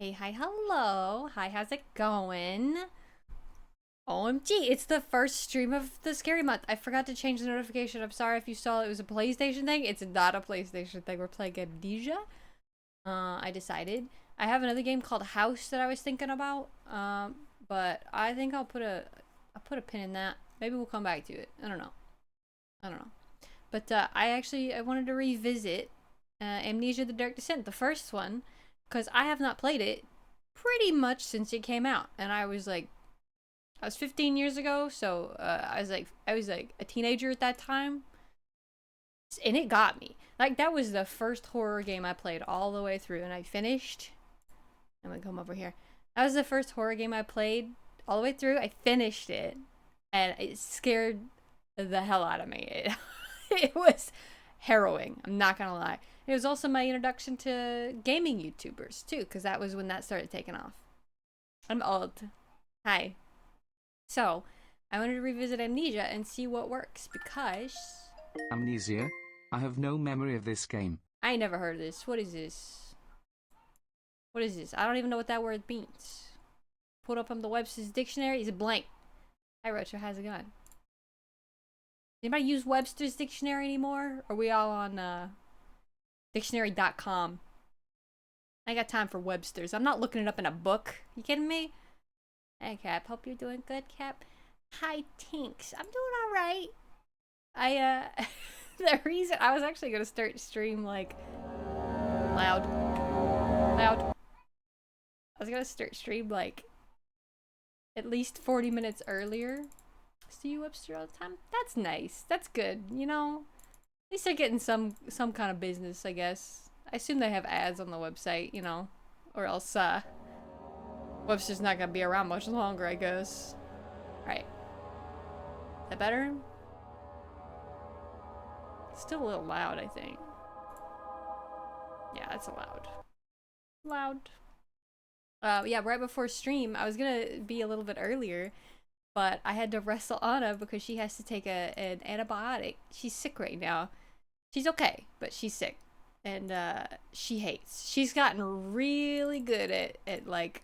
Hey, hi, hello. Hi, how's it going? OMG, it's the first stream of the scary month. I forgot to change the notification. I'm sorry if you saw it was a PlayStation thing. It's not a PlayStation thing. We're playing Amnesia. I decided. I have another game called House that I was thinking about. But I think I'll put a pin in that. Maybe we'll come back to it. I don't know. I don't know. But I wanted to revisit Amnesia: The Dark Descent, the first one, because I have not played it pretty much since it came out, and I was 15 years ago, so I was like a teenager at that time, and it got me. Like that was the first horror game I played all the way through, and I finished. I'm gonna come over here. That was the first horror game I played all the way through. I finished it, and it scared the hell out of me. It was harrowing. I'm not gonna lie. It was also my introduction to gaming YouTubers too, because that was when that started taking off. I'm old. Hi. So, I wanted to revisit Amnesia and see what works because Amnesia? I have no memory of this game. I ain't never heard of this. What is this? What is this? I don't even know what that word means. Pulled up on the Webster's dictionary. It's blank. Hi, Retro. How's it going? Anybody use Webster's dictionary anymore? Are we all on dictionary.com? I got time for Webster's. I'm not looking it up in a book. You kidding me? Hey, Cap. Hope you're doing good, Cap. Hi, Tinks. I'm doing alright. The reason I was actually gonna start stream like loud. I was gonna start stream like at least 40 minutes earlier. See you Webster all the time. That's nice. That's good. You know, at least they're getting some kind of business, I guess. I assume they have ads on the website, you know, or else Webster's not gonna be around much longer, I guess. All right. Is that better? It's still a little loud, I think. Yeah, it's loud. Loud. Yeah, right before stream, I was gonna be a little bit earlier, but I had to wrestle Anna because she has to take an antibiotic. She's sick right now. She's okay, but she's sick. And she hates. She's gotten really good at like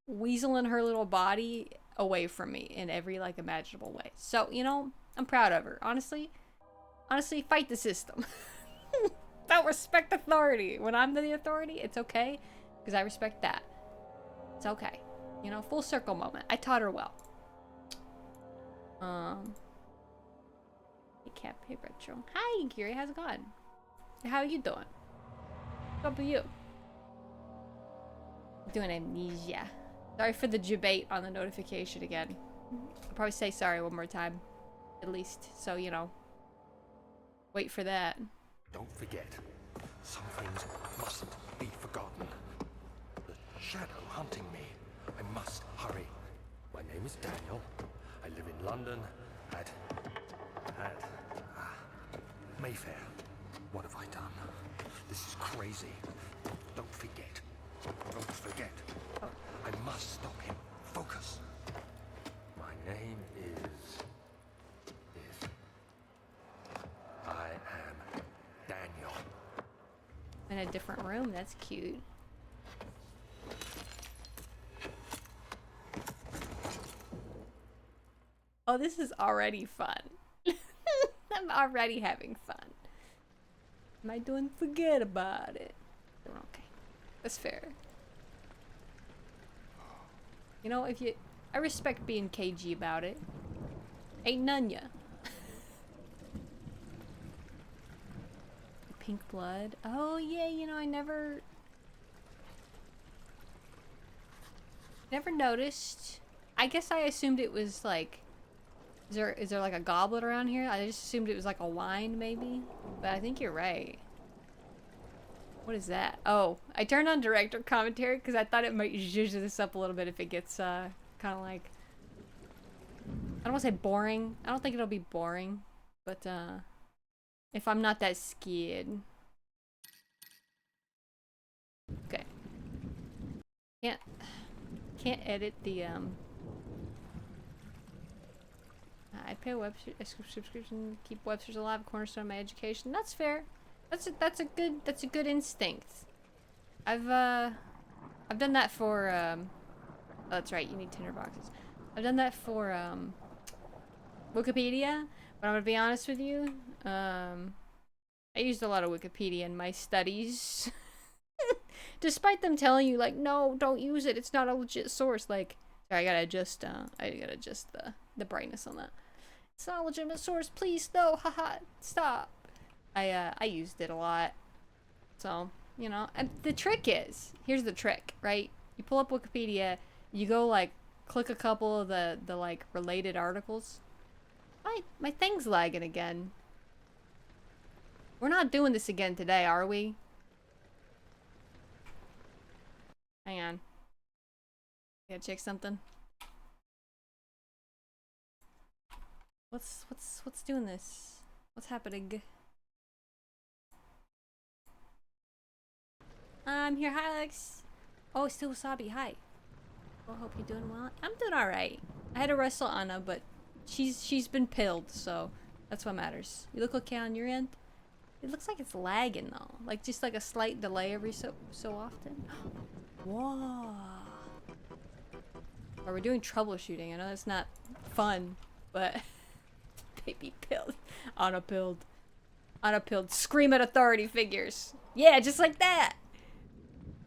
weaseling her little body away from me in every like imaginable way. So, you know, I'm proud of her. Honestly, fight the system. Don't respect authority. When I'm the authority, it's okay because I respect that. It's okay. You know, full circle moment. I taught her well. Hey, Cap. Hey, Retro. Hi, Kiri. How's it going? How are you doing? What's up with you? I'm doing Amnesia. Sorry for the debate on the notification again. I'll probably say sorry one more time. At least. So, you know. Wait for that. Don't forget, some things mustn't be forgotten. The shadow hunting me. I must hurry. My name is Daniel. I live in London at Mayfair. What have I done? This is crazy. Don't forget. Don't forget. I must stop him. Focus. My name is... I am Daniel. In a different room. That's cute. Oh, this is already fun. I'm already having fun. Am I doing forget about it? Okay. That's fair. You know, I respect being cagey about it. Ain't none ya. Pink blood. Oh yeah, you know, I never noticed. I guess I assumed it was like, is there like a goblet around here? I just assumed it was like a wine maybe, but I think you're right. What is that? Oh, I turned on director commentary because I thought it might zhuzh this up a little bit if it gets kind of like, I don't want to say boring. I don't think it'll be boring, but if I'm not that scared. Okay. Can't edit the I pay a subscription, keep Webster's alive, cornerstone of my education. That's fair. That's a good instinct. I've I've done that for, oh, that's right, you need tinder boxes. I've done that for, Wikipedia, but I'm gonna be honest with you, I used a lot of Wikipedia in my studies. Despite them telling you, like, no, don't use it, it's not a legit source, like, sorry, I gotta adjust the brightness on that. It's not a legitimate source, please, no, haha, stop. I used it a lot. So, you know, and the trick is, here's the trick, right? You pull up Wikipedia, you go, like, click a couple of the like, related articles. My thing's lagging again. We're not doing this again today, are we? Hang on. Gotta check something. What's doing this? What's happening? I'm here. Hi, Alex. Oh, still Wasabi. Hi. Well, hope you're doing well. I'm doing all right. I had to wrestle Anna, but she's been pilled, so that's what matters. You look okay on your end. It looks like it's lagging though, like just like a slight delay every so often. Whoa. Or we're doing troubleshooting. I know that's not fun, but baby pilled. Anna pilled. Anna pilled. Scream at authority figures. Yeah, just like that.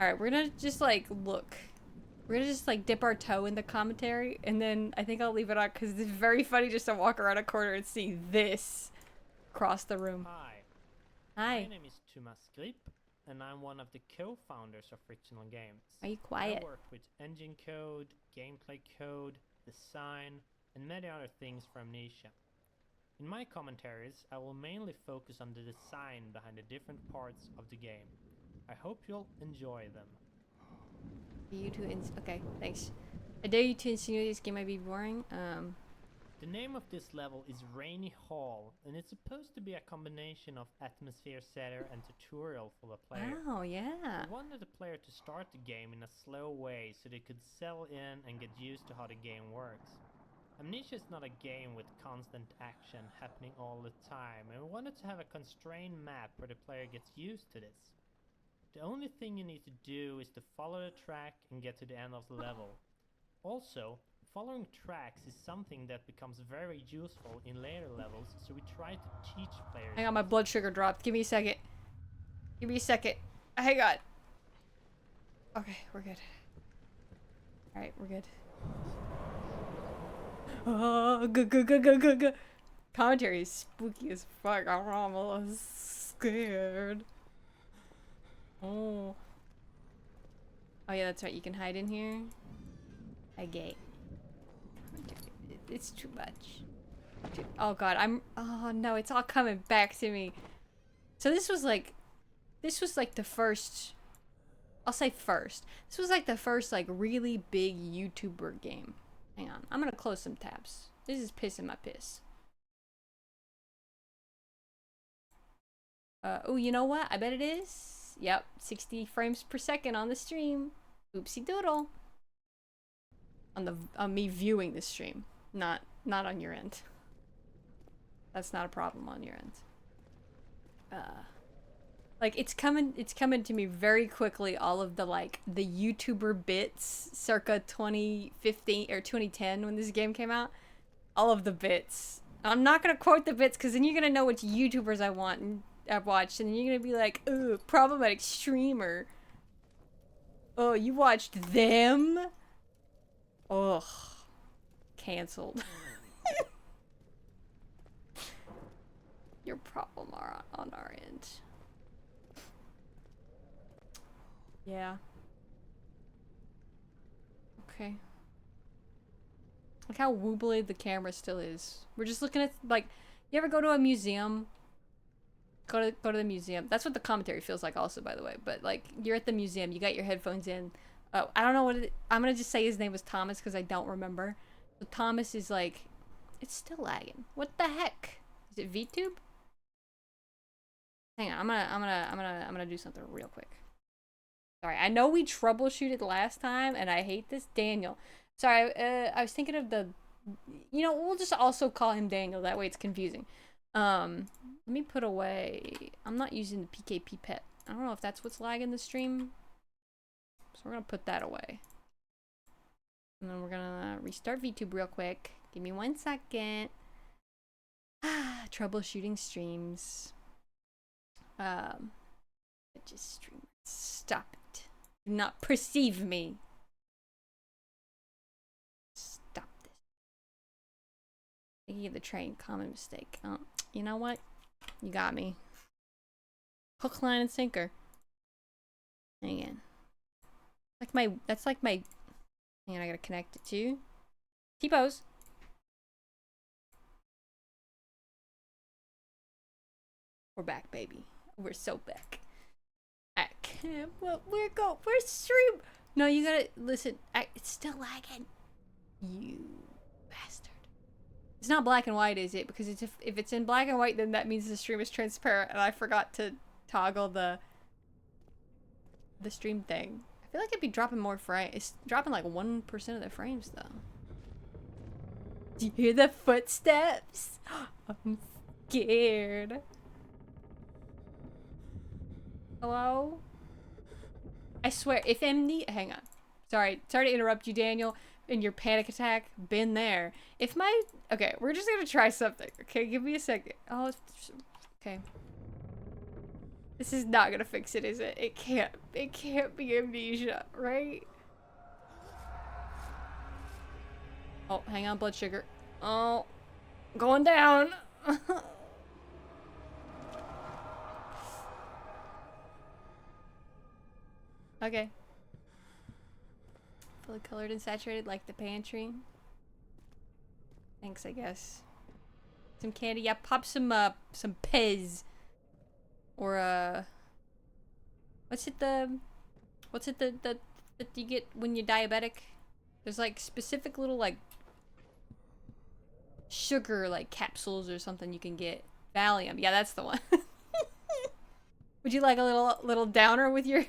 Alright, we're gonna just like look. We're gonna just like dip our toe in the commentary, and then I think I'll leave it on because it's very funny just to walk around a corner and see this across the room. Hi. Hi. My name is Thomas Grip, and I'm one of the co-founders of Frictional Games. Are you quiet? I work with engine code, gameplay code, design, and many other things for Amnesia. In my commentaries, I will mainly focus on the design behind the different parts of the game. I hope you'll enjoy them. Okay, thanks. I dare you to insinuate this game might be boring. The name of this level is Rainy Hall, and it's supposed to be a combination of atmosphere setter and tutorial for the player. Oh, yeah. We wanted the player to start the game in a slow way so they could settle in and get used to how the game works. Amnesia is not a game with constant action happening all the time, and we wanted to have a constrained map where the player gets used to this. The only thing you need to do is to follow the track and get to the end of the level. Also, following tracks is something that becomes very useful in later levels, so we try to teach players. Hang on, my blood sugar dropped. Give me a second. Give me a second. Hang on. Okay, we're good. Alright, we're good. Oh, good. Commentary is spooky as fuck. I'm almost scared. Oh. Oh yeah, that's right. You can hide in here. Okay. It's too much. Oh god, oh no, it's all coming back to me. So this was like the first, I'll say first. This was like the first like really big YouTuber game. Hang on, I'm gonna close some tabs. This is pissing my piss. Oh, you know what? I bet it is. Yep, 60 frames per second on the stream. Oopsie doodle. On me viewing the stream, not on your end. That's not a problem on your end. Like it's coming to me very quickly, all of the like the YouTuber bits circa 2015 or 2010 when this game came out. All of the bits. I'm not gonna quote the bits because then you're gonna know which YouTubers I've watched, and then you're gonna be like, "Ooh, problematic streamer." Oh, you watched them? Ugh. Cancelled. Your problem are on our end. Yeah. Okay. Look how wobbly the camera still is. We're just looking at, like, you ever go to a museum? Go to the museum. That's what the commentary feels like also, by the way. But, like, you're at the museum. You got your headphones in. Oh, I don't know what I'm going to just say his name was Thomas because I don't remember. So Thomas is like, it's still lagging. What the heck? Is it VTube? Hang on. I'm gonna do something real quick. Sorry. I know we troubleshooted last time and I hate this. Daniel. Sorry. I was thinking of the, you know, we'll just also call him Daniel. That way it's confusing. Let me put away. I'm not using the PKP pet. I don't know if that's what's lagging the stream. we're gonna put that away. And then we're gonna restart VTube real quick. Give me 1 second. Troubleshooting streams. Just stream. Stop it. Do not perceive me. Stop this. Thinking of the train. Common mistake. You know what? You got me. Hook, line, and sinker. Again. That's like my. Hang on, I gotta connect it to T-pose. We're back, baby. We're so back. I can't. We're stream. No, you gotta listen. It's still lagging. You bastard. It's not black and white, is it? Because if it's in black and white, then that means the stream is transparent, and I forgot to toggle the stream thing. I feel like it'd be dropping more frames. It's dropping like 1% of the frames, though. Do you hear the footsteps? I'm scared. Hello? I swear, if Amnesia... Hang on. Sorry to interrupt you, Daniel, in your panic attack. Been there. If my... Okay, we're just gonna try something. Okay, give me a second. Oh, okay. This is not gonna fix it, is it? It can't be Amnesia, right? Oh, hang on, blood sugar. Oh, going down. Okay. Fully colored and saturated like the pantry. Thanks, I guess. Some candy. Yeah, pop some Pez. Or what's it that you get when you're diabetic? There's like specific little like sugar like capsules or something you can get. Valium. Yeah, that's the one. Would you like a little downer with your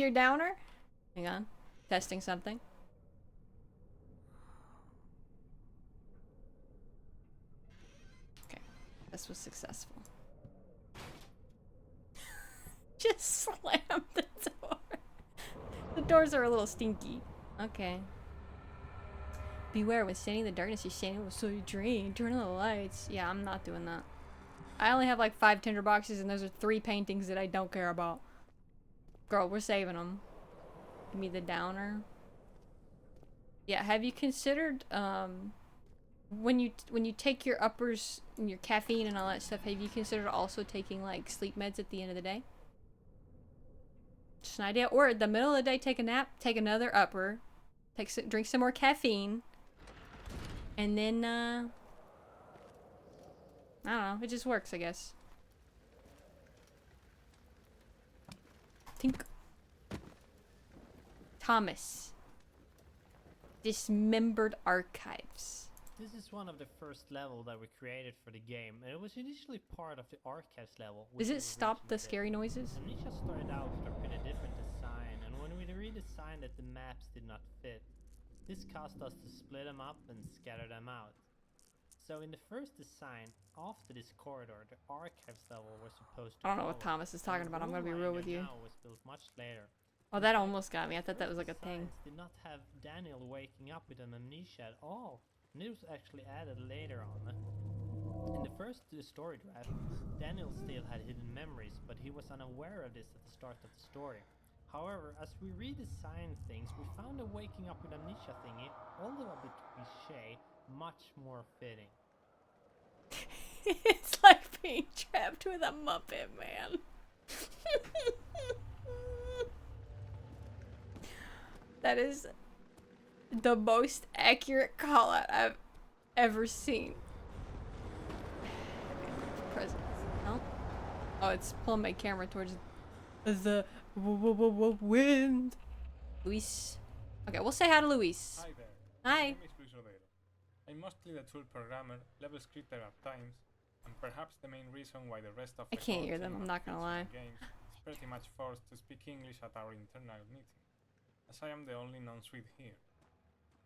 downer? Hang on. Testing something. Okay. This was successful. Just slam the door. The doors are a little stinky. Okay. Beware, when standing in the darkness, you're standing with so you drain. Turn on the lights. Yeah, I'm not doing that. I only have like 5 tinder boxes, and those are 3 paintings that I don't care about. Girl, we're saving them. Give me the downer. Yeah, have you considered when you take your uppers and your caffeine and all that stuff, have you considered also taking like sleep meds at the end of the day? Just an idea. Or in the middle of the day, take a nap, take another upper, drink some more caffeine, and then I don't know, it just works, I guess. Think. Thomas. Dismembered archives. This is one of the first level that we created for the game, and it was initially part of the archives level. Does it stop the scary noises? Amnesia started out with a pretty different design, and when we redesigned it, the maps did not fit. This caused us to split them up and scatter them out. So in the first design, after this corridor, the archives level was supposed to I don't know what Thomas is talking about, I'm gonna be real with you. Now was built much later. Oh, that almost got me. I thought that was like a thing. Did not have Daniel waking up with an amnesia at all. And it was actually added later on. In the first story draft, Daniel still had hidden memories, but he was unaware of this at the start of the story. However, as we redesigned things, we found a waking up with amnesia thingy, although a bit cliché, much more fitting. It's like being trapped with a Muppet Man. That is the most accurate call out I've ever seen. Presents. No? Oh, it's pulling my camera towards the wind. Luis. Okay, we'll say hi to Luis. Hi there. Hi. My name is Luis Rodero. I'm mostly the tool programmer, level scripter at times, and perhaps the main reason why the rest of I the can't core hear them, team I'm of not gonna PeatiJ lie. Games is pretty much forced to speak English at our internal meeting, as I am the only non-Swede here.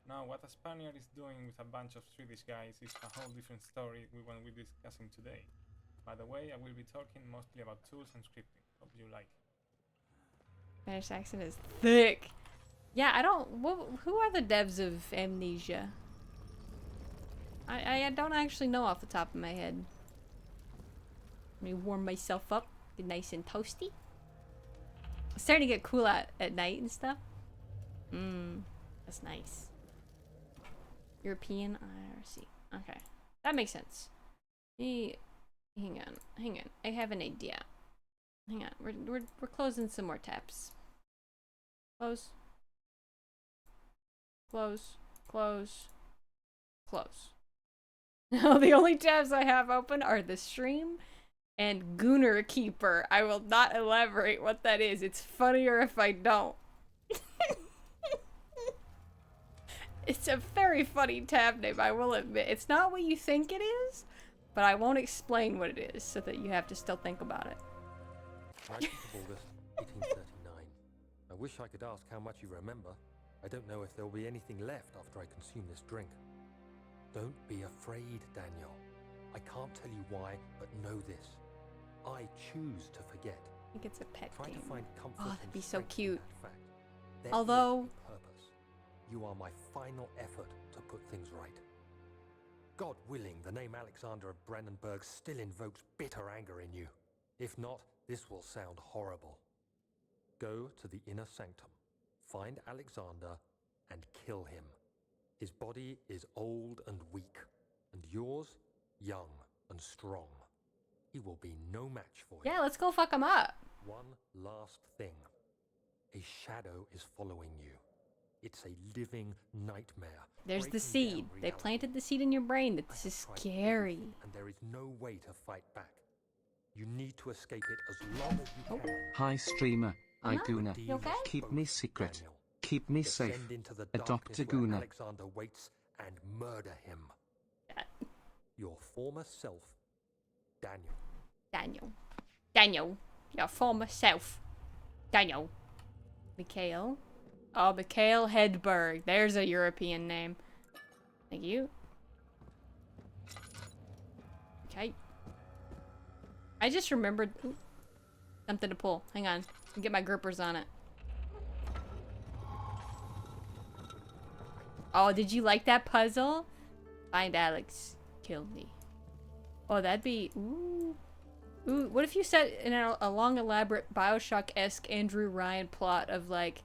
Now, what a Spaniard is doing with a bunch of Swedish guys is a whole different story with what we're discussing today. By the way, I will be talking mostly about tools and scripting. Hope you like it. Spanish accent is thick. Yeah, I don't. Who are the devs of Amnesia? I don't actually know off the top of my head. Let me warm myself up, get nice and toasty. It's starting to get cool out at night and stuff. That's nice. European IRC. Okay, that makes sense. Hang on. I have an idea. Hang on, we're closing some more tabs. Close. Close. Close. Close. Now the only tabs I have open are the stream and Gooner Keeper. I will not elaborate what that is. It's funnier if I don't. It's a very funny tab name, I will admit. It's not what you think it is, but I won't explain what it is so that you have to still think about it. 19th of August, 1839. I wish I could ask how much you remember. I don't know if there'll be anything left after I consume this drink. Don't be afraid, Daniel. I can't tell you why, but know this. I choose to forget. I think it's a pet Try game. to find comfort Oh, that'd and be so strength in cute. that fact. There Although- is a purpose. You are my final effort to put things right. God willing, the name Alexander of Brandenburg still invokes bitter anger in you. If not, this will sound horrible. Go to the inner sanctum, find Alexander, and kill him. His body is old and weak, and yours, young and strong. He will be no match for you. Yeah, let's go fuck him up. One last thing. A shadow is following you. It's a living nightmare. There's the breaking seed. down They reality. planted the seed in your brain that I this have is tried scary. everything, and there is no way to fight back. You need to escape it as long as you can. Hi streamer, Huh? Iguna. You okay? Keep me secret. Daniel. Keep me Descend safe. into the Adopt darkness a where Guna. Alexander waits and murder him. Your former self, Daniel. Daniel, your former self. Daniel. Mikhail. Oh, Mikhail Hedberg. There's a European name. Thank you. Okay. I just remembered something to pull. Hang on. I'll get my grippers on it. Oh, did you like that puzzle? Find Alex. Kill me. Oh, that'd be... Ooh. Ooh, what if you set in a long, elaborate Bioshock-esque Andrew Ryan plot of, like...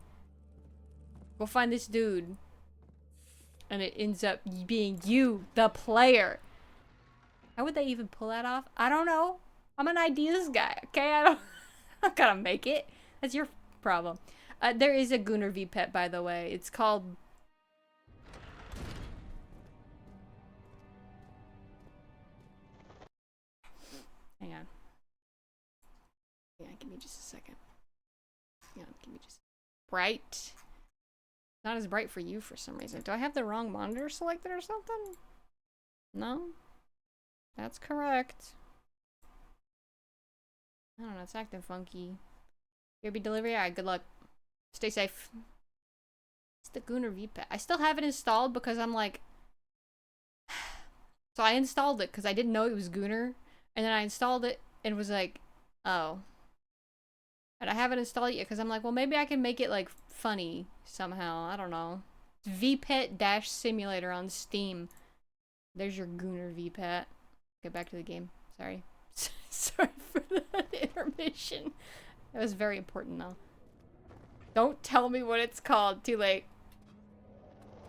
Go find this dude. And it ends up being you, the player. How would they even pull that off? I don't know. I'm an ideas guy, okay? I'm not gonna make it. That's your problem. There is a Gunnar V pet, by the way. It's called... Hang on. Yeah, give me just a second. Hang on, give me just... Bright. Not as bright for you for some reason. Do I have the wrong monitor selected or something? No? That's correct. I don't know, it's acting funky. Here be delivery? Alright, good luck. Stay safe. It's the Gunnar V-Pad. I still have it installed because I'm like... So I installed it because I didn't know it was Gunnar. And then I installed it and was like, oh. And I haven't installed it yet because I'm like, well, maybe I can make it like funny somehow. I don't know. VPet Simulator on Steam. There's your Gunnar VPet. Get back to the game. Sorry. Sorry for that intermission. It was very important though. Don't tell me what it's called. Too late.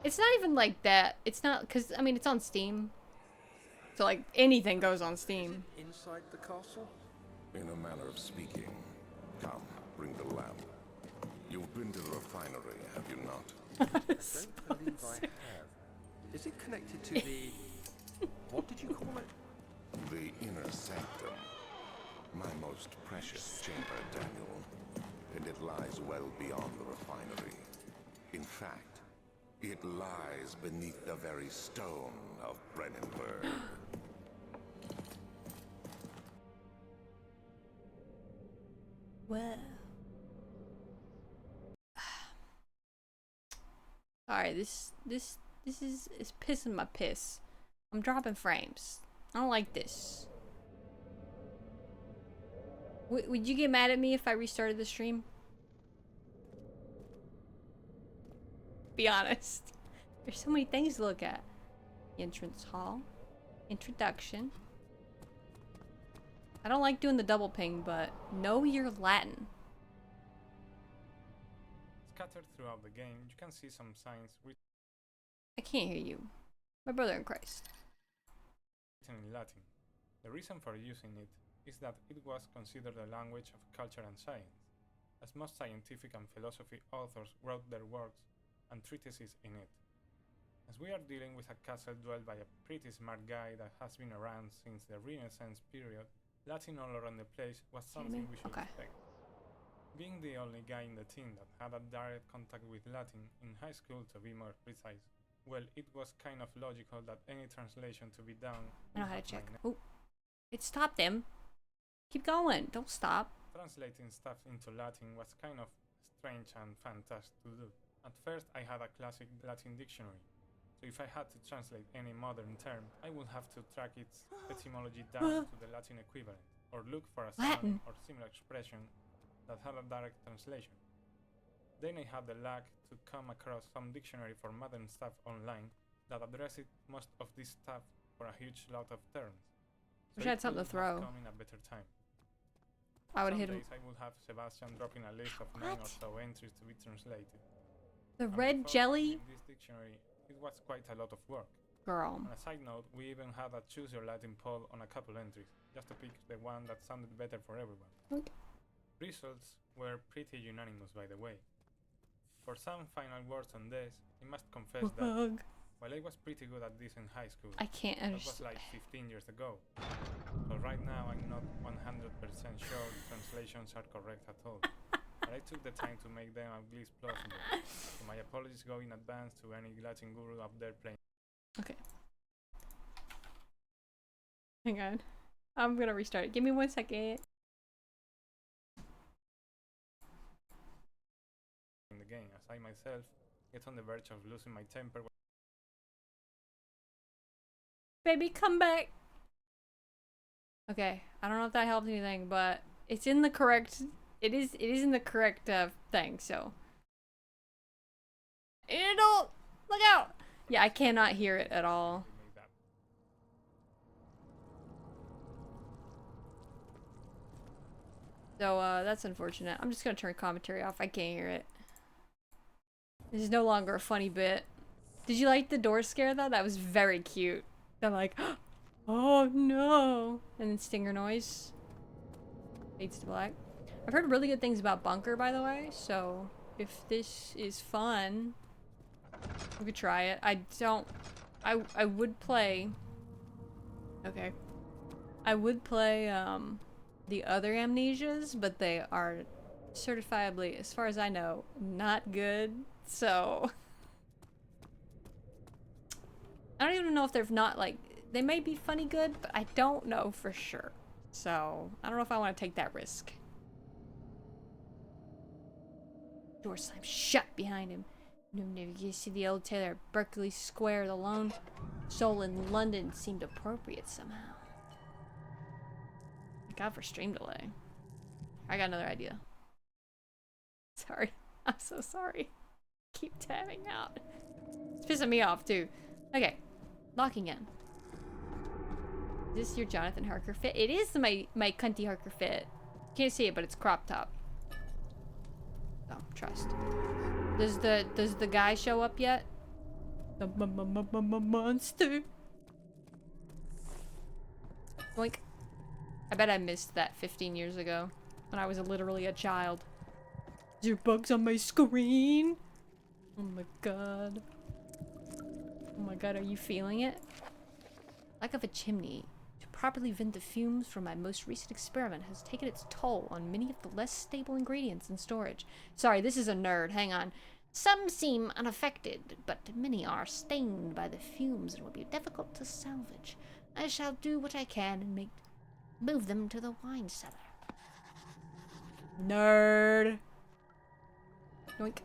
It's not even like that. It's not, because, I mean, it's on Steam. So, like, anything goes on Steam. Inside the castle? In a manner of speaking. Come, bring the lamp. You've been to the refinery, have you not? I don't believe I have. Is it connected to the... What did you call it? The inner sanctum. My most precious chamber, Daniel. And it lies well beyond the refinery. In fact, it lies beneath the very stone of Brennenburg. Well. Alright, this is pissing my piss. I'm dropping frames. I don't like this. Would you get mad at me if I restarted the stream? be honest. There's so many things to look at. Entrance hall. Introduction. I don't like doing the double ping, but know your Latin. Scattered throughout the game, you can see some signs I can't hear you. My brother in Christ. written in Latin. The reason for using it is that it was considered a language of culture and science, as most scientific and philosophy authors wrote their works and treatises in it. As we are dealing with a castle dwelled by a pretty smart guy that has been around since the Renaissance period, Latin all around the place was something we should expect. Being the only guy in the team that had a direct contact with Latin, in high school to be more precise, well, it was kind of logical that any translation to be done... I know how to check. Oh, it stopped him. Keep going. Don't stop. Translating stuff into Latin was kind of strange and fantastic to do. At first, I had a classic Latin dictionary, so if I had to translate any modern term, I would have to track its etymology down to the Latin equivalent, or look for a sound or similar expression that had a direct translation. Then I had the luck to come across some dictionary for modern stuff online that addressed most of this stuff for a huge lot of terms. So Wish I had something to throw. Come in a better time. I would Some hit him. days I would have Sebastian dropping a list of 9 or so entries to be translated. The And red before jelly? finding this dictionary, it was quite a lot of work. Girl. On a side note, we even had a choose your Latin poll on a couple entries, just to pick the one that sounded better for everyone. Okay. Results were pretty unanimous, by the way. For some final words on this, I must confess that while I was pretty good at this in high school, I can't that was understand. like 15 years ago. So right now I'm not 100% sure the translations are correct at all. But I took the time to make them at least plausible. So my apologies go in advance to any Latin guru up there playing. Okay. Hang on. I'm gonna restart it. Give me 1 second. In the game, as I myself get on the verge of losing my temper. Baby, come back. Okay. I don't know if that helps anything, but it's in the correct. It is in the correct thing. So. It'll look out. Yeah, I cannot hear it at all. So that's unfortunate. I'm just gonna turn commentary off. I can't hear it. This is no longer a funny bit. Did you like the door scare though? That was very cute. They're like, oh no, and then stinger noise. Fades to black. I've heard really good things about Bunker, by the way. So if this is fun, we could try it. I would play. Okay. I would play the other Amnesias, but they are certifiably, as far as I know, not good. So I don't even know if they're not like, they may be funny good, but I don't know for sure. So I don't know if I want to take that risk. Door slammed shut behind him. You see the old tailor at Berkeley Square, the lone soul in London seemed appropriate somehow. Thank God for stream delay. I got another idea. Sorry. I'm so sorry. Keep tabbing out. It's pissing me off too. Okay. Locking in. Is this your Jonathan Harker fit? It is my cunty Harker fit. Can't see it, but it's crop top. Oh, trust. Does the guy show up yet? The monster. Boink. I bet I missed that 15 years ago when I was literally a child. Is there bugs on my screen? Oh my god. Oh my god, are you feeling it? Lack of a chimney to properly vent the fumes from my most recent experiment has taken its toll on many of the less stable ingredients in storage. Sorry, this is a nerd. Hang on. Some seem unaffected, but many are stained by the fumes and will be difficult to salvage. I shall do what I can and move them to the wine cellar. Nerd. Yoink.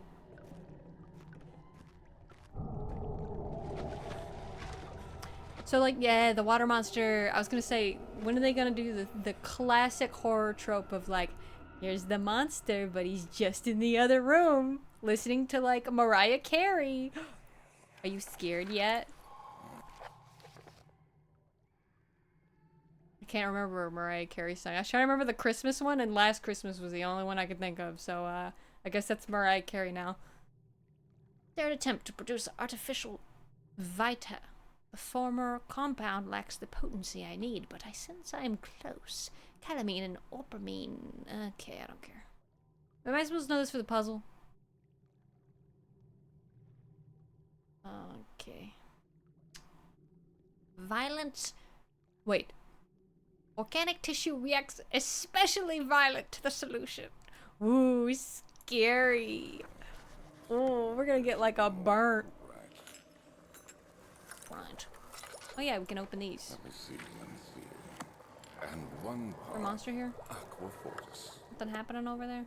So like, yeah, the water monster, I was gonna say, when are they gonna do the classic horror trope of like, here's the monster, but he's just in the other room. listening to like Mariah Carey. Are you scared yet? I can't remember a Mariah Carey song. I was trying to remember the Christmas one, and Last Christmas was the only one I could think of. So I guess that's Mariah Carey now. Their attempt to produce artificial vita. The former compound lacks the potency I need, but I sense I am close. Calamine and orpamine. Okay, I don't care. Am I supposed to know this for the puzzle? Okay. Violent. Wait. Organic tissue reacts especially violent to the solution. Ooh, scary. Oh, we're gonna get like a burnt. Right. Oh yeah, we can open these. Let me see. And one Is there a part monster here? aquafortis. Something happening over there?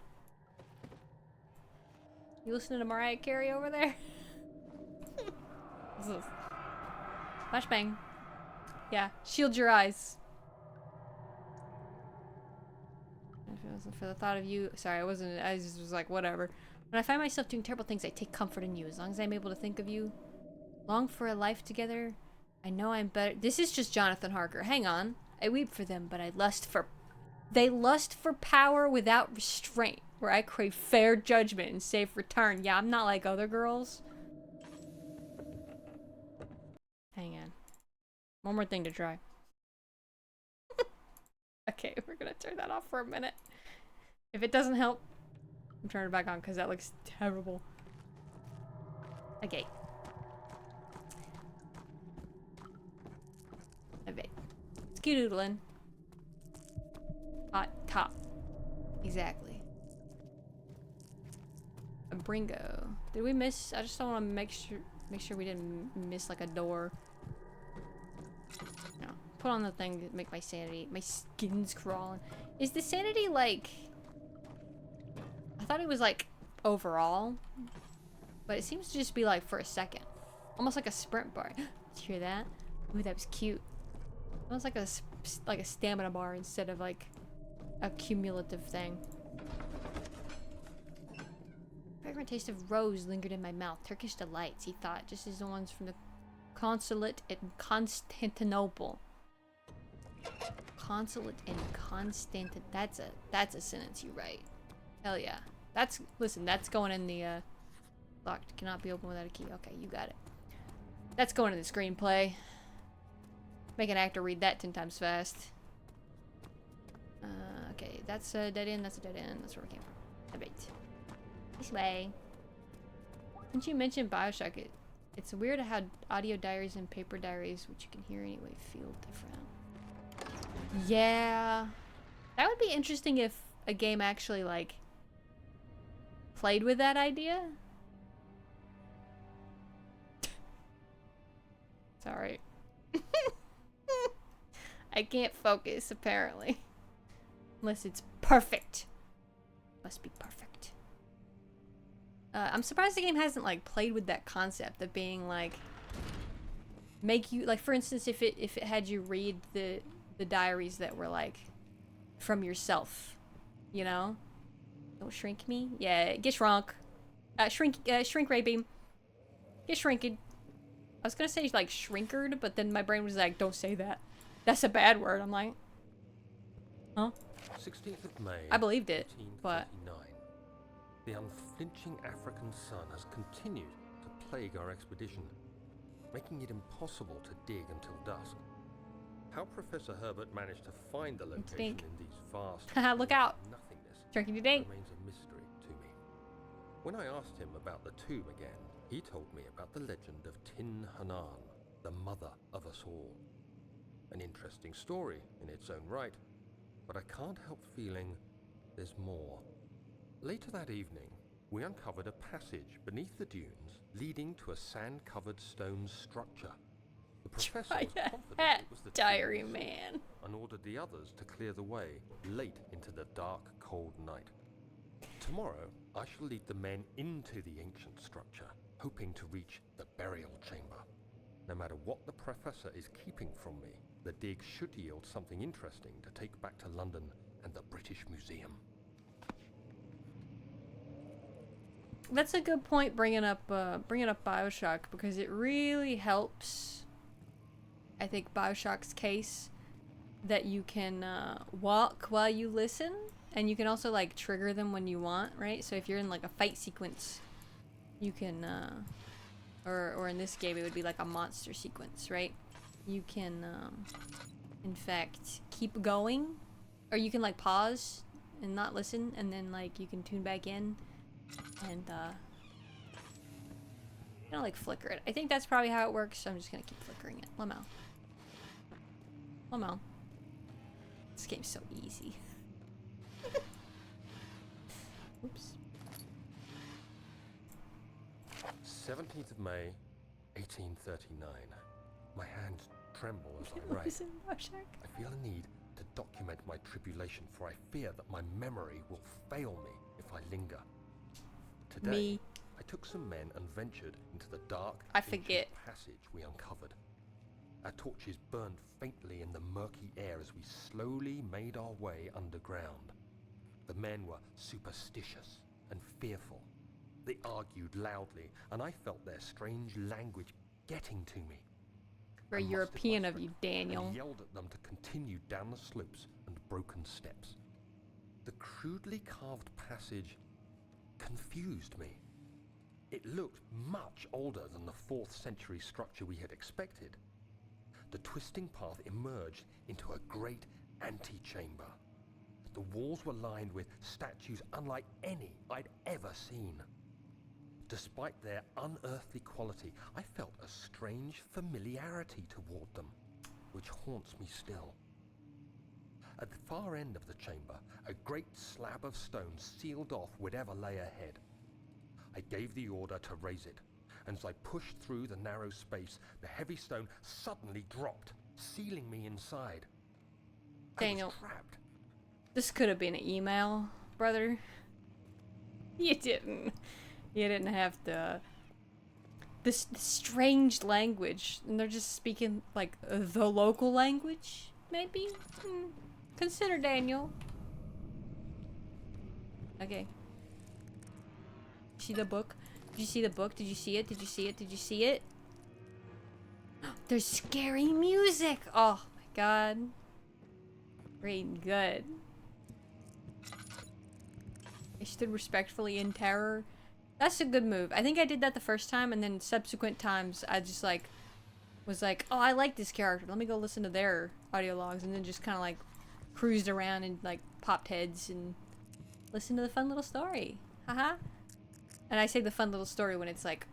You listening to Mariah Carey over there? What's this? Flashbang. Yeah, shield your eyes. If it wasn't for the thought of you, sorry, I just was like, whatever. When I find myself doing terrible things, I take comfort in you. As long as I'm able to think of you, long for a life together, I know I'm better. This is just Jonathan Harker. Hang on. I weep for them, but I lust for... They lust for power without restraint, where I crave fair judgment and safe return. Yeah, I'm not like other girls. Hang on. One more thing to try. Okay, we're gonna turn that off for a minute. If it doesn't help, I'm turning it back on because that looks terrible. Okay. Okay. Skedoodling. Hot top. Exactly. A Bringo. Did we miss? I just don't want to make sure we didn't miss like a door. No. Put on the thing to make my sanity. My skin's crawling. Is the sanity like... I thought it was like overall. But it seems to just be like for a second. Almost like a sprint bar. Did you hear that? Ooh, that was cute. Almost like a stamina bar instead of like a cumulative thing. Fragrant taste of rose lingered in my mouth. Turkish delights, he thought, just as the ones from the consulate in Constantinople. Consulate in Constantinople. That's a sentence you write. Hell yeah. Listen, that's going in the locked. Cannot be opened without a key. Okay, you got it. That's going in the screenplay. Make an actor read that 10 times fast. Okay, that's a dead end, that's a dead end. That's where we came from. I bet. This way. Since you mentioned Bioshock, it's weird how audio diaries and paper diaries, which you can hear anyway, feel different. Yeah. That would be interesting if a game actually, like, played with that idea. Sorry. I can't focus, apparently. Unless it's perfect. Must be perfect. I'm surprised the game hasn't, like, played with that concept of being, like... Make you... Like, for instance, if it had you read the diaries that were, like... From yourself. You know? Don't shrink me. Yeah, get shrunk. Shrink ray beam. Get shrinked. I was gonna say, like, shrinkered, but then my brain was like, don't say that. That's a bad word. I'm like... Huh? 16th of May, I believed it, but... 1839. The unflinching African sun has continued to plague our expedition, making it impossible to dig until dusk. How Professor Herbert managed to find the location in these vast Look out! nothingness Drinking today. remains a mystery to me. When I asked him about the tomb again, he told me about the legend of Tin Hanan, the mother of us all. An interesting story in its own right, but I can't help feeling there's more. Later that evening, we uncovered a passage beneath the dunes leading to a sand-covered stone structure. The professor was confident it was the Diary tomb man. and ordered the others to clear the way late into the dark, cold night. Tomorrow, I shall lead the men into the ancient structure, hoping to reach the burial chamber. No matter what the professor is keeping from me, the dig should yield something interesting to take back to London and the British Museum. that's a good point bringing up BioShock, because it really helps, I think, BioShock's case that you can walk while you listen, and you can also like trigger them when you want, right? So if you're in like a fight sequence, you can or in this game it would be like a monster sequence, right? You can in fact keep going, or you can like pause and not listen, and then like you can tune back in and you know, like flicker it. I think that's probably how it works, so I'm just gonna keep flickering it. Lamau. This game's so easy. Oops. 17th of May, 1839. My hands tremble as I write. Listen, Rorschach. I feel a need to document my tribulation, for I fear that my memory will fail me if I linger. Today, Me. I took some men and ventured into the dark, I ancient forget. passage we uncovered. Our torches burned faintly in the murky air as we slowly made our way underground. The men were superstitious and fearful. They argued loudly, and I felt their strange language getting to me. Very I mustered European my of you, strength Daniel. and yelled at them to continue down the slopes and broken steps. The crudely carved passage confused me. It looked much older than the 4th century structure we had expected. The twisting path emerged into a great antechamber. The walls were lined with statues unlike any I'd ever seen. Despite their unearthly quality, I felt a strange familiarity toward them, which haunts me still. At the far end of the chamber, a great slab of stone sealed off whatever lay ahead. I gave the order to raise it, and as I pushed through the narrow space, the heavy stone suddenly dropped, sealing me inside. Daniel. I was trapped. This could have been an email, brother. You didn't. You didn't have to. This strange language, and they're just speaking like the local language, maybe? Consider, Daniel. Okay. See the book? Did you see the book? Did you see it? Did you see it? Did you see it? There's scary music! Oh my god. Reading good. I stood respectfully in terror. That's a good move. I think I did that the first time, and then subsequent times I just like was like, oh, I like this character. Let me go listen to their audio logs, and then just kind of like cruised around and like popped heads and listened to the fun little story. Haha. And I say the fun little story when it's like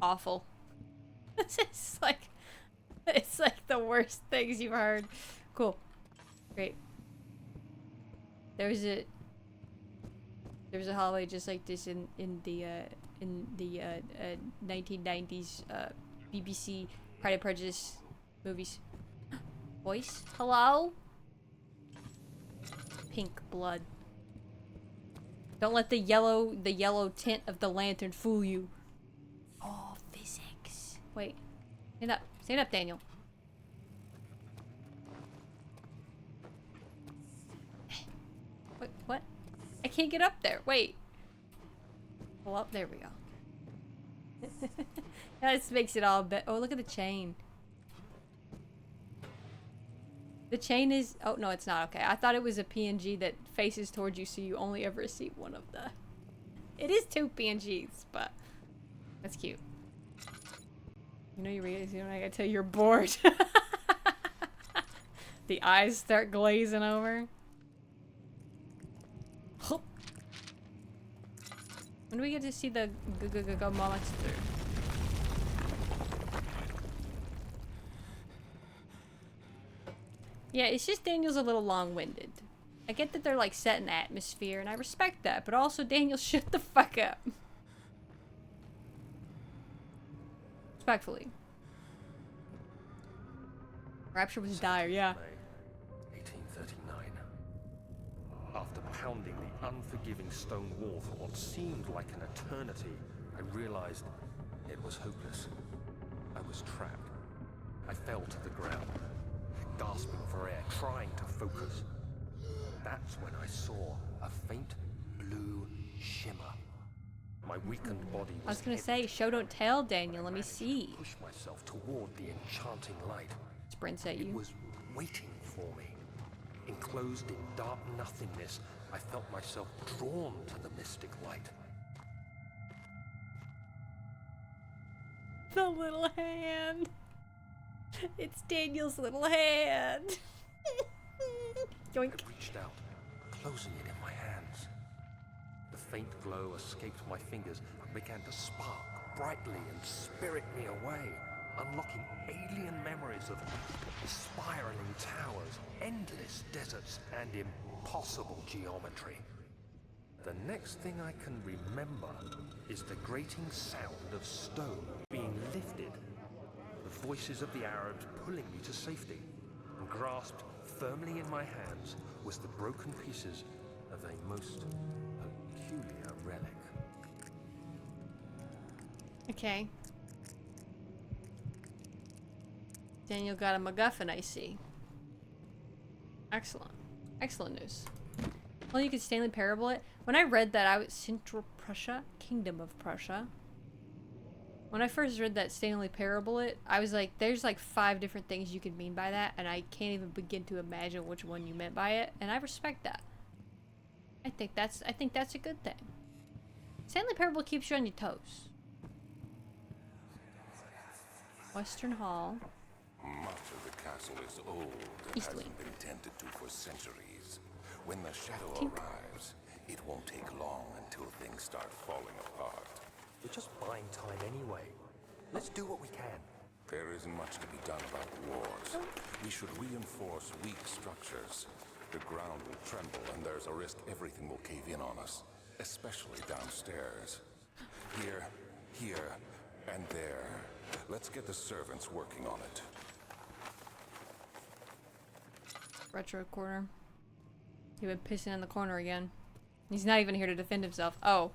awful. It's like the worst things you've heard. Cool. Great. There was a hallway just like this in the 1990s BBC Pride and Prejudice movies. Voice? Hello? Pink blood. Don't let the yellow tint of the lantern fool you. Oh, physics. Wait. Stand up. Stand up, Daniel. Wait, what? I can't get up there. Wait. Well, there we go. This makes it all better. Oh, look at the chain. The chain is... Oh, no, it's not. Okay. I thought it was a PNG that faces towards you, so you only ever see one of the... It is 2 PNGs, but... That's cute. You know, I gotta tell you, you're bored. The eyes start glazing over. When do we get to see the monster? Yeah, it's just Daniel's a little long-winded. I get that they're like set in atmosphere, and I respect that, but also Daniel, shut the fuck up. Respectfully. Rapture was dire, yeah. May 1839. After pounding the unforgiving stone wall for what seemed like an eternity, I realized it was hopeless. I was trapped. I fell to the ground, gasping for air, trying to focus. That's when I saw a faint blue shimmer. My weakened body I was was gonna heavy. say, show don't tell, Daniel. Let me see. Push myself toward the enchanting light. Sprints at It you. was waiting for me. Enclosed in dark nothingness, I felt myself drawn to the mystic light. The little hand. It's Daniel's little hand. Yoink. I reached out, closing it in my hands. The faint glow escaped my fingers and began to spark brightly and spirit me away, unlocking alien memories of spiraling towers, endless deserts, and impossible geometry. The next thing I can remember is the grating sound of stone being lifted, the voices of the Arabs pulling me to safety, and grasped firmly in my hands was the broken pieces of a most peculiar relic. Okay. Daniel got a MacGuffin, I see. Excellent. Excellent news. Well, you could Stanley Parable it. When I read that, I was Central Prussia, Kingdom of Prussia. When I first read that Stanley Parable it, I was like, there's like 5 different things you could mean by that, and I can't even begin to imagine which one you meant by it, and I respect that. I think that's a good thing. Stanley Parable keeps you on your toes. Western Hall. Much of the castle is old and East hasn't wing. been tended to for centuries. When the shadow Tink. arrives, it won't take long until things start falling apart. We're just buying time anyway. Let's do what we can. There isn't much to be done about wars. We should reinforce weak structures. The ground will tremble and there's a risk everything will cave in on us, especially downstairs. Here, and there. Let's get the servants working on it. Retro corner. He went pissing in the corner again. He's not even here to defend himself. Oh,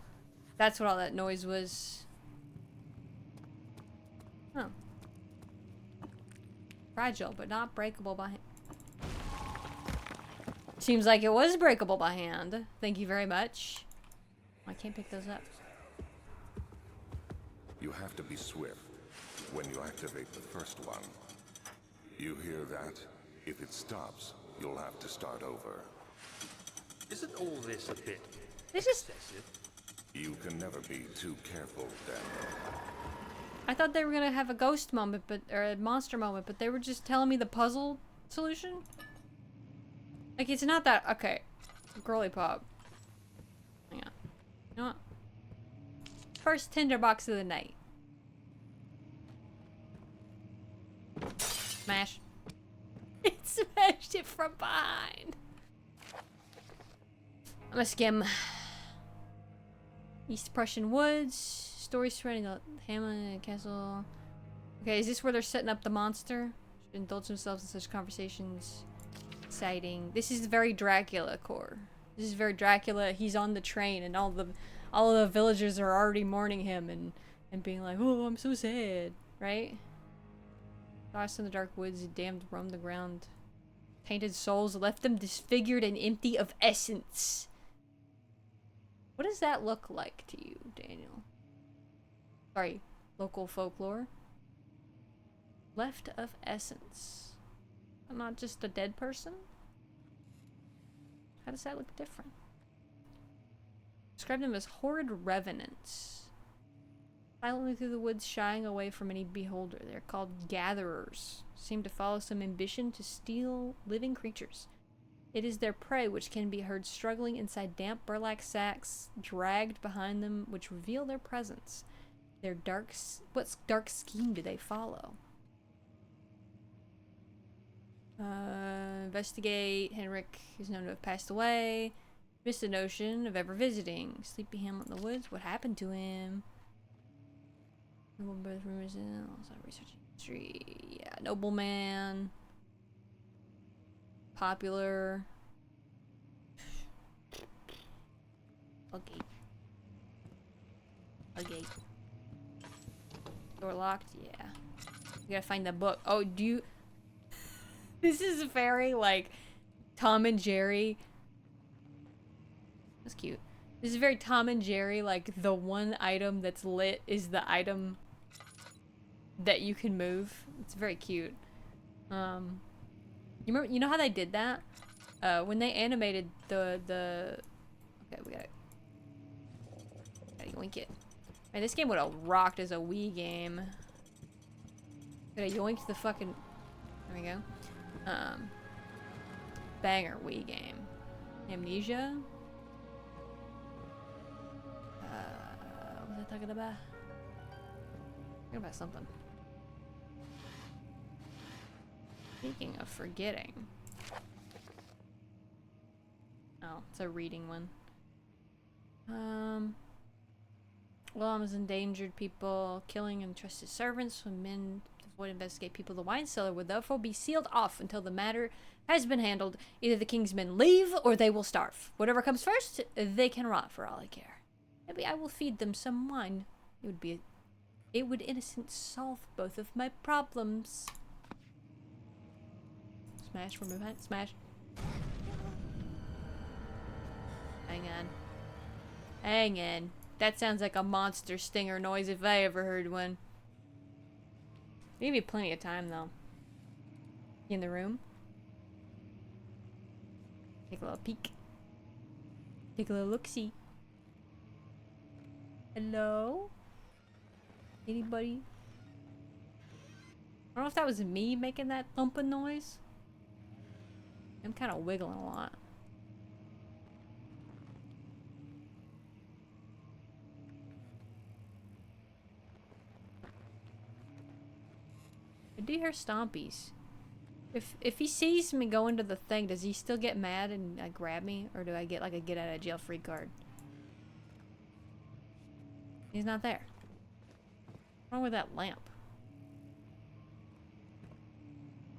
that's what all that noise was. Huh. Fragile, but not breakable by hand. Seems like it was breakable by hand. Thank you very much. I can't pick those up. You have to be swift when you activate the first one. You hear that? If it stops, you'll have to start over. Isn't all this a bit This is. excessive? You can never be too careful, Daniel. I thought they were gonna have a ghost moment, or a monster moment, but they were just telling me the puzzle solution. Like, it's not that. Okay. Girly pop. Hang on. You know what? First tinderbox of the night. Smash. It smashed it from behind. I'm gonna skim. East Prussian woods. Stories surrounding the Hamlet and castle. Okay, is this where they're setting up the monster? Should indulge themselves in such conversations. Exciting. This is very Dracula core. This is very Dracula. He's on the train, and all the villagers are already mourning him and being like, "Oh, I'm so sad," right? Lost in the dark woods, damned roam the ground. Tainted souls left them disfigured and empty of essence. What does that look like to you, Daniel? Sorry, local folklore. Left of essence. Not just a dead person? How does that look different? Describe them as horrid revenants. Silently through the woods, shying away from any beholder. They're called gatherers. Seem to follow some ambition to steal living creatures. It is their prey which can be heard struggling inside damp burlap sacks, dragged behind them, which reveal their presence. What dark scheme do they follow? Investigate. Henrik is known to have passed away. Missed the notion of ever visiting. Sleepy Hamlet in the woods. What happened to him? Noble birth rumors in also researching history. Yeah, nobleman. Popular. Okay. Okay. Door locked. Yeah. You gotta find the book. Oh, do you? This is very like Tom and Jerry. That's cute. This is very Tom and Jerry, like the one item that's lit is the item that you can move. It's very cute. You know how they did that? When they animated the okay, we gotta yoink it. Man, this game would have rocked as a Wii game. Gotta yoink the fucking, there we go. Banger Wii game. Amnesia? What was I talking about? Talking about something. Speaking of forgetting. Oh, it's a reading one. Alarms endangered people, killing entrusted servants when men avoid investigate people. The wine cellar would therefore be sealed off until the matter has been handled. Either the king's men leave or they will starve. Whatever comes first, they can rot for all I care. Maybe I will feed them some wine. It would innocent solve both of my problems. Smash, remove it, smash. Hang on. Hang on. That sounds like a monster stinger noise if I ever heard one. Give you plenty of time though. In the room. Take a little peek. Take a little look-see. Hello? Anybody? I don't know if that was me making that thumping noise. I'm kind of wiggling a lot. I do hear stompies. If he sees me go into the thing, does he still get mad and grab me? Or do I get like a get out of jail free card? He's not there. What's wrong with that lamp?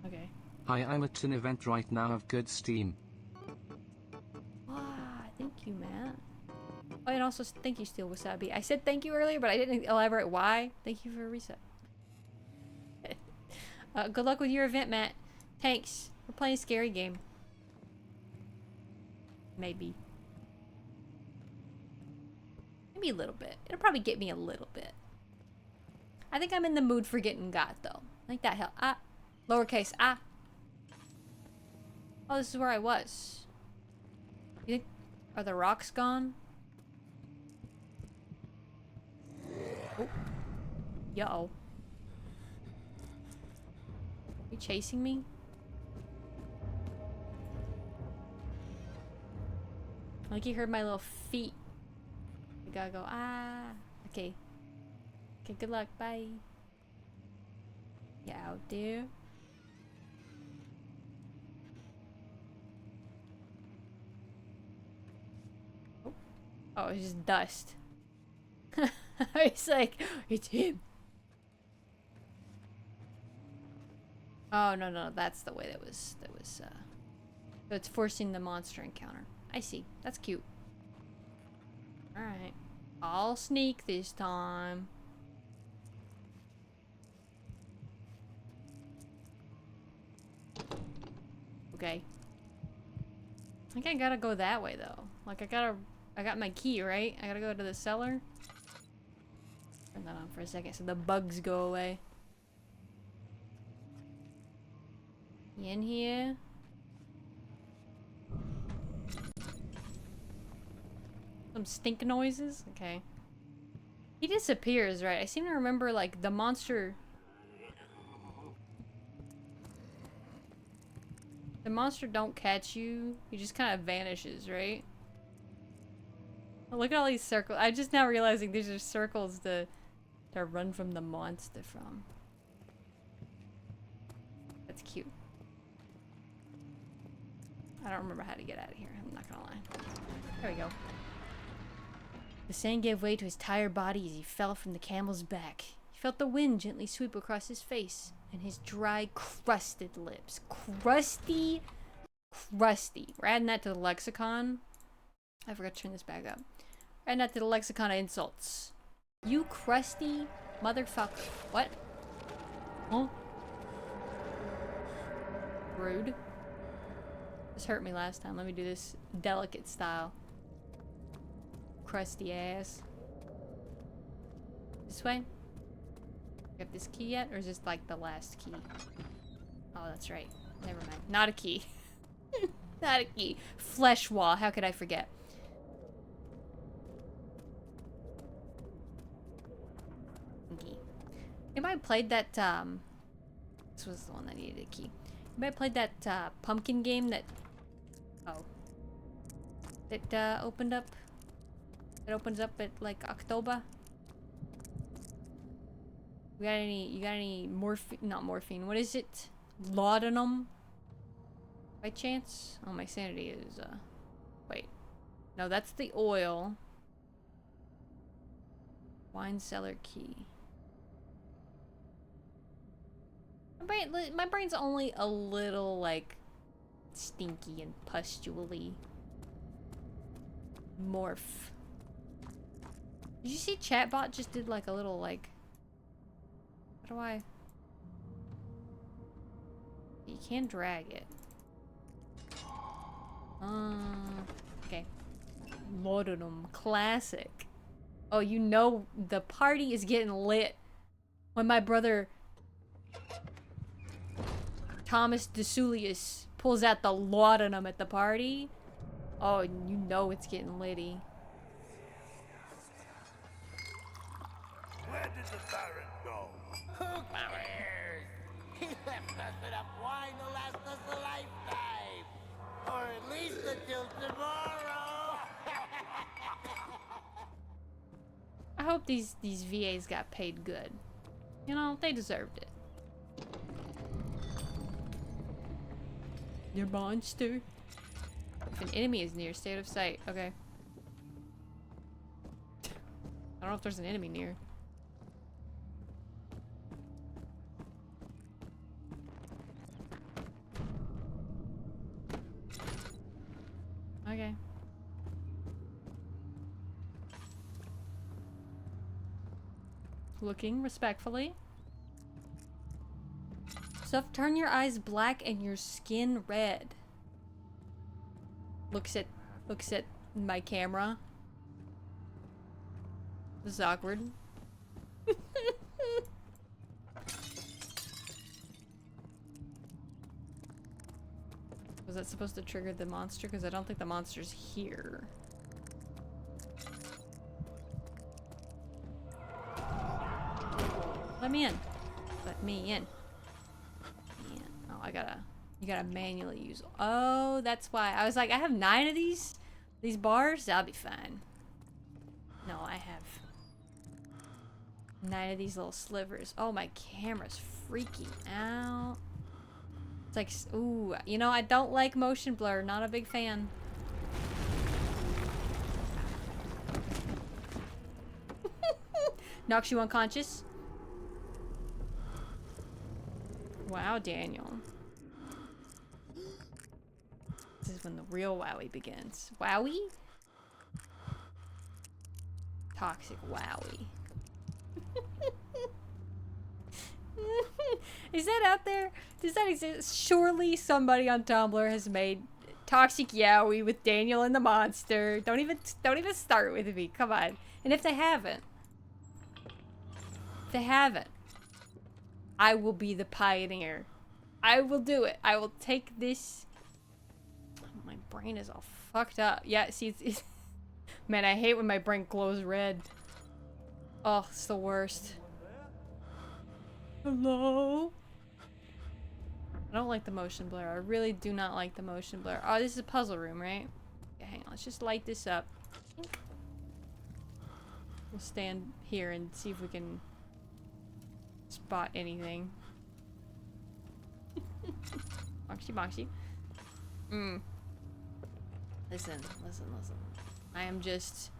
Okay. Hi, I'm at an event right now of good steam. Ah, thank you, Matt. Oh, and also thank you, Steel Wasabi. I said thank you earlier, but I didn't elaborate why. Thank you for a reset. Good luck with your event, Matt. Thanks. We're playing a scary game. Maybe. Maybe a little bit. It'll probably get me a little bit. I think I'm in the mood for getting got, though. I think that helped. Ah. Lowercase. Ah. Oh, this is where I was. You think... Are the rocks gone? Oh. Yo. You chasing me? Like you heard my little feet. I gotta go, ah. Okay. Okay, good luck. Bye. You out there? Oh, oh, it's just dust. It's like, it's him. Oh, no, no, that's the way so it's forcing the monster encounter. I see. That's cute. Alright. I'll sneak this time. Okay. I think I gotta go that way, though. Like, I got my key, right? I gotta go to the cellar. Turn that on for a second so the bugs go away. You in here? Some stink noises? Okay. He disappears, right? I seem to remember, like, the monster... The monster don't catch you. He just kind of vanishes, right? Oh, look at all these circles. I'm just now realizing these are circles to run from the monster from. That's cute. I don't remember how to get out of here. I'm not gonna lie. There we go. The sand gave way to his tired body as he fell from the camel's back. He felt the wind gently sweep across his face and his dry, crusted lips. Crusty. We're adding that to the lexicon. I forgot to turn this back up. We're adding that to the lexicon of insults. You crusty motherfucker. What? Huh? Rude. This hurt me last time. Let me do this delicate style. crusty ass. This way? You have this key yet? Or is this like the last key? Oh, that's right. Never mind. Not a key. Not a key. Flesh wall. How could I forget? Key. Anybody played that, this was the one that needed a key. Anybody played that, pumpkin game that... Oh. It, opened up... It opens up at, like, October? You got any morphine? Not morphine. What is it? Laudanum? By chance? Oh, my sanity is, wait. No, that's the oil. Wine cellar key. My brain's only a little, like, stinky and pustulely. Morph. Did you see Chatbot just did, like, a little, like... How do I... You can drag it. Okay. Laudanum. Classic. Oh, you know the party is getting lit when my brother Thomas DeSulius pulls out the laudanum at the party. Oh, you know it's getting litty. Where did the Baron go? Who cares? He left us enough wine to last us a lifetime. Or at least until tomorrow. I hope these VAs got paid good. You know, they deserved it. Your monster. If an enemy is near, stay out of sight. Okay. I don't know if there's an enemy near. Okay. Looking respectfully. Stuff, turn your eyes black and your skin red. Looks at my camera. This is awkward. Was that supposed to trigger the monster? Because I don't think the monster's here. Let me in. Let me in. Oh, you gotta manually use. Oh, that's why. I was like, I have 9 of these bars. I'll be fine. No, I have 9 of these little slivers. Oh, my camera's freaking out. It's like, ooh, you know, I don't like motion blur. Not a big fan. Knocks you unconscious. Wow, Daniel. This is when the real wowie begins. Wowie? Toxic wowie. Is that out there? Does that exist? Surely somebody on Tumblr has made Toxic Yowie with Daniel and the monster. Don't even start with me. Come on. And if they haven't, I will be the pioneer. I will do it. I will take this. My brain is all fucked up. Yeah, see, it's man, I hate when my brain glows red. Oh, it's the worst. Hello? I don't like the motion blur. I really do not like the motion blur. Oh, this is a puzzle room, right? Okay, hang on. Let's just light this up. We'll stand here and see if we can spot anything. Boxy, boxy. Listen. I am just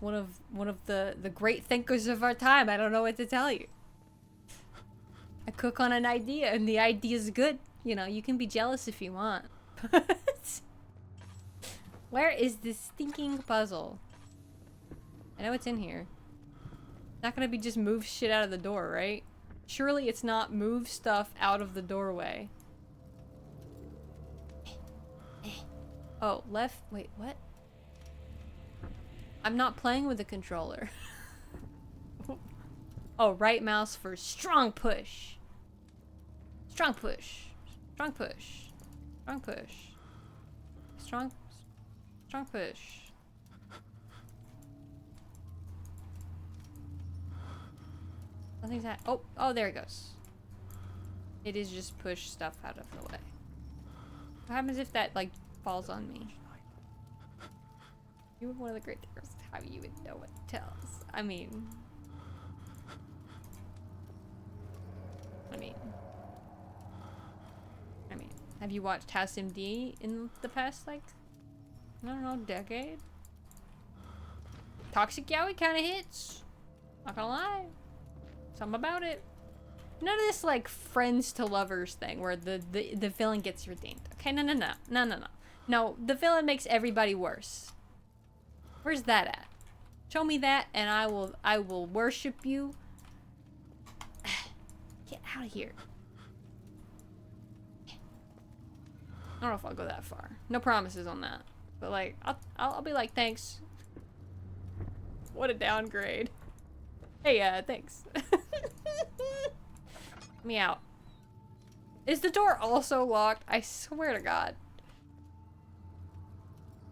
one of the great thinkers of our time. I don't know what to tell you. I cook on an idea, and the idea is good. You know, you can be jealous if you want. But where is this stinking puzzle? I know it's in here. Not gonna be just move shit out of the door, right? Surely it's not move stuff out of the doorway. Oh, left. Wait, what? I'm not playing with the controller. Oh, right mouse for strong push. Strong push. Strong push. Strong push. Strong push. Nothing's oh, there it goes. It is just push stuff out of the way. What happens if that, like, falls on me? You were one of the great heroes. How you would know what to tell us. I mean, have you watched House MD in the past, like, I don't know, decade? Toxic Yaoi kind of hits. Not gonna lie. Something about it. None of this, like, friends to lovers thing where the villain gets redeemed. Okay, no. No, the villain makes everybody worse. Where's that at? Show me that and I will worship you. Get out of here. I don't know if I'll go that far. No promises on that. But, like, I'll be like, thanks. What a downgrade. Hey, thanks. Let me out. Is the door also locked? I swear to God.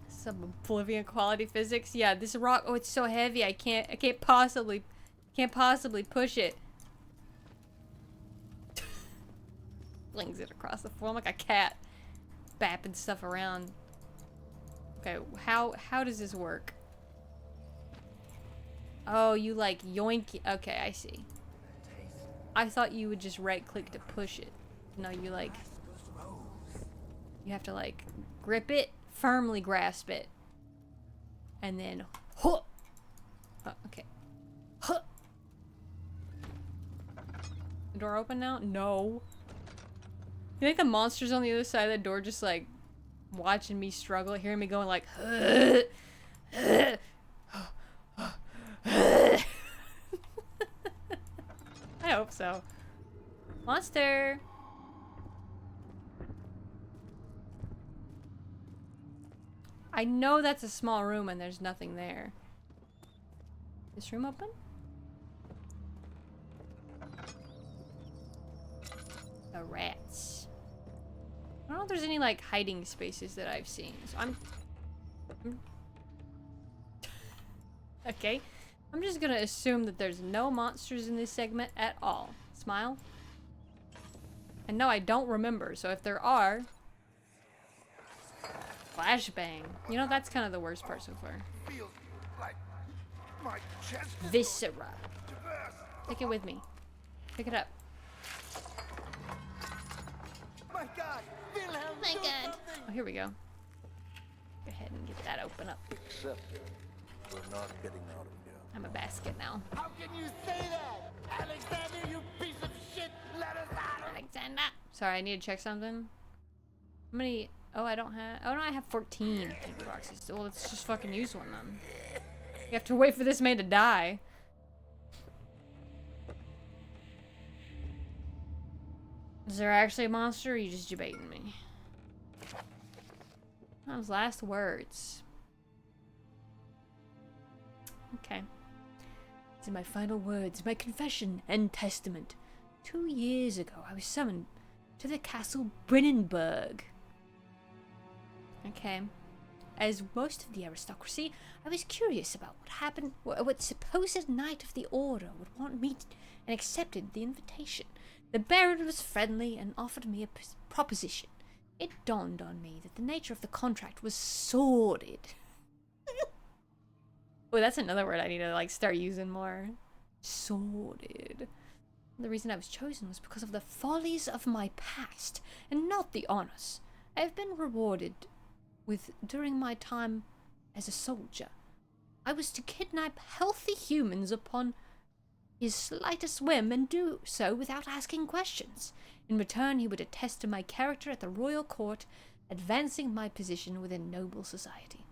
Some Oblivion quality physics. Yeah, this rock. Oh, it's so heavy. I can't possibly push it. Flings it across the floor like a cat, bapping stuff around. Okay, how does this work? Oh, you like yoink it. Okay, I see. I thought you would just right click to push it. No, you like, you have to like grip it, firmly grasp it, and then huh. Oh, okay. Huh. The door open now? No. You think the monster's on the other side of the door just like watching me struggle, hearing me going like I hope so. Monster! I know that's a small room and there's nothing there. This room open? The rats. I don't know if there's any like hiding spaces that I've seen. So I'm okay. I'm just gonna assume that there's no monsters in this segment at all. Smile. And no, I don't remember. So if there are, flashbang. You know, that's kind of the worst part so far. Feels like my chest is Viscera. to burst. Take it with me. Pick it up. My God, Wilhelm, My do God. something. Oh, here we go. Go ahead and get that open up. Except we're not getting out of here. I'm a basket now. How can you say that? Alexander, you piece of shit! Let us out! Alexander. Sorry, I need to check something. How many? Oh, I don't have. Oh no, I have 14 paper boxes. Well, let's just fucking use one then. You have to wait for this man to die. Is there actually a monster, or are you just debating me? Those last words. Okay. These are my final words, my confession and testament. 2 years ago, I was summoned to the castle Brennenburg. Okay. As most of the aristocracy, I was curious about what happened, what supposed Knight of the Order would want me to, and accepted the invitation. The Baron was friendly and offered me a proposition. It dawned on me that the nature of the contract was sordid. Oh, that's another word I need to like start using more. Sordid. The reason I was chosen was because of the follies of my past, and not the honors I have been rewarded with during my time as a soldier. I was to kidnap healthy humans upon his slightest whim, and do so without asking questions. In return, he would attest to my character at the royal court, advancing my position within noble society.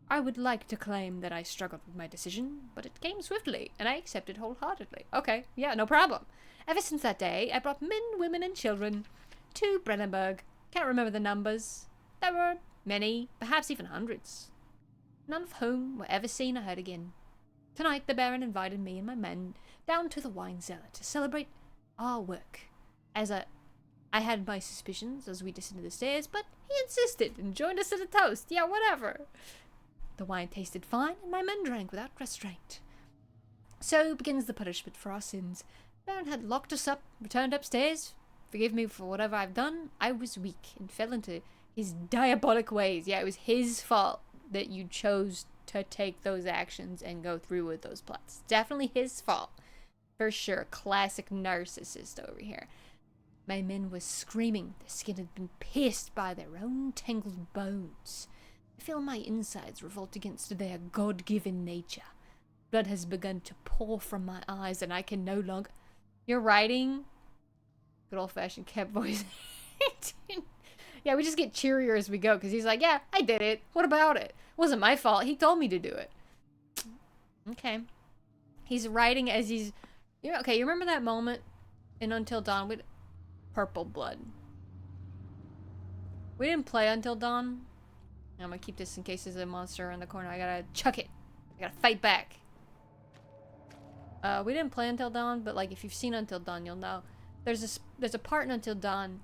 I would like to claim that I struggled with my decision, but it came swiftly, and I accepted wholeheartedly. Okay, yeah, no problem. Ever since that day, I brought men, women, and children to Brennenburg. Can't remember the numbers. There were many, perhaps even hundreds. none of whom were ever seen or heard again. Tonight, the Baron invited me and my men down to the wine cellar to celebrate our work. I had my suspicions as we descended the stairs, but he insisted and joined us in a toast. Yeah, whatever. The wine tasted fine, and my men drank without restraint. So begins the punishment for our sins. Baron had locked us up, returned upstairs. Forgive me for whatever I've done. I was weak and fell into his diabolic ways. Yeah, it was his fault that you chose to take those actions and go through with those plots. Definitely his fault. For sure. Classic narcissist over here. My men were screaming. Their skin had been pierced by their own tangled bones. I feel my insides revolt against their God-given nature. Blood has begun to pour from my eyes, and I can no longer... You're writing? Good old-fashioned Kev voice. Yeah, we just get cheerier as we go, because he's like, yeah, I did it. What about it? It wasn't my fault. He told me to do it. Okay. He's writing as he's... Okay, you remember that moment in Until Dawn with purple blood? We didn't play Until Dawn. I'm gonna keep this in case there's a monster in the corner. I gotta chuck it. I gotta fight back. We didn't play Until Dawn, but like if you've seen Until Dawn, you'll know. There's a part in Until Dawn.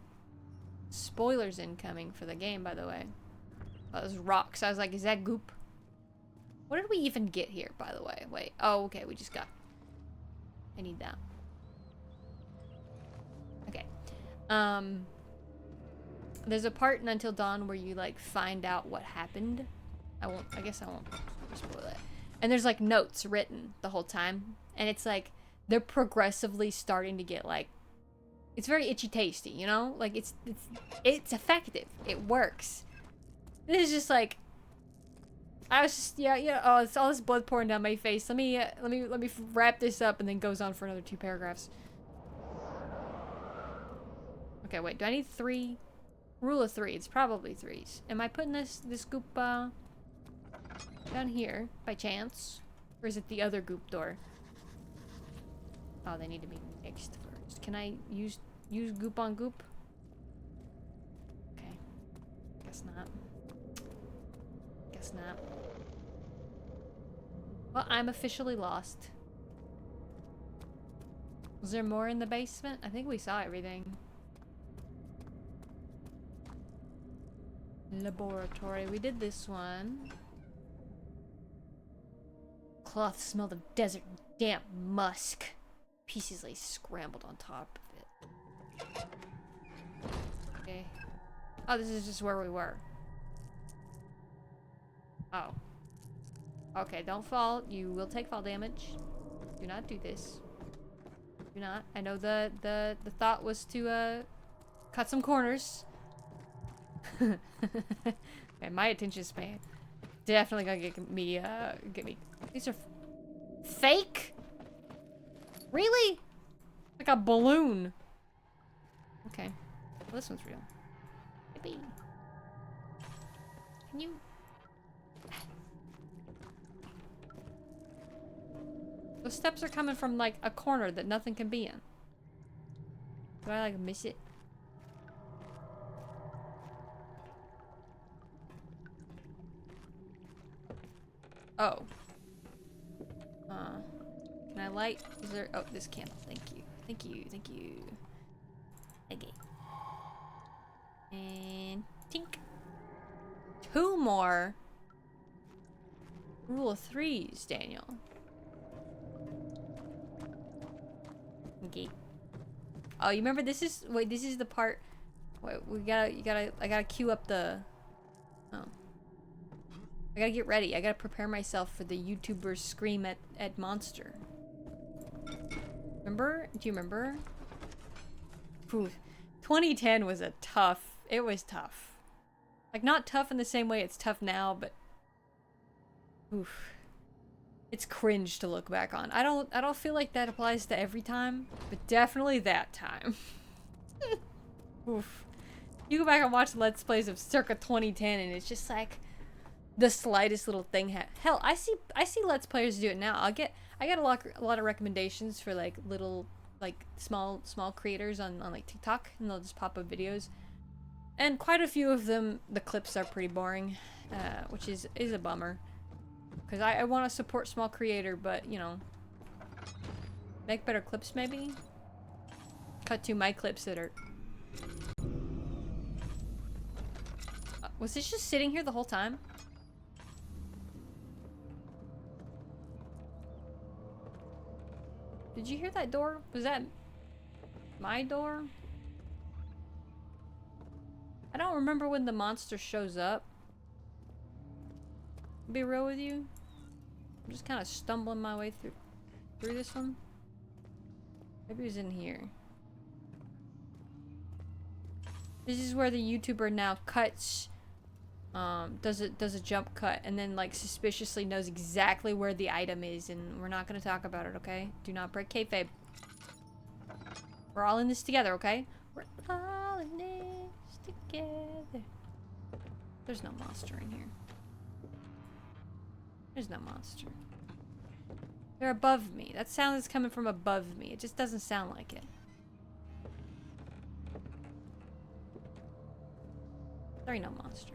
Spoilers incoming for the game, by the way. Oh, those rocks. I was like, is that goop? What did we even get here, by the way? Wait. Oh, okay. We just got... I need that. Okay. There's a part in Until Dawn where you, like, find out what happened. I guess I won't spoil it. And there's, like, notes written the whole time. And it's, like, they're progressively starting to get, like... It's very itchy tasty, you know? Like, it's effective. It works. This is just, like... I was just, yeah, oh, it's all this blood pouring down my face. Let me wrap this up, and then goes on for another 2 paragraphs. Okay, wait, do I need 3? Rule of 3, it's probably 3s. Am I putting this goop, down here, by chance? Or is it the other goop door? Oh, they need to be mixed first. Can I use goop on goop? Okay. Guess not. Guess not. Well, I'm officially lost. Was there more in the basement? I think we saw everything. Laboratory. We did this one. Cloth smelled of desert damp musk. Pieces lay scrambled on top of it. Okay. Oh, this is just where we were. Oh. Okay, don't fall. You will take fall damage. Do not do this. Do not. I know the thought was to cut some corners. Okay, my attention span definitely gonna get me. These are fake? Really? Like a balloon. Okay. Well, this one's real. Yippee. Can you... Those steps are coming from, like, a corner that nothing can be in. Do I, like, miss it? Oh. Can I light? Is there... Oh, this candle. Thank you. Thank you. Thank you. Okay. And... Tink. 2 more. Rule of 3s, Daniel. Okay. Oh, you remember this is... Wait, this is the part... Wait, I gotta queue up the... Oh. I gotta get ready. I gotta prepare myself for the YouTuber scream at monster. Remember? Do you remember? Whew. 2010 was a tough... It was tough. Like, not tough in the same way it's tough now, but... Oof. It's cringe to look back on. I don't feel like that applies to every time, but definitely that time. Oof. You go back and watch Let's Plays of circa 2010 and it's just like... The slightest little thing. Hell, I see Let's Players do it now. I get a lot of recommendations for like little like small creators on like TikTok, and they'll just pop up videos. And quite a few of them, the clips are pretty boring, which is a bummer. Because I want to support small creator, but, you know, make better clips maybe? Cut to my clips that are... was this just sitting here the whole time? Did you hear that door? Was that my door? I don't remember when the monster shows up. To be real with you. I'm just kind of stumbling my way through this one. Maybe it was in here. This is where the YouTuber now cuts, does a jump cut and then like suspiciously knows exactly where the item is, and we're not gonna talk about it, okay? Do not break kayfabe. We're all in this together, okay? We're all in this together. There's no monster in here. There's no monster. They're above me. That sound is coming from above me. It just doesn't sound like it. There ain't no monster.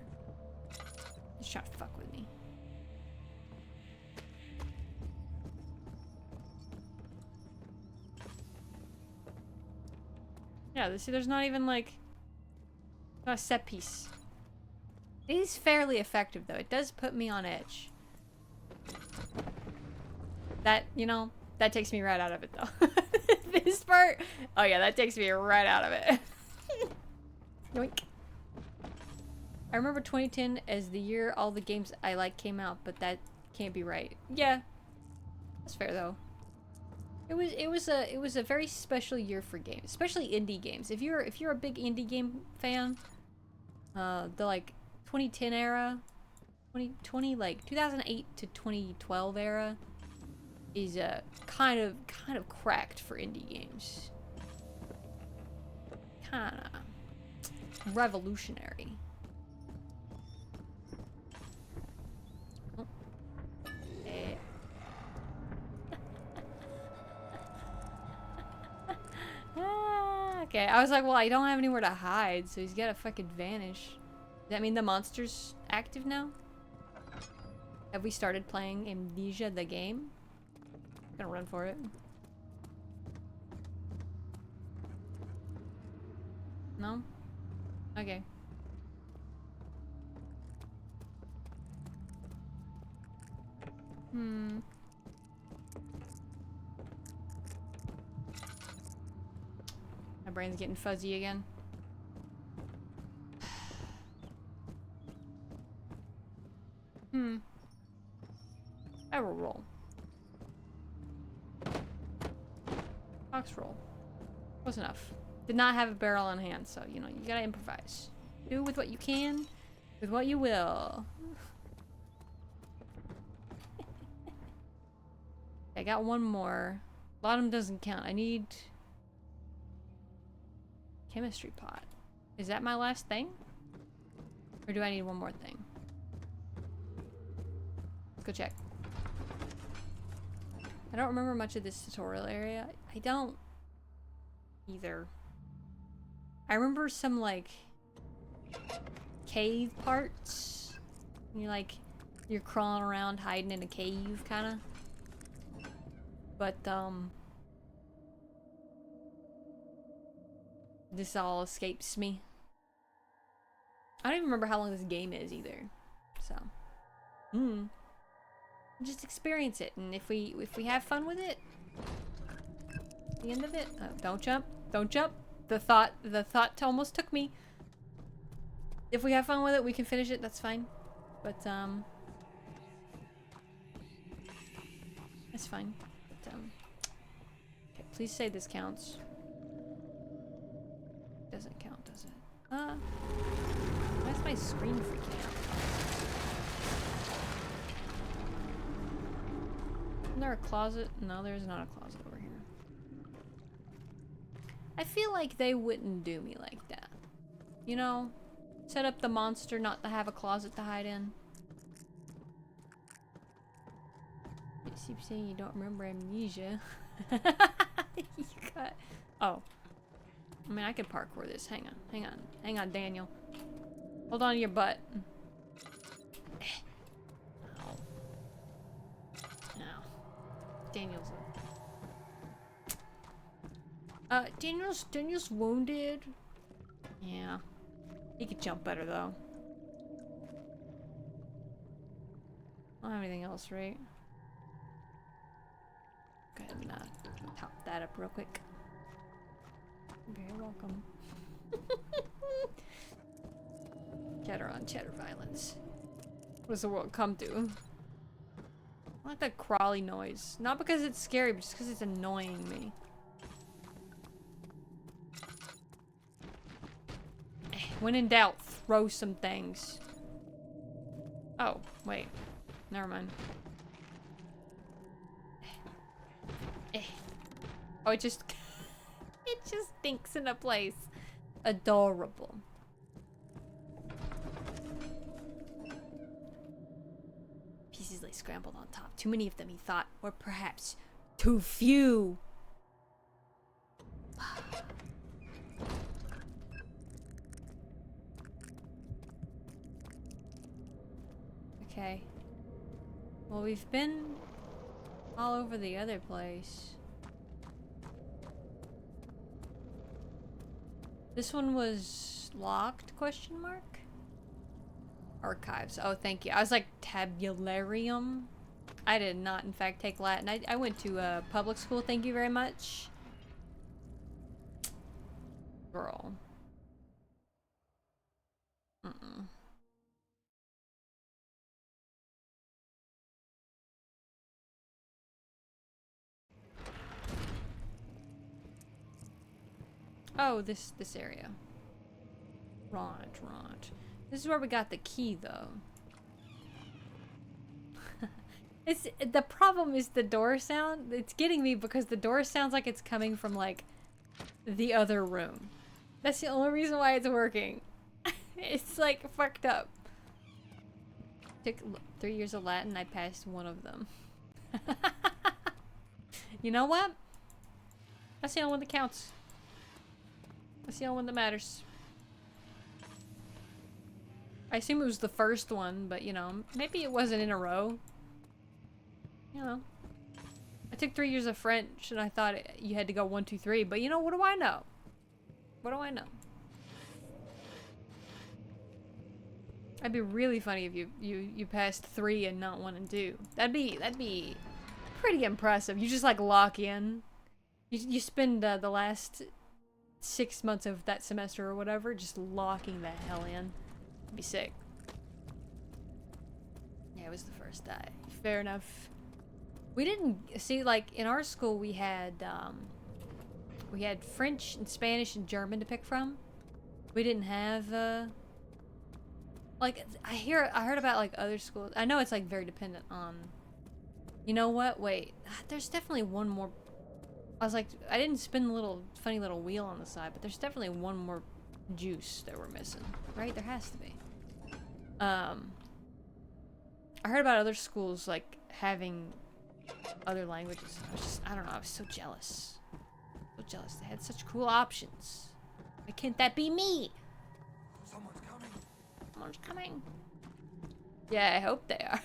He's trying to fuck with me. Yeah, see, there's not even like not a set piece. It is fairly effective though. It does put me on edge. That, you know, that takes me right out of it though. This part, oh yeah, that takes me right out of it. Yoink. I remember 2010 as the year all the games I like came out, but that can't be right. Yeah, that's fair though. It was a very special year for games, especially indie games. If you're a big indie game fan, the like 2010 era, 2020 like 2008 to 2012 era is kind of cracked for indie games. Kind of revolutionary. Okay, I was like, well, I don't have anywhere to hide, so he's gotta fucking vanish. Does that mean the monster's active now? Have we started playing Amnesia the game? I'm gonna run for it. No? Okay. My brain's getting fuzzy again. I will roll. Box roll. Close enough. Did not have a barrel on hand, so, you know, you gotta improvise. Do with what you can, with what you will. I got one more. Bottom doesn't count. I need... chemistry pot. Is that my last thing? Or do I need one more thing? Let's go check. I don't remember much of this tutorial area. I don't either. I remember some like cave parts. You're crawling around hiding in a cave kinda. But this all escapes me. I don't even remember how long this game is either. So just experience it, and if we have fun with it, at the end of it, don't jump, don't jump. The thought almost took me. If we have fun with it, we can finish it. That's fine. But that's fine. But, okay, please say this counts. Doesn't count, does it? Why is my screen freaking out? Isn't there a closet? No, there's not a closet over here. I feel like they wouldn't do me like that. You know? Set up the monster not to have a closet to hide in. You keep saying you don't remember Amnesia. You got... Oh. I mean, I could parkour this. Hang on, Daniel. Hold on to your butt. Daniel's Daniel's wounded. Yeah. He could jump better though. I don't have anything else, right? Go ahead and top that up real quick. You're very welcome. Cheddar on cheddar violence. What does the world come to? I like that crawly noise. Not because it's scary, but just because it's annoying me. When in doubt, throw some things. Oh, wait. Never mind. Oh, it just... it just stinks in a place. Adorable. Pieces lay scrambled on top. Too many of them, he thought. Or perhaps too few. Okay. Well, we've been all over the other place. This one was locked, question mark? Archives. Oh, thank you. I was like, tabularium? I did not, in fact, take Latin. I went to public school, thank you very much. Girl. Mm-mm. Oh, this area. Right. This is where we got the key, though. The problem is the door sound. It's getting me because the door sounds like it's coming from, like, the other room. That's the only reason why it's working. It's, like, fucked up. Took 3 years of Latin, I passed one of them. You know what? That's the only one that counts. That's the only one that matters. I assume it was the first one, but you know, maybe it wasn't in a row. You know. I took 3 years of French and I thought you had to go 1, 2, 3, but you know, what do I know? What do I know? That'd be really funny if you passed 3 and not 1 and 2. That'd be pretty impressive. You just like lock in. You spend the last 6 months of that semester or whatever just locking the hell in. It'd be sick. Yeah, it was the first die. Fair enough. We didn't see, like, in our school we had French and Spanish and German to pick from. We didn't have like, I heard about like other schools. I know it's like very dependent on, you know what? Wait, there's definitely one more. I was like, I didn't spin the little funny little wheel on the side, but there's definitely one more juice that we're missing, right? There has to be. I heard about other schools like having other languages. I don't know. I was so jealous. So jealous. They had such cool options. Why can't that be me? Someone's coming. Someone's coming. Yeah, I hope they are.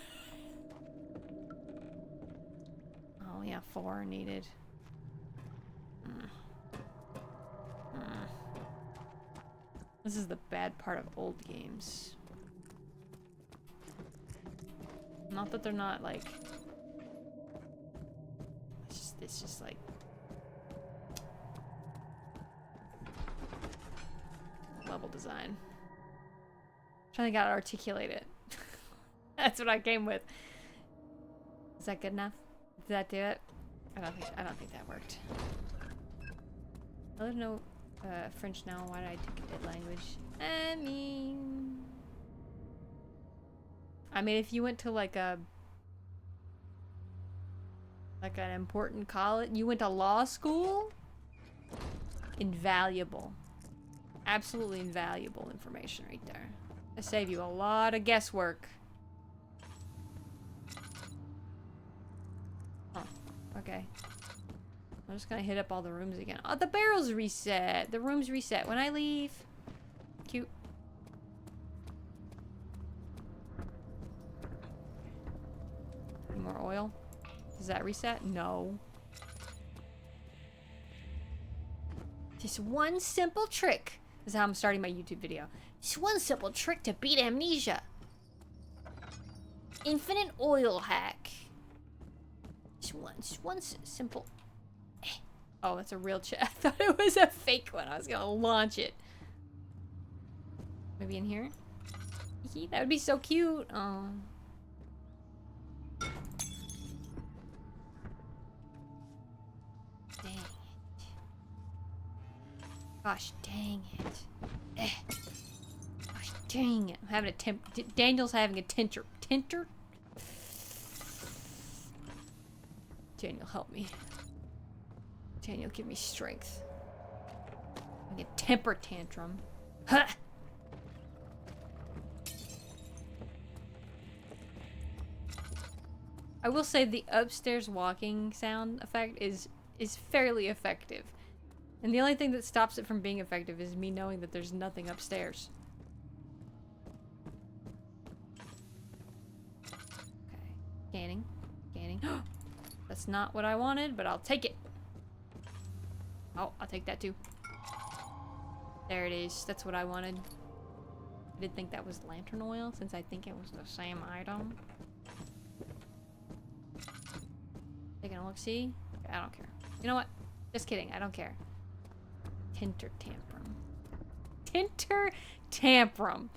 Oh yeah, 4 are needed. This is the bad part of old games. Not that they're not like. It's just like. Level design. I'm trying to get to articulate it. That's what I came with. Is that good enough? Did that do it? I don't think that worked. I don't know French now. Why did I take a dead language? I mean, if you went to like an important college, you went to law school, invaluable. Absolutely invaluable information right there. It'll save you a lot of guesswork. Oh, okay. I'm just gonna hit up all the rooms again. Oh, the barrels reset. The rooms reset when I leave. Cute. More oil. Does that reset? No. Just one simple trick. This is how I'm starting my YouTube video. Just one simple trick to beat Amnesia. Infinite oil hack. Just one simple... Oh, that's a real chest. I thought it was a fake one. I was gonna launch it. Maybe in here? That would be so cute. Oh. Dang it. Gosh dang it. Gosh dang it. I'm having a Daniel's having a tinter. Tinter? Daniel, help me. Daniel, give me strength. I get temper tantrum. Huh! I will say the upstairs walking sound effect is fairly effective. And the only thing that stops it from being effective is me knowing that there's nothing upstairs. Okay. Scanning. Scanning. That's not what I wanted, but I'll take it. Oh, I'll take that too. There it is. That's what I wanted. I did think that was lantern oil, since I think it was the same item. Taking a look, see? I don't care. You know what? Just kidding. I don't care. Tinter tantrum. Tinter tantrum.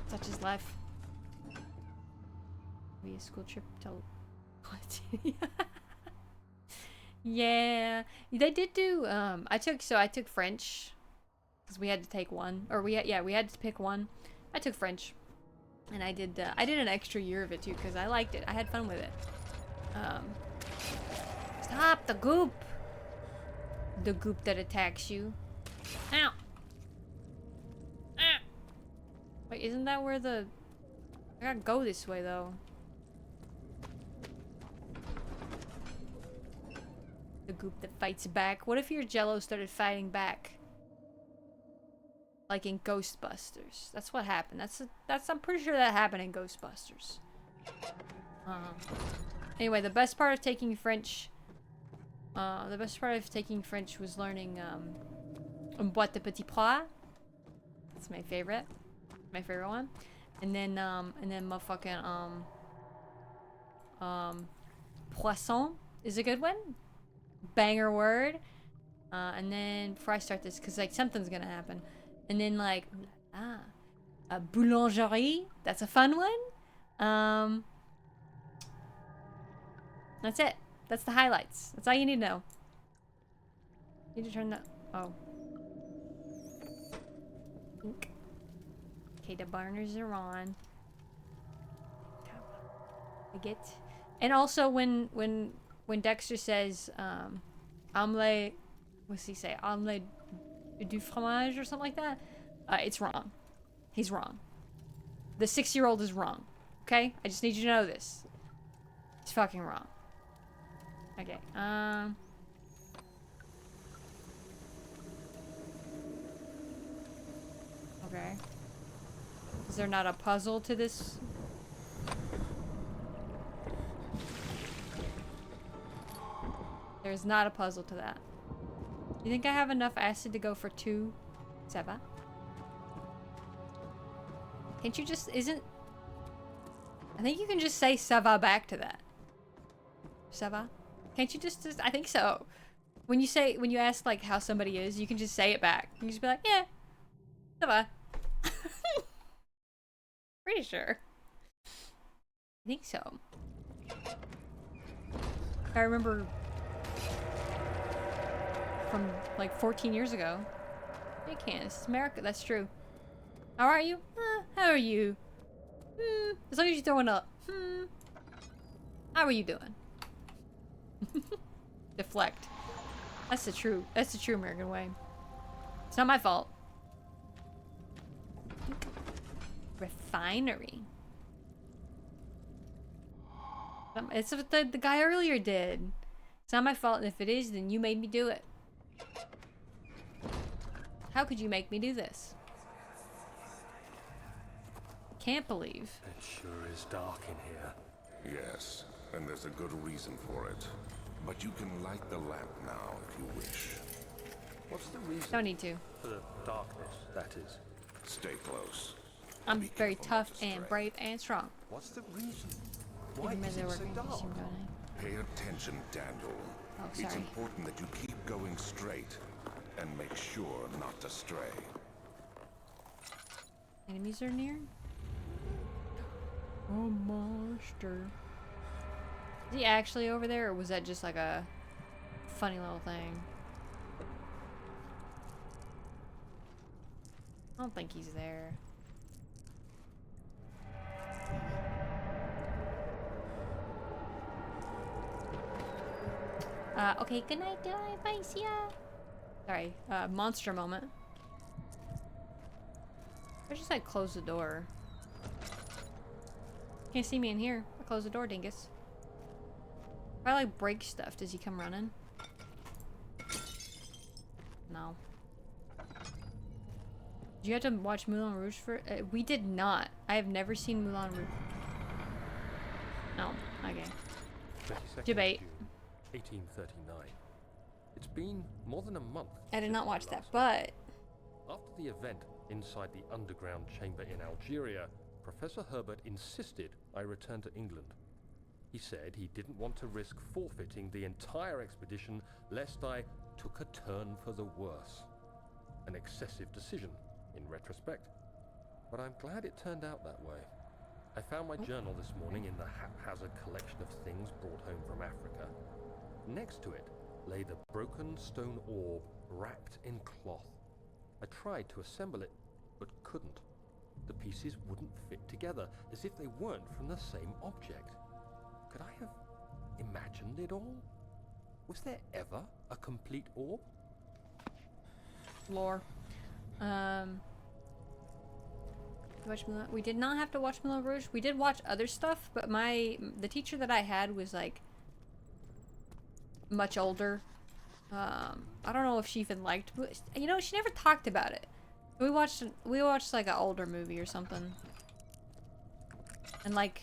Such is life. Be a school trip to what? Yeah, they did do. I took French because we had to take one, or we had to pick one. I took French, and I did an extra year of it too because I liked it. I had fun with it. Stop the goop. The goop that attacks you. Ow. Ah. Wait, isn't that where the? I gotta go this way though. The goop that fights back. What if your Jello started fighting back? Like in Ghostbusters. That's what happened. I'm pretty sure that happened in Ghostbusters. Anyway, the best part of taking French. The best part of taking French was learning Un boîte de petits pois. That's my favorite. My favorite one. And then motherfucking poisson is a good one. Banger word. And then before I start this, because like something's gonna happen. And then like a boulangerie. That's a fun one. That's it. That's the highlights. That's all you need to know. You need to turn the okay, the burners are on. I get. And also when Dexter says omelette, what's he say? Omelette du fromage or something like that? It's wrong. He's wrong. The 6-year-old is wrong. Okay? I just need you to know this. He's fucking wrong. Okay. Okay. Is there not a puzzle to this? There's not a puzzle to that. You think I have enough acid to go for 2? Seba? Can't you just... I think you can just say Seba back to that. Seba? Can't you just... I think so. When you ask like how somebody is, you can just say it back. You can just be like, yeah. Seba. Pretty sure. I think so. I remember from like 14 years ago. You can't. This is America. That's true. How are you? How are you? As long as you're throwing up. How are you doing? Deflect. That's the true American way. It's not my fault. Refinery. It's what the guy earlier did. It's not my fault, and if it is, then you made me do it. How could you make me do this? Can't believe. It sure is dark in here. Yes, and there's a good reason for it. But you can light the lamp now if you wish. What's the reason? Don't need to. For the darkness, that is. Stay close. I'm Be very careful not tough to and stray. brave and strong. What's the reason? Why Even is though it we're so working dark? this room, Pay attention, Daniel. Oh, It's sorry. important that you keep going straight and make sure not to stray. Enemies are near? A monster. Is he actually over there, or was that just like a funny little thing? I don't think he's there. Okay, good night, bye, see ya. Sorry, monster moment. I just like close the door. Can't see me in here. I close the door, dingus. If I like break stuff, does he come running? No. Did you have to watch Moulin Rouge for? We did not. I have never seen Moulin Rouge. No. Okay. 22nd Debate. June, 1839. It's been more than a month. I did since not we watch that, last but After the event inside the underground chamber in Algeria, Professor Herbert insisted I return to England. He said he didn't want to risk forfeiting the entire expedition lest I took a turn for the worse. An excessive decision, in retrospect. But I'm glad it turned out that way. I found my journal this morning in the haphazard collection of things brought home from Africa. Next to it lay the broken stone orb wrapped in cloth. I tried to assemble it, but couldn't. The pieces wouldn't fit together, as if they weren't from the same object. Could I have imagined it all? Was there ever a complete orb? lore. We did not have to watch Moulin Rouge. We did watch other stuff, but the teacher that I had was like much older. I don't know if she even liked, you know, she never talked about it. We watched like an older movie or something, and like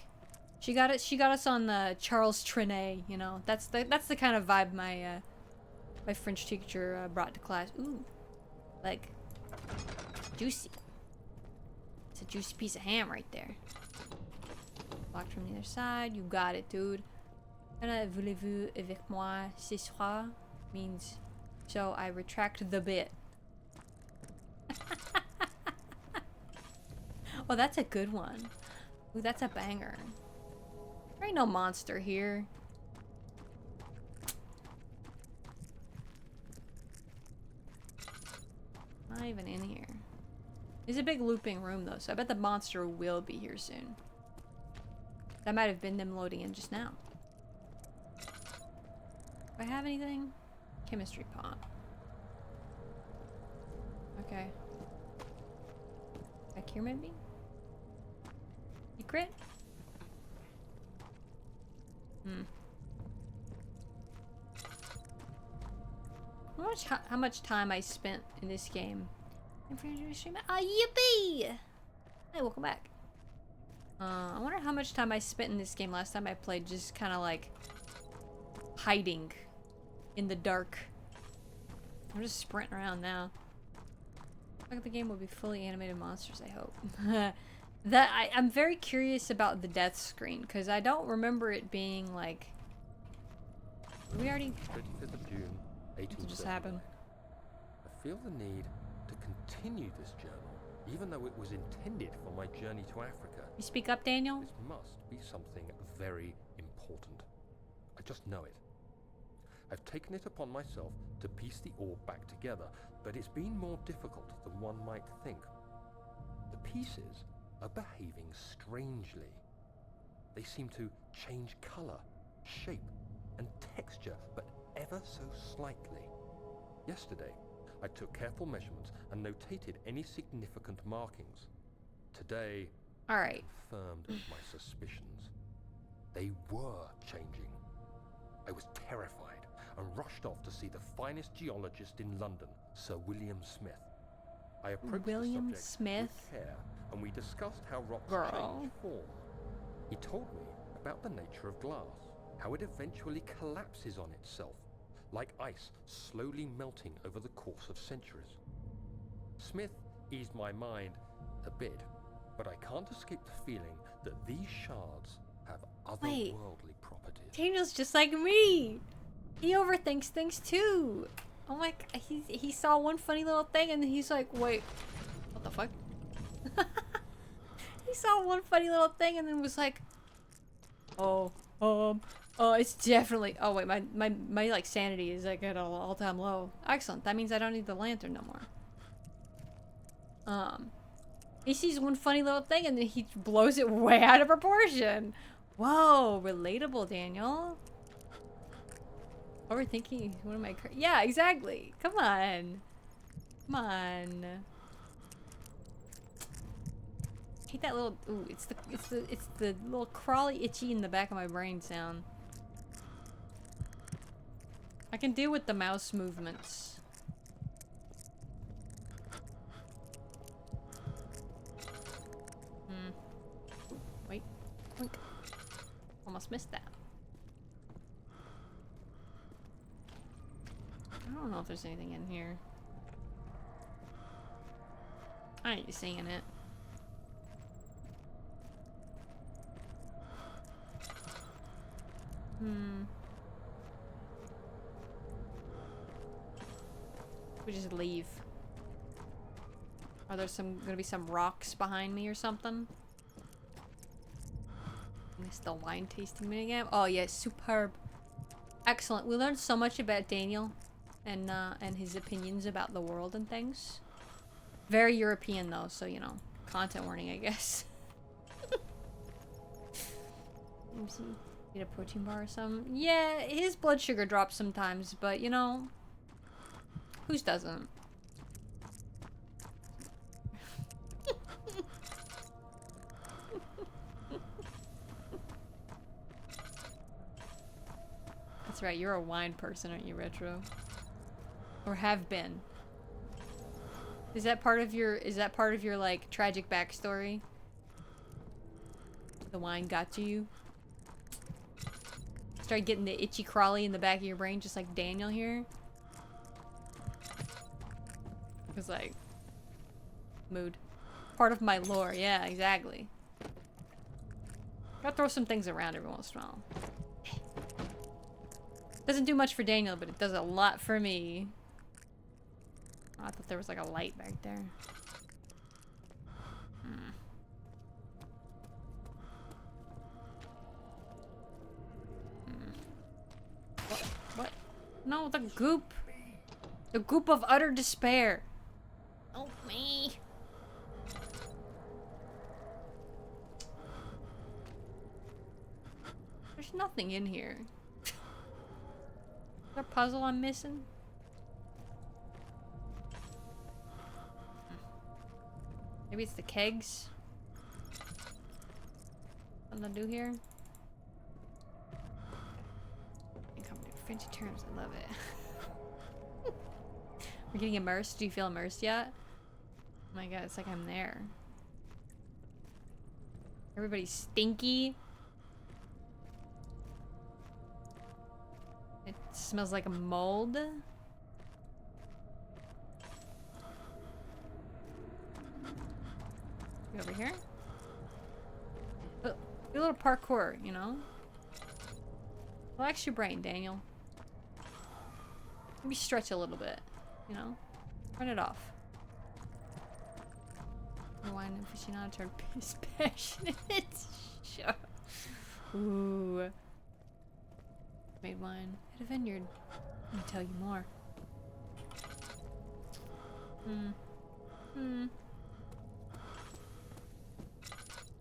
she got us on the Charles Trenet. You know, that's the kind of vibe my my French teacher brought to class. Ooh, like juicy. It's a juicy piece of ham right there. Locked from the other side. You got it, dude. Voulez-vous avec moi ce soir? Means, so I retract the bit. Oh, that's a good one. Ooh, that's a banger. There ain't no monster here. Not even in here. It's a big looping room though, so I bet the monster will be here soon. That might have been them loading in just now. Do I have anything? Chemistry pot. Okay. Back here maybe? Secret? How much time I spent in this game? Ah, yippee! Hey, welcome back. I wonder how much time I spent in this game last time I played, just kind of like hiding in the dark. I'm just sprinting around now. Like the game will be fully animated monsters, I hope. I'm very curious about the death screen because I don't remember it being like. We already. 25th of June, 1839. What just happened? I feel the need to continue this journal, even though it was intended for my journey to Africa. You speak up, Daniel? This must be something very important. I just know it. I've taken it upon myself to piece the orb back together, but it's been more difficult than one might think. The pieces are behaving strangely. They seem to change color, shape, and texture, but ever so slightly. Yesterday, I took careful measurements and notated any significant markings. Today, All right. I confirmed my suspicions. They were changing. I was terrified and rushed off to see the finest geologist in London, Sir William Smith. I approached William the subject Smith. with care, and we discussed how rocks Girl. change form. He told me about the nature of glass, how it eventually collapses on itself, like ice slowly melting over the course of centuries. Smith eased my mind a bit, but I can't escape the feeling that these shards have Wait. otherworldly properties. Daniel's just like me. He overthinks things too. Oh my! He saw one funny little thing and he's like, wait, what the fuck? He saw one funny little thing and then was like, oh, it's definitely. Oh wait, my like sanity is like at an all-time low. Excellent. That means I don't need the lantern no more. He sees one funny little thing and then he blows it way out of proportion. Whoa, relatable, Daniel. Overthinking. What am I? Yeah, exactly. Come on. Come on. I hate that little. Ooh, it's the little crawly, itchy in the back of my brain sound. I can deal with the mouse movements. Wait. Wink. Almost missed that. I don't know if there's anything in here. I ain't seeing it. We just leave. Are there gonna be some rocks behind me or something? It's the wine tasting minigame. Oh yeah, superb. Excellent. We learned so much about Daniel and his opinions about the world and things. Very European though, so you know, content warning, I guess. Let me see. Get a protein bar or something. Yeah, his blood sugar drops sometimes, but you know, whose doesn't? That's right, you're a wine person, aren't you, Retro? Or have been. Is that part of your like tragic backstory? The wine got to you? Start getting the itchy crawly in the back of your brain just like Daniel here? It's like mood. Part of my lore, yeah, exactly. Gotta throw some things around every once in a while. Doesn't do much for Daniel, but it does a lot for me. Oh, I thought there was like a light back there. What? No, the goop. The goop of utter despair. Oh, me. There's nothing in here. Is there a puzzle I'm missing? Maybe it's the kegs. Something to do here? Fancy terms, I love it. We're getting immersed. Do you feel immersed yet? Oh my god, it's like I'm there. Everybody's stinky. It smells like a mold. You over here? Oh, do a little parkour, you know? Relax your brain, Daniel. Maybe stretch a little bit, you know? Run it off. Wine aficionado turned passionate. Sure. Ooh. Made wine at a vineyard. Let me tell you more.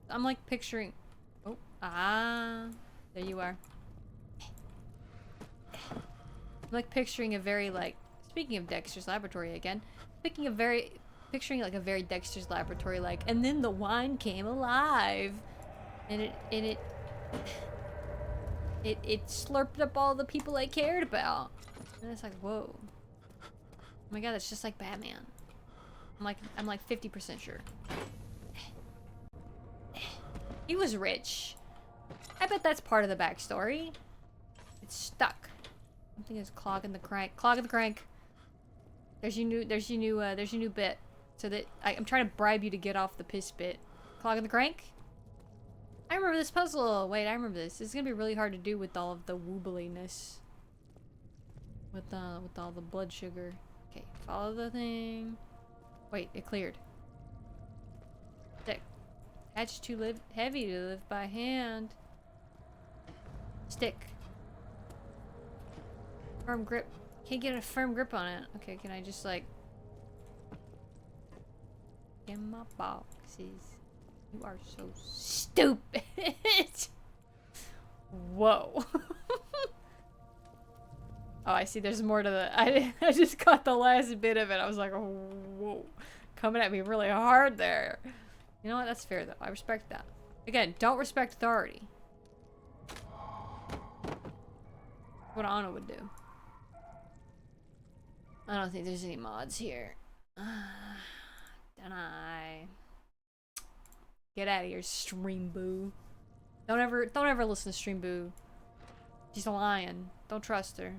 I'm like picturing. Oh, there you are. I'm like picturing a very like. Speaking of Dexter's Laboratory again, picturing like a very Dexter's Laboratory like, and then the wine came alive, and it slurped up all the people I cared about, and it's like, whoa, oh my god, it's just like Batman. I'm like 50% sure. He was rich. I bet that's part of the backstory. It's stuck. Something is clogging the crank. Clogging the crank. There's your new bit. So that I'm trying to bribe you to get off the piss bit. Clogging the crank? I remember this puzzle. Wait, I remember this. This is gonna be really hard to do with all of the woobliness. With all the blood sugar. Okay, follow the thing. Wait, it cleared. Stick. Hatch too heavy to lift by hand. Stick. Firm grip. Can't get a firm grip on it. Okay, can I just like... in my boxes. You are so stupid. Whoa. Oh, I see. There's more to the... I just caught the last bit of it. I was like, oh, whoa. Coming at me really hard there. You know what? That's fair, though. I respect that. Again, don't respect authority. What Anna would do. I don't think there's any mods here. Don't I? Get out of here, Stream Boo. Don't ever listen to Stream Boo. She's lying. Don't trust her.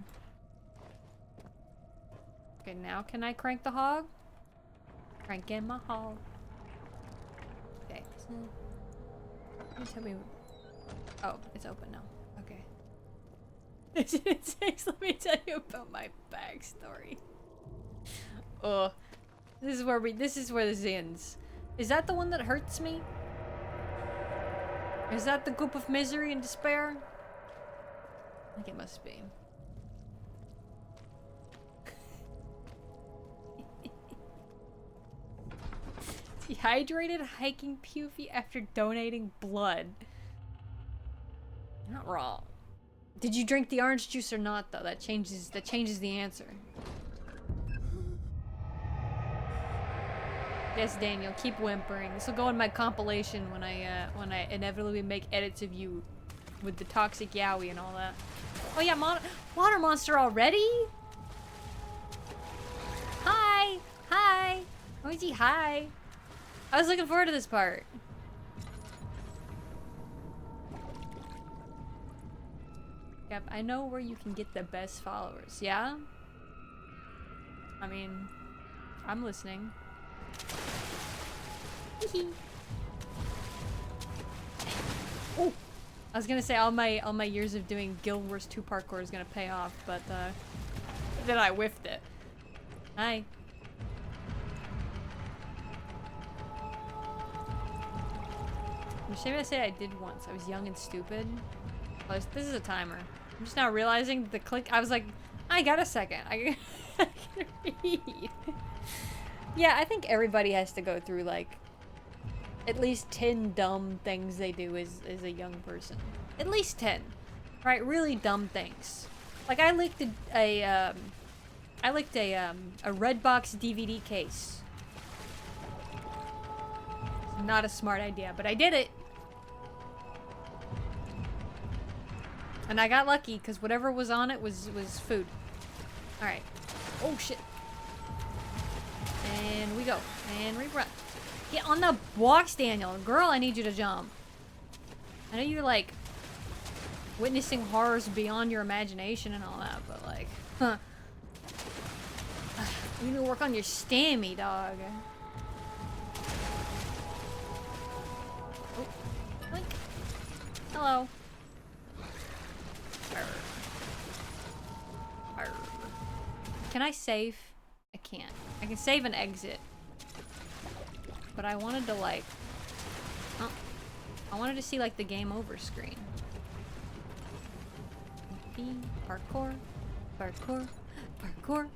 Okay, now can I crank the hog? Cranking my hog. Okay. So, can you tell me? Oh, it's open now. Okay. It takes. Let me tell you about my backstory. Ugh. This is where this ends. Is that the one that hurts me? Is that the goop of misery and despair? I think it must be. Dehydrated hiking pufy after donating blood. You're not wrong. Did you drink the orange juice or not, though? That changes the answer. Yes, Daniel, keep whimpering. This will go in my compilation when I inevitably make edits of you with the toxic yaoi and all that. Oh yeah, water monster already? Hi! Hi! Oji, hi! I was looking forward to this part. Yep, I know where you can get the best followers, yeah? I mean, I'm listening. Oh, I was gonna say all my years of doing Guild Wars 2 parkour is gonna pay off, but then I whiffed it. Hi. I'm ashamed to say I did once. I was young and stupid. Oh, this is a timer. I'm just now realizing that the click. I was like, I got a second. I can read. Yeah, I think everybody has to go through like at least 10 dumb things they do as a young person. At least 10, right? Really dumb things. Like I licked a Redbox DVD case. Not a smart idea, but I did it. And I got lucky because whatever was on it was food. All right. Oh shit. And we go. And rerun. Get on the box, Daniel. Girl, I need you to jump. I know you're like witnessing horrors beyond your imagination and all that, but like, huh. You need to work on your stammy, dog. Oh, blink. Hello. Arr. Arr. Can I save? I can't. I can save and exit. But I wanted to like... Oh, I wanted to see like the game over screen. Parkour. Parkour. Parkour.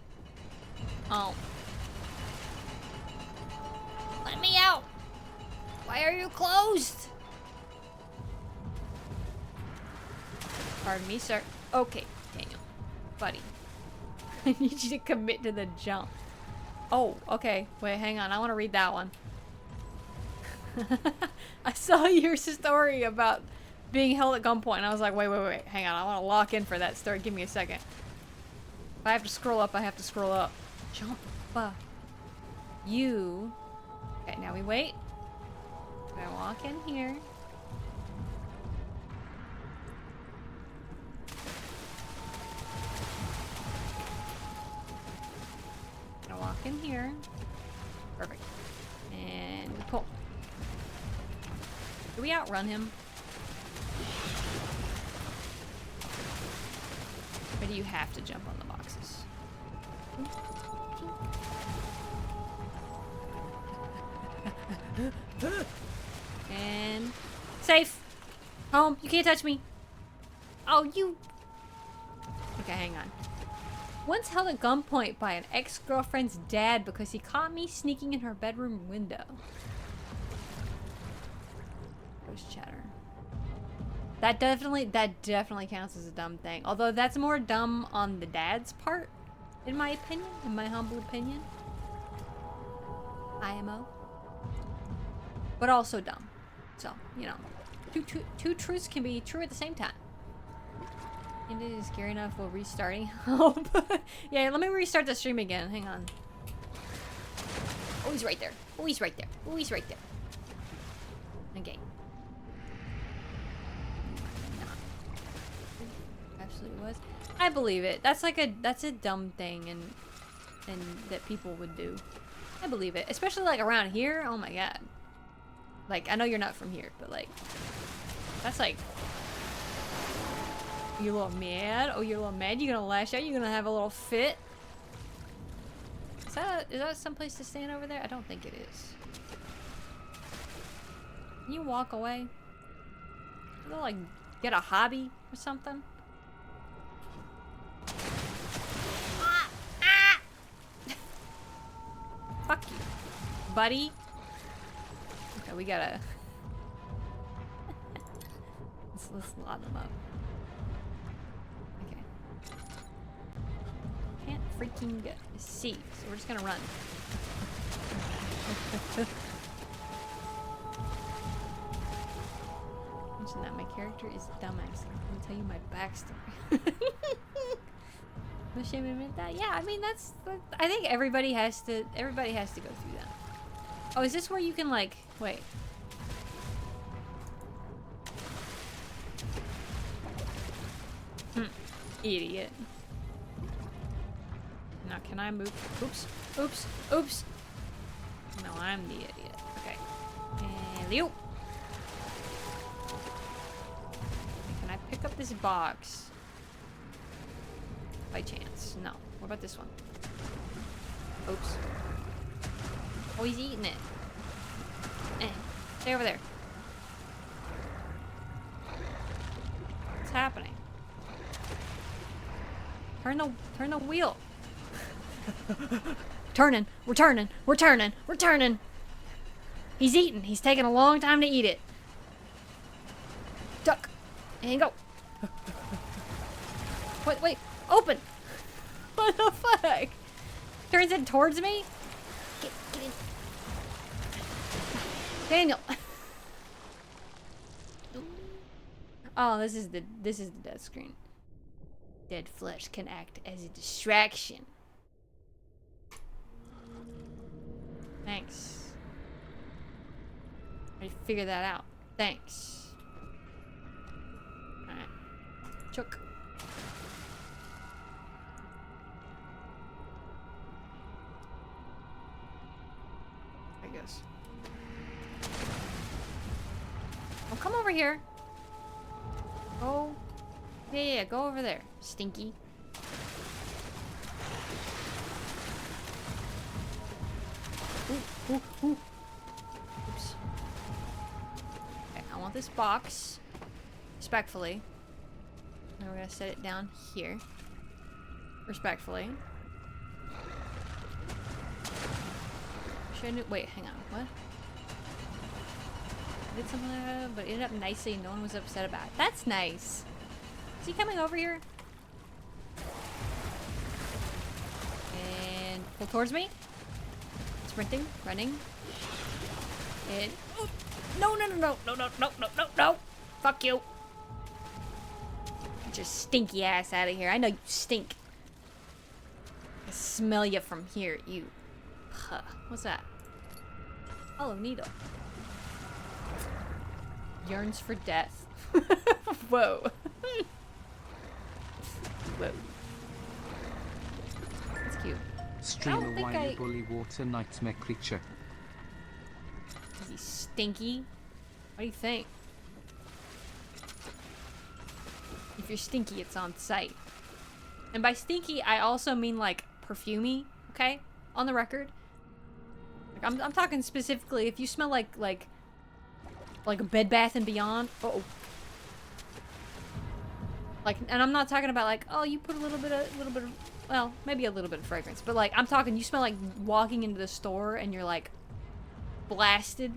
Oh. Let me out! Why are you closed? Pardon me, sir. Okay, Daniel. Buddy. I need you to commit to the jump. Oh, okay. Wait, hang on. I want to read that one. I saw your story about being held at gunpoint, and I was like, wait. Hang on. I want to lock in for that story. Give me a second. If I have to scroll up, I have to scroll up. Jump. You. Okay, now we wait. We're gonna walk in here. Gonna walk in here. Perfect. And we pull. Do we outrun him? Or do you have to jump on the boxes? And safe. Home. You can't touch me. Oh, you. Okay, hang on. Once held at gunpoint by an ex-girlfriend's dad because he caught me sneaking in her bedroom window. Ghost chatter. That definitely counts as a dumb thing. Although that's more dumb on the dad's part, in my opinion, in my humble opinion. IMO. But also dumb. So, you know, two truths can be true at the same time. And it is scary enough while restarting. Yeah, let me restart the stream again. Hang on. Oh, he's right there. Oh, he's right there. Oh, he's right there. Okay. Absolutely was. I believe it. That's a dumb thing and that people would do. I believe it. Especially like around here. Oh my god. Like, I know you're not from here, but like, that's like, you a little mad? Oh, you're a little mad? You gonna lash out? You gonna have a little fit? Is that someplace to stand over there? I don't think it is. Can you walk away? You know, like, get a hobby or something? Ah! Ah! Fuck you, buddy. Okay, we gotta... let's lot them up. Okay. Can't freaking see, so we're just gonna run. Mention that my character is dumbass. I'm gonna tell you my backstory. No shame to admit that. Yeah, I mean that's I think everybody has to go through that. Oh, is this where you can like wait? Idiot. Now can I move? Oops. Oops. Oops. No, I'm the idiot. Okay. And you. Can I pick up this box? By chance. No. What about this one? Oops. Oh, he's eating it. Stay over there. What's happening? Turn the wheel. Turning. We're turning. We're turning. We're turning. He's eating. He's taking a long time to eat it. Duck. And go. Wait. Open. What the fuck? Turns it towards me? Get in. Daniel. Oh, this is the death screen. Dead flesh can act as a distraction. Thanks. I figured that out. Thanks. Alright. Chook. I guess. Oh, come over here. Oh. Yeah, go over there, stinky. Ooh. Oops. Okay, I want this box. Respectfully. And we're gonna set it down here. Respectfully. Wait, hang on. What? I did something like that, but it ended up nicely and no one was upset about it. That's nice. Is he coming over here? And pull towards me. Sprinting, running. And oh, no. Fuck you. Get your stinky ass out of here. I know you stink. I smell you from here, you. Huh. What's that? Hollow needle. Yearns for death. Whoa. Whoa. That's cute. Stream don't of think whiny I- bully water nightmare creature. Is he stinky? What do you think? If you're stinky, it's on site. And by stinky, I also mean like perfumey, okay? On the record. Like, I'm talking specifically if you smell like a Bed Bath and Beyond. Uh-oh. Like, and I'm not talking about like, oh, you put a little bit of, well, maybe a little bit of fragrance, but like, I'm talking, you smell like walking into the store and you're like blasted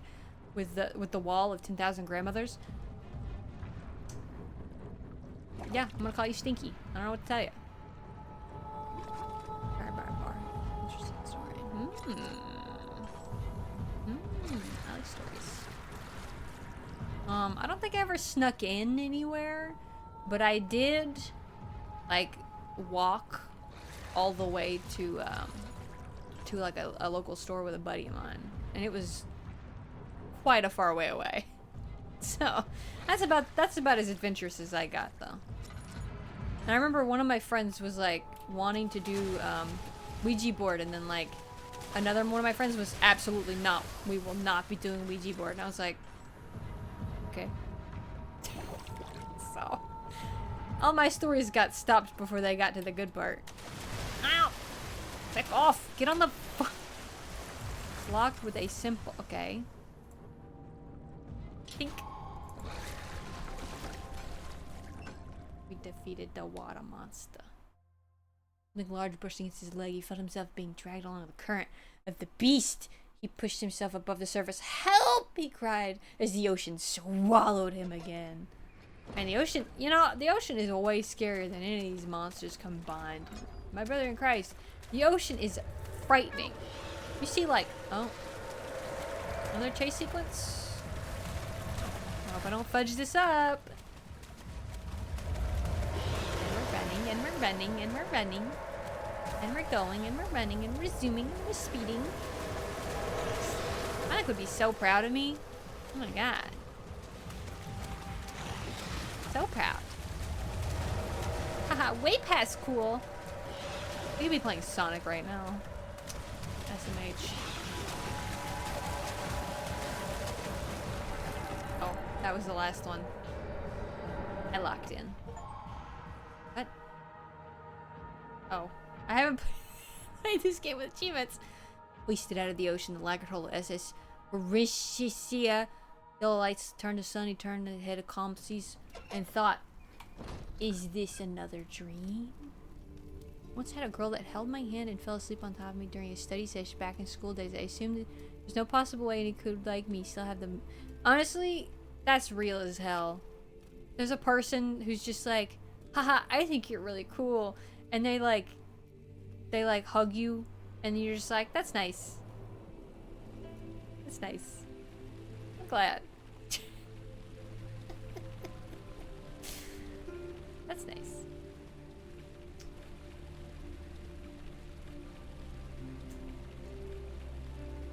with the wall of 10,000 grandmothers. Yeah, I'm gonna call you stinky. I don't know what to tell you. Bar. Interesting story. I like stories. I don't think I ever snuck in anywhere, but I did, like, walk all the way to like a local store with a buddy of mine, and it was quite a far way away. So that's about as adventurous as I got, though. And I remember one of my friends was like wanting to do Ouija board, and then like another one of my friends was absolutely not. We will not be doing Ouija board, and I was like, okay. So all my stories got stopped before they got to the good part. Ow! Back off! Get on the. Locked with a simple. Okay. Pink. We defeated the water monster. With a large brush against his leg, he felt himself being dragged along the current of the beast. He pushed himself above the surface. Help! He cried as the ocean swallowed him again. And the ocean, you know, the ocean is way scarier than any of these monsters combined. My brother in Christ, the ocean is frightening. You see, like, oh, another chase sequence? I hope I don't fudge this up. And we're running, and we're running. And we're going, and we're running, and we're zooming, and we're speeding. Monica would be so proud of me. Oh my god. So proud. Haha, way past cool. We could be playing Sonic right now. SMH. Oh, that was the last one. I locked in. What? Oh, I haven't played this game with achievements. Hoisted out of the ocean, the laggard hull of SS Mauritius. Yellow lights turned to sun. He turned the head of calm seas and thought, is this another dream? Once had a girl that held my hand and fell asleep on top of me during a study session back in school days. I assumed that there's no possible way any could like me still have them. Honestly, that's real as hell. There's a person who's just like, haha, I think you're really cool, and they like hug you, and you're just like, that's nice. That's nice. I'm glad. That's nice.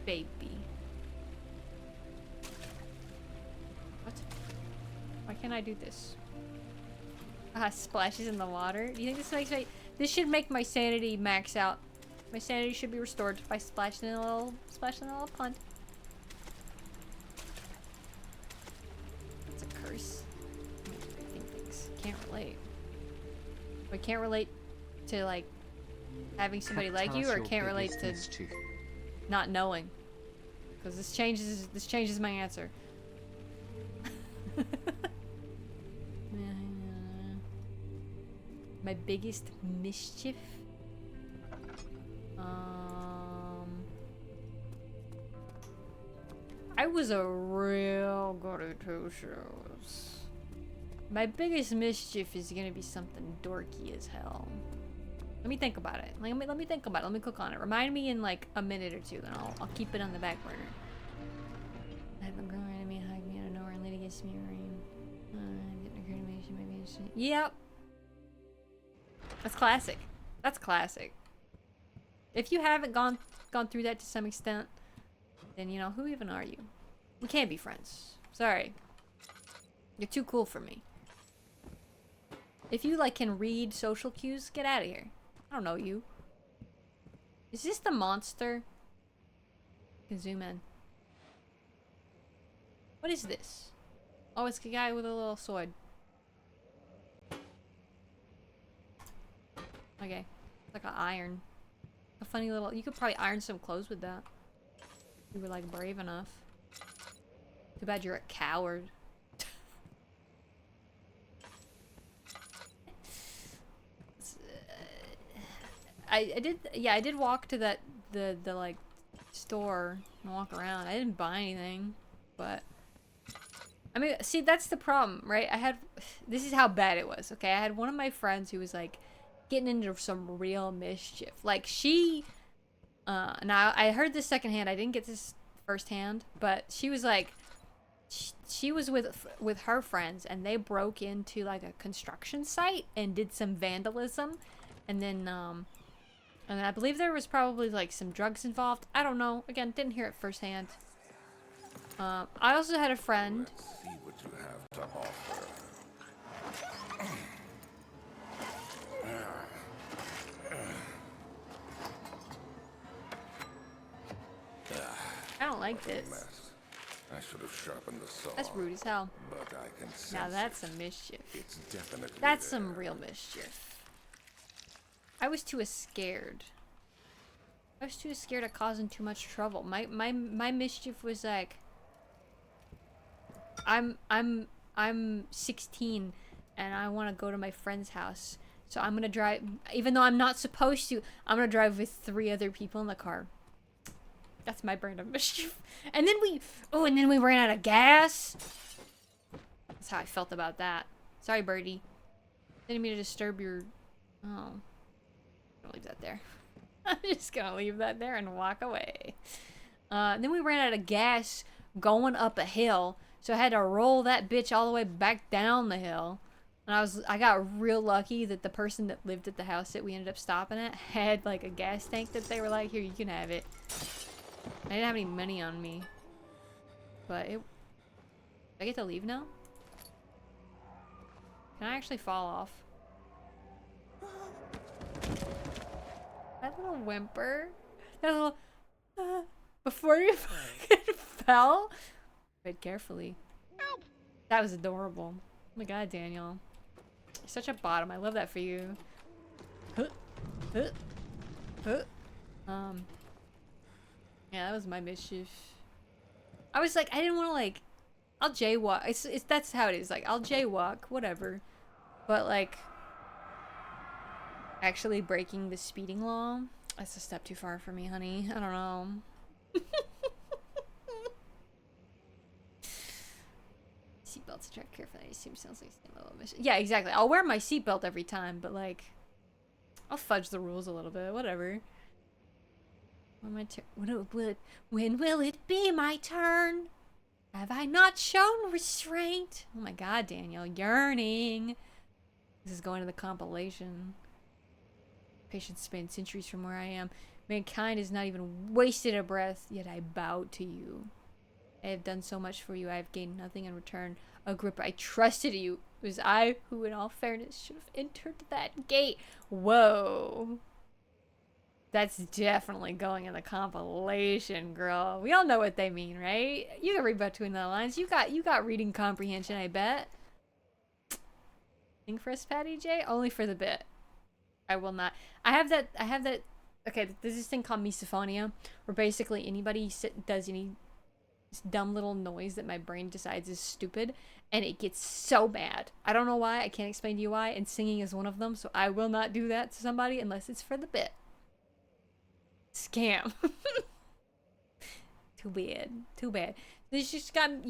Baby. What? Why can't I do this? Splashes in the water. Do you think this makes me... This should make my sanity max out. My sanity should be restored by splashing in a little pond. That's a curse. I think things. Can't relate. I can't relate to like having somebody like you, or can't relate to not knowing. Because this changes my answer. My biggest mischief? I was a real goody two shoes. My biggest mischief is gonna be something dorky as hell. Let me think about it. Let me think about it. Let me click on it. Remind me in like a minute or two, and I'll keep it on the back burner. I have a girl ran at me, hugged me out of nowhere, and laid against me. Didn't occur to me she might be interested. Yep. That's classic. That's classic. If you haven't gone gone through that to some extent, then, you know, who even are you? We can't be friends. Sorry. You're too cool for me. If you, like, can read social cues, get out of here. I don't know you. Is this the monster? I can zoom in. What is this? Oh, it's the guy with a little sword. Okay. It's like an iron. A funny little... You could probably iron some clothes with that. If you were, like, brave enough. Too bad you're a coward. I did walk to that the like store and walk around. I didn't buy anything, but I mean, see, that's the problem, right? This is how bad it was. Okay, I had one of my friends who was like getting into some real mischief. Like now I heard this secondhand. I didn't get this firsthand, but she was like, she was with her friends, and they broke into like a construction site and did some vandalism, and then I believe there was probably like some drugs involved. I don't know. Again, didn't hear it firsthand. I also had a friend. Let's see what you have to offer. I don't like this. Mess. I should have sharpened the saw. That's rude as hell. But I can sense Now that's it. some mischief. It's definitely That's there. some real mischief. I was too scared. I was too scared of causing too much trouble. My mischief was like, I'm 16 and I want to go to my friend's house. So I'm gonna drive, even though I'm not supposed to. I'm gonna drive with 3 other people in the car. That's my brand of mischief. And then we ran out of gas. That's how I felt about that. Sorry, birdie. Didn't mean to disturb your. Oh. I'll leave that there. I'm just gonna leave that there and walk away. Then we ran out of gas going up a hill, so I had to roll that bitch all the way back down the hill. And I got real lucky that the person that lived at the house that we ended up stopping at had like a gas tank that they were like, here, you can have it. I didn't have any money on me, but do I get to leave now? Can I actually fall off? That little whimper. That little... before you fucking fell? Tread carefully. That was adorable. Oh my god, Daniel. You're such a bottom. I love that for you. Yeah, that was my mischief. I was like, I didn't want to like... I'll jaywalk. That's how it is. Like, I'll jaywalk. Whatever. But like... actually breaking the speeding law, that's a step too far for me, honey. I don't know. Seatbelts to track carefully. I assume sounds like same level of mission. Yeah, exactly. I'll wear my seatbelt every time, but like, I'll fudge the rules a little bit. Whatever. When will it be my turn? Have I not shown restraint? Oh my god, Daniel. Yearning. This is going to the compilation. Patience spanned centuries from where I am. Mankind has not even wasted a breath, yet I bow to you. I have done so much for you, I have gained nothing in return. Agrippa, I trusted you. It was I who, in all fairness, should have entered that gate. Whoa. That's definitely going in the compilation, girl. We all know what they mean, right? You can read between the lines. You got reading comprehension, I bet. Think for us, PeatiJ? Only for the bit. I will not. I have that. Okay, there's this thing called misophonia, where basically anybody does any dumb little noise that my brain decides is stupid, and it gets so bad. I don't know why. I can't explain to you why, and singing is one of them, so I will not do that to somebody unless it's for the bit. Scam. Too bad. Too bad. You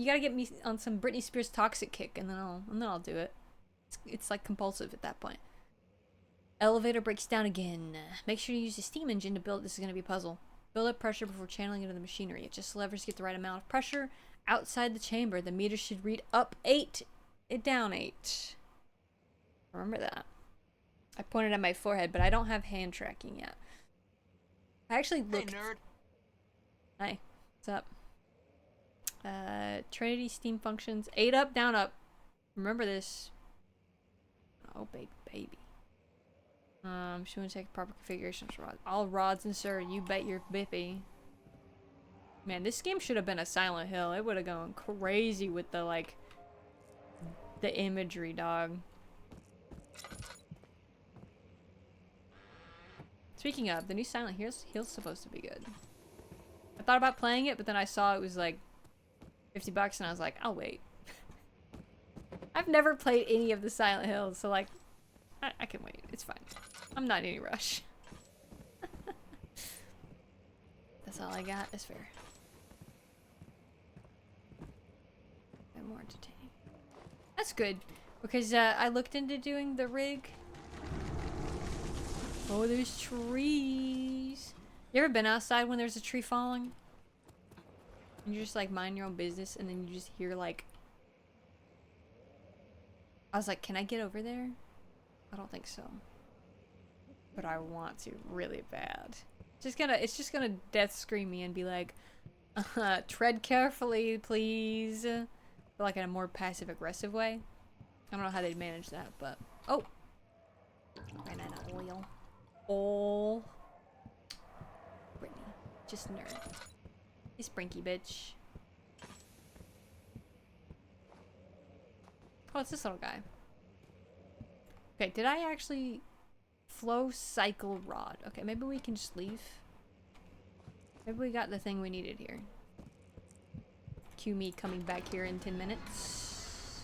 gotta get me on some Britney Spears toxic kick, and then I'll do it. It's like compulsive at that point. Elevator breaks down again. Make sure you use the steam engine to build. This is going to be a puzzle. Build up pressure before channeling into the machinery. Adjust the levers to get the right amount of pressure. Outside the chamber, the meter should read up 8, down 8. Remember that. I pointed at my forehead, but I don't have hand tracking yet. I actually looked. Hey, nerd. Hi. What's up? Trinity Steam functions. 8 up, down up. Remember this. Oh, baby. She wants to take proper configurations for rods. All rods and sir, you bet your bippy. Man, this game should have been a Silent Hill. It would have gone crazy with the, like, the imagery, dog. Speaking of, the new Silent Hill's supposed to be good. I thought about playing it, but then I saw it was like $50 and I was like, I'll wait. I've never played any of the Silent Hills, so like, I can wait. It's fine. I'm not in any rush. That's all I got. It's fair. And more entertaining. That's good, because I looked into doing the rig. Oh, there's trees. You ever been outside when there's a tree falling? And you just like mind your own business and then you just hear like... I was like, can I get over there? I don't think so. But I want to really bad. It's just gonna death scream me and be like, tread carefully, please. But like in a more passive aggressive way. I don't know how they'd manage that, but... Oh! Ran out of oil. Oh. Brittany. Just nerd. You sprinky bitch. Oh, it's this little guy. Okay, did I actually flow cycle rod? Okay, maybe we can just leave. Maybe we got the thing we needed here. Cue me coming back here in 10 minutes.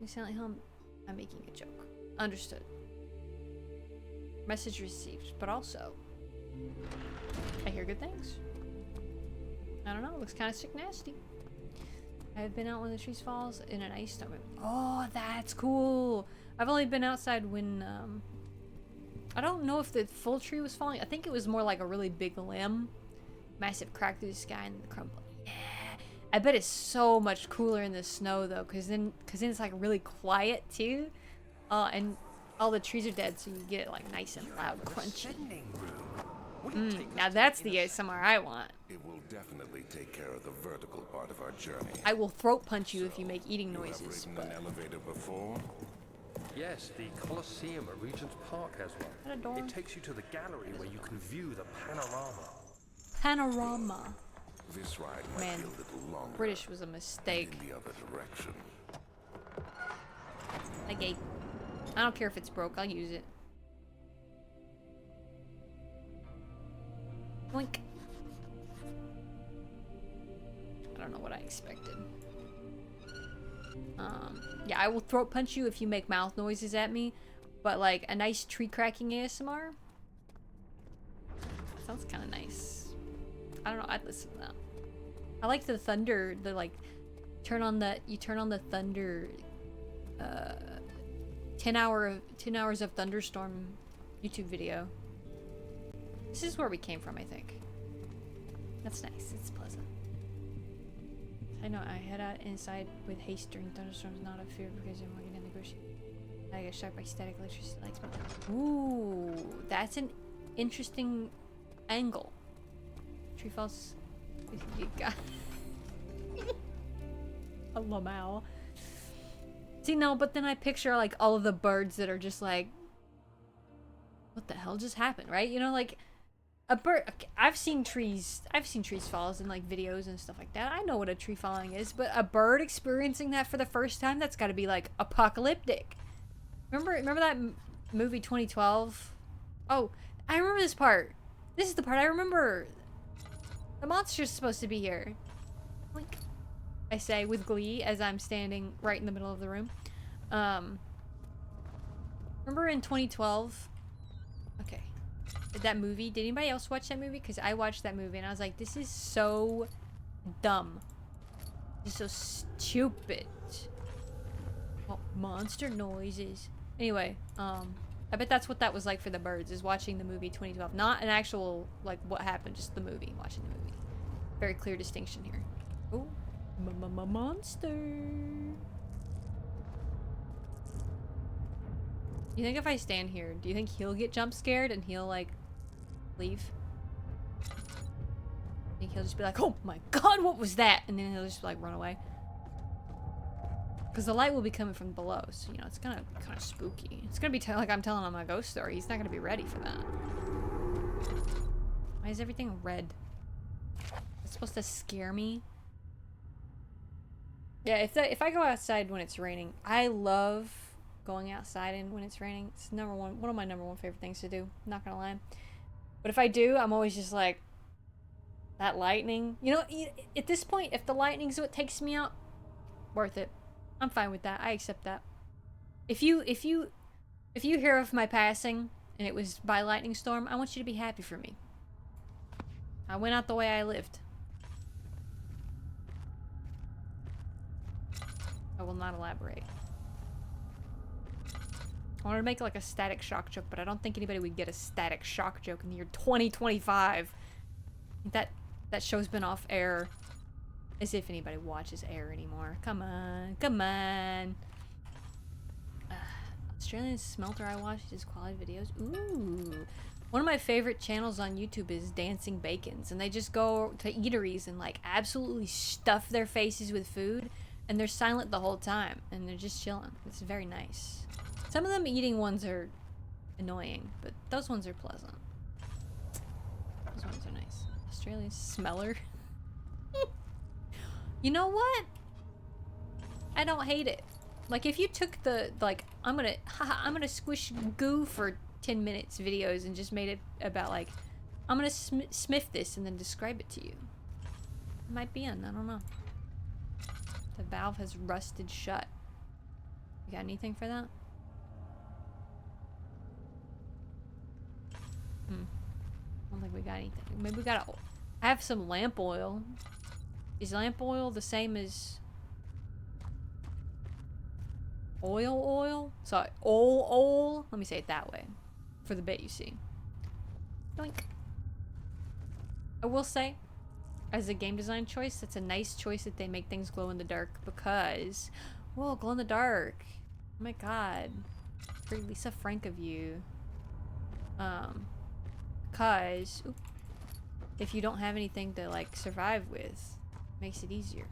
You sound like I'm making a joke. Understood. Message received, but also I hear good things. I don't know, it looks kind of sick nasty. I've been out when the trees falls in an ice storm. Oh, that's cool. I've only been outside when I don't know if the full tree was falling. I think it was more like a really big limb. Massive crack through the sky and the crumble. Yeah. I bet it's so much cooler in the snow though, cause then it's like really quiet too. And all the trees are dead, so you get it like nice and loud, crunchy. Now that's the ASMR I want. It will definitely take care of the vertical part of our journey. I will throat punch you if you make eating noises. Have ridden an elevator before? Yes, the Colosseum at Regent's Park has one. It takes you to the gallery where you can view the panorama. Panorama. This ride might Man, be a little longer. British was a mistake. In the other direction. Okay. I don't care if it's broke, I'll use it. Blink. I don't know what I expected. Yeah, I will throat punch you if you make mouth noises at me, but like a nice tree cracking ASMR sounds kind of nice. I don't know, I'd listen to that. I like the thunder, the like turn on the thunder 10 hours of thunderstorm YouTube video. This is where we came from, I think. That's nice. It's pleasant. I know I head out inside with haste during thunderstorms, not a fear because I'm working in the grocery. I get shocked by static electricity lights. Ooh, that's an interesting angle. Tree falls. You got a lamau. See, no, but then I picture like all of the birds that are just like, what the hell just happened, right? You know, like a bird. I've seen trees falls in like videos and stuff like that. I know what a tree falling is, but a bird experiencing that for the first time, that's got to be like apocalyptic. Remember that movie 2012? Oh, I remember this part. This is the part I remember. The monster's supposed to be here. Like, I say with glee as I'm standing right in the middle of the room. Remember in 2012? Okay. That movie, did anybody else watch that movie? Because I watched that movie and I was like, this is so dumb. This is so stupid. Oh, monster noises. Anyway, I bet that's what that was like for the birds, is watching the movie 2012. Not an actual, like, what happened, just the movie, watching the movie. Very clear distinction here. Oh, monster. You think if I stand here, do you think he'll get jump scared and he'll like leave? think he'll just be like, oh my god, what was that? And then he'll just like run away. Because the light will be coming from below, so you know, it's kind of spooky. It's gonna be like I'm telling him a ghost story. He's not gonna be ready for that. Why is everything red? It's supposed to scare me. Yeah, if I go outside when it's raining, I love going outside and when it's raining. It's one of my number one favorite things to do. Not gonna lie. But if I do, I'm always just like, that lightning. You know, at this point, if the lightning's what takes me out, worth it. I'm fine with that. I accept that. If you hear of my passing and it was by lightning storm, I want you to be happy for me. I went out the way I lived. I will not elaborate. I wanted to make like a static shock joke, but I don't think anybody would get a static shock joke in the year 2025. That show's been off air. As if anybody watches air anymore. Come on. Come on. Australian smelter I watch is quality videos. Ooh. One of my favorite channels on YouTube is Dancing Bacons. And they just go to eateries and like absolutely stuff their faces with food. And they're silent the whole time. And they're just chilling. It's very nice. Some of them eating ones are annoying. But those ones are pleasant. Those ones are nice. Australian smeller. You know what? I don't hate it. Like if you took the like I'm gonna squish goo for 10 minutes videos and just made it about like I'm gonna smith this and then describe it to you. It might be in. I don't know. The valve has rusted shut. You got anything for that? I don't think we got anything. Maybe we got I have some lamp oil. Is lamp oil the same as oil? Sorry, oil. Let me say it that way. For the bit, you see. Doink. I will say, as a game design choice, it's a nice choice that they make things glow in the dark because, whoa, glow in the dark. Oh my god. Very Lisa Frank of you. Because, if you don't have anything to like survive with, makes it easier.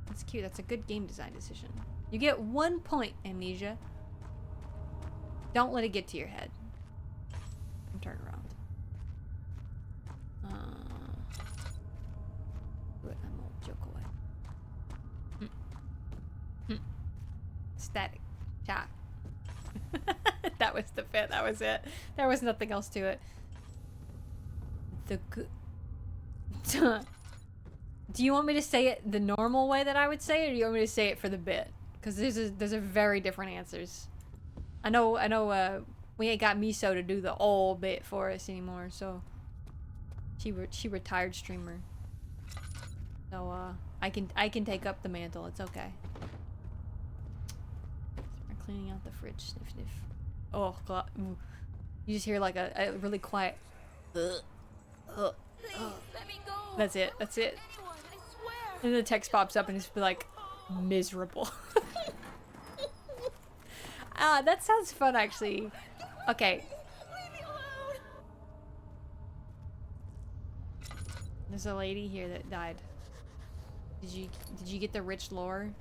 That's cute. That's a good game design decision. You get 1 point, Amnesia. Don't let it get to your head. I'm turning around. Good, I'm gonna joke away. Static. Shot. That was the bit. That was it. There was nothing else to it. The good. Do you want me to say it the normal way that I would say it, or do you want me to say it for the bit? Because those are very different answers. I know. We ain't got Miso to do the old bit for us anymore, so she retired streamer. So I can take up the mantle. It's okay. Start cleaning out the fridge. Sniff sniff. Oh god. Ooh. You just hear like a really quiet. Please, let me go. That's it. That's it. And the text pops up and it's like, miserable. That sounds fun actually. Okay. There's a lady here that died. Did you get the rich lore?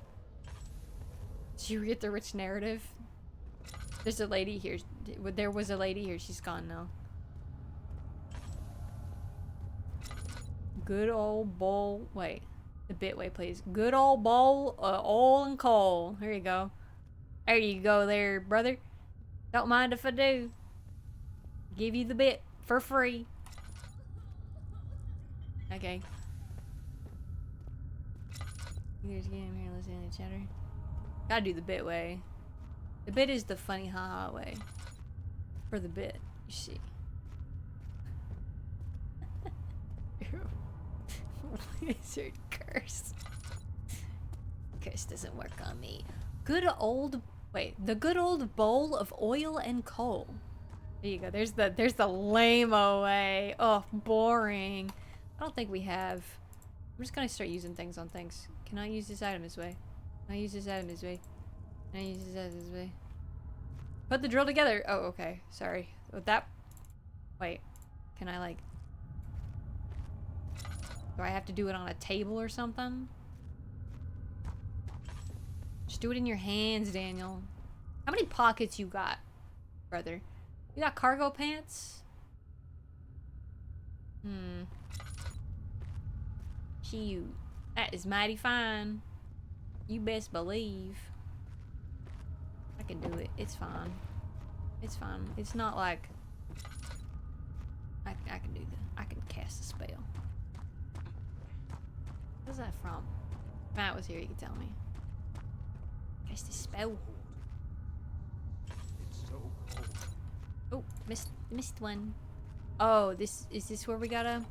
Did you get the rich narrative? There's a lady here. There was a lady here. She's gone now. Good old bowl. Wait. The bitway, please. Good old bowl of oil and coal. Here you go. There you go there, brother. Don't mind if I do. Give you the bit for free. Okay. You guys get in here listening to chatter. Gotta do the bit way. The bit is the funny haha way. For the bit, you see. Wizard curse. Curse doesn't work on me. Good old the good old bowl of oil and coal. There you go. There's the lame-o way. Oh, boring. I don't think we have. I'm just gonna start using things on things. Can I use this item this way? Can I use this item this way? Can I use this item this way? Put the drill together. Oh, okay. Sorry. With that. Wait. Can I like? Do I have to do it on a table or something? Just do it in your hands, Daniel. How many pockets you got, brother? You got cargo pants? Cute. That is mighty fine. You best believe. I can do it. It's fine. It's fine. It's not like... I can do that. I can cast a spell. Where's that from? If Matt was here, you could tell me. Cast a spell. It's so cold. Oh, missed one. Oh, is this where we gotta...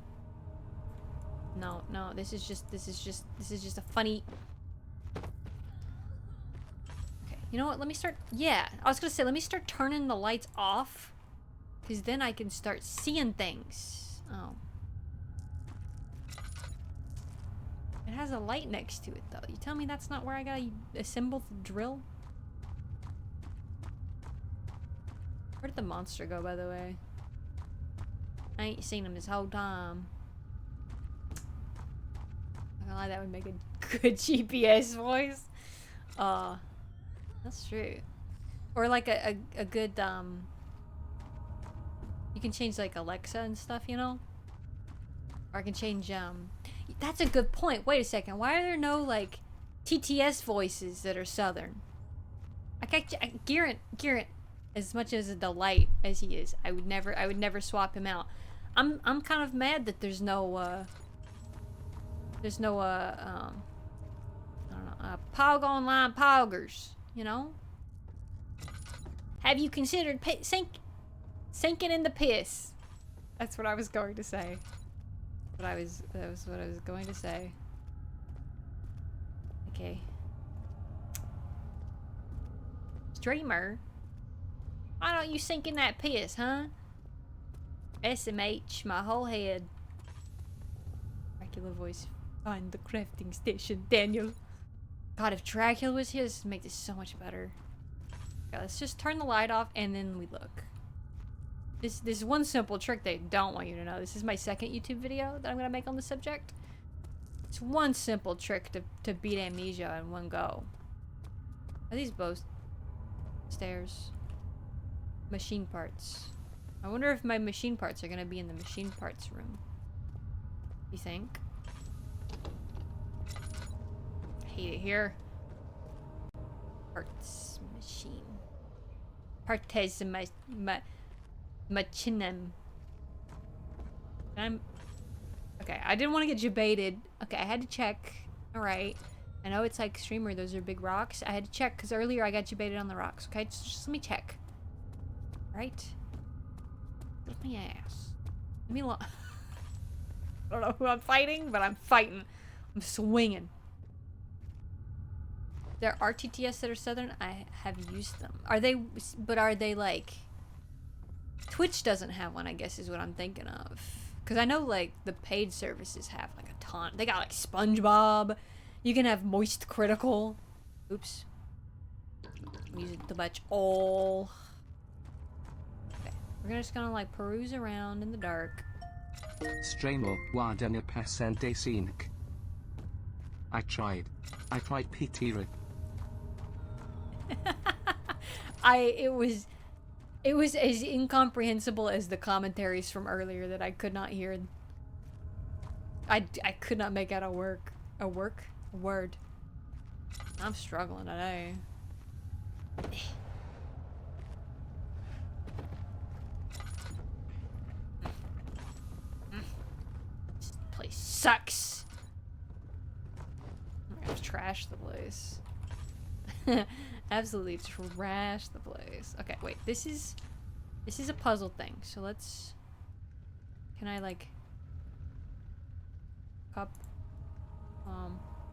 No, this is just a funny... Okay, you know what, let me start... Yeah, I was gonna say, let me start turning the lights off. Because then I can start seeing things. Oh. It has a light next to it, though. You tell me that's not where I gotta assemble the drill? Where did the monster go, by the way? I ain't seen him this whole time. Not gonna lie, that would make a good GPS voice. That's true. Or like a good, you can change like Alexa and stuff, you know? Or I can change, that's a good point. Wait a second. Why are there no, like, TTS voices that are Southern? Garrett, as much as a delight as he is, I would never swap him out. I'm kind of mad that there's no I don't know, Pog Online Poggers, you know? Have you considered sinking in the piss? That's what I was going to say. That was what I was going to say. Okay. Streamer? Why don't you sink in that piss, huh? SMH, my whole head. Dracula voice. Find the crafting station, Daniel. God, if Dracula was here, this would make this so much better. Okay, let's just turn the light off and then we look. This is one simple trick they don't want you to know. This is my second YouTube video that I'm gonna make on the subject. It's one simple trick to beat Amnesia in one go. Are these both stairs? Machine parts. I wonder if my machine parts are gonna be in the machine parts room. You think? I hate it here. Parts machine. Partes machinum. Okay, I didn't want to get debated. Okay, I had to check. Alright. I know it's like streamer, those are big rocks. I had to check because earlier I got debated on the rocks. Okay, just let me check. Right? Get off my ass. Leave me alone. I don't know who I'm fighting, but I'm fighting. I'm swinging. There are TTS that are Southern. I have used them. Are they like... Twitch doesn't have one, I guess, is what I'm thinking of. Because I know, like, the paid services have, like, a ton. They got, like, SpongeBob. You can have Moist Critical. Oops. I'm using too much. Oh. Okay. We're just gonna, like, peruse around in the dark. Stremo ładnie percente sync. I tried PeatiJ. It was as incomprehensible as the commentaries from earlier that I could not hear. I could not make out a word. I'm struggling today. This place sucks. I've trashed the place. Absolutely trash the place. Okay, wait. This is a puzzle thing. So let's... Can I, like... Cup?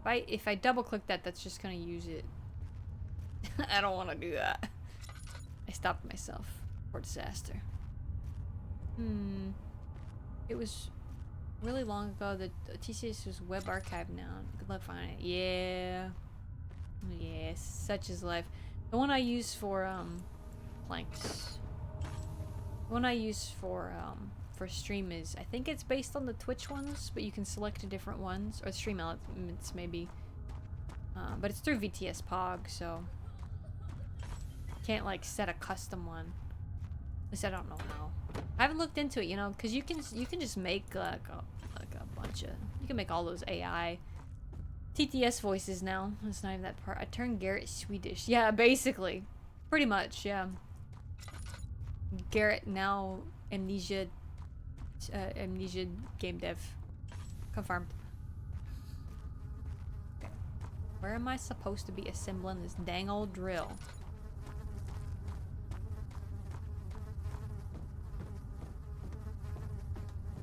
If I double click that, that's just gonna use it. I don't want to do that. I stopped myself. For disaster. It was really long ago that TCS was web archive now. Good luck finding it. Yeah. Yes, such is life. The one I use for planks. The one I use for for stream is, I think it's based on the Twitch ones, but you can select different ones, or stream elements maybe. But it's through VTS Pog, so can't like set a custom one. At least I don't know how. I haven't looked into it, you know, because you can just make like a bunch of, you can make all those AI TTS voices now. It's not even that part. I turned Garrett Swedish. Yeah, basically, pretty much. Yeah. Garrett now Amnesia game dev confirmed. Okay. Where am I supposed to be assembling this dang old drill?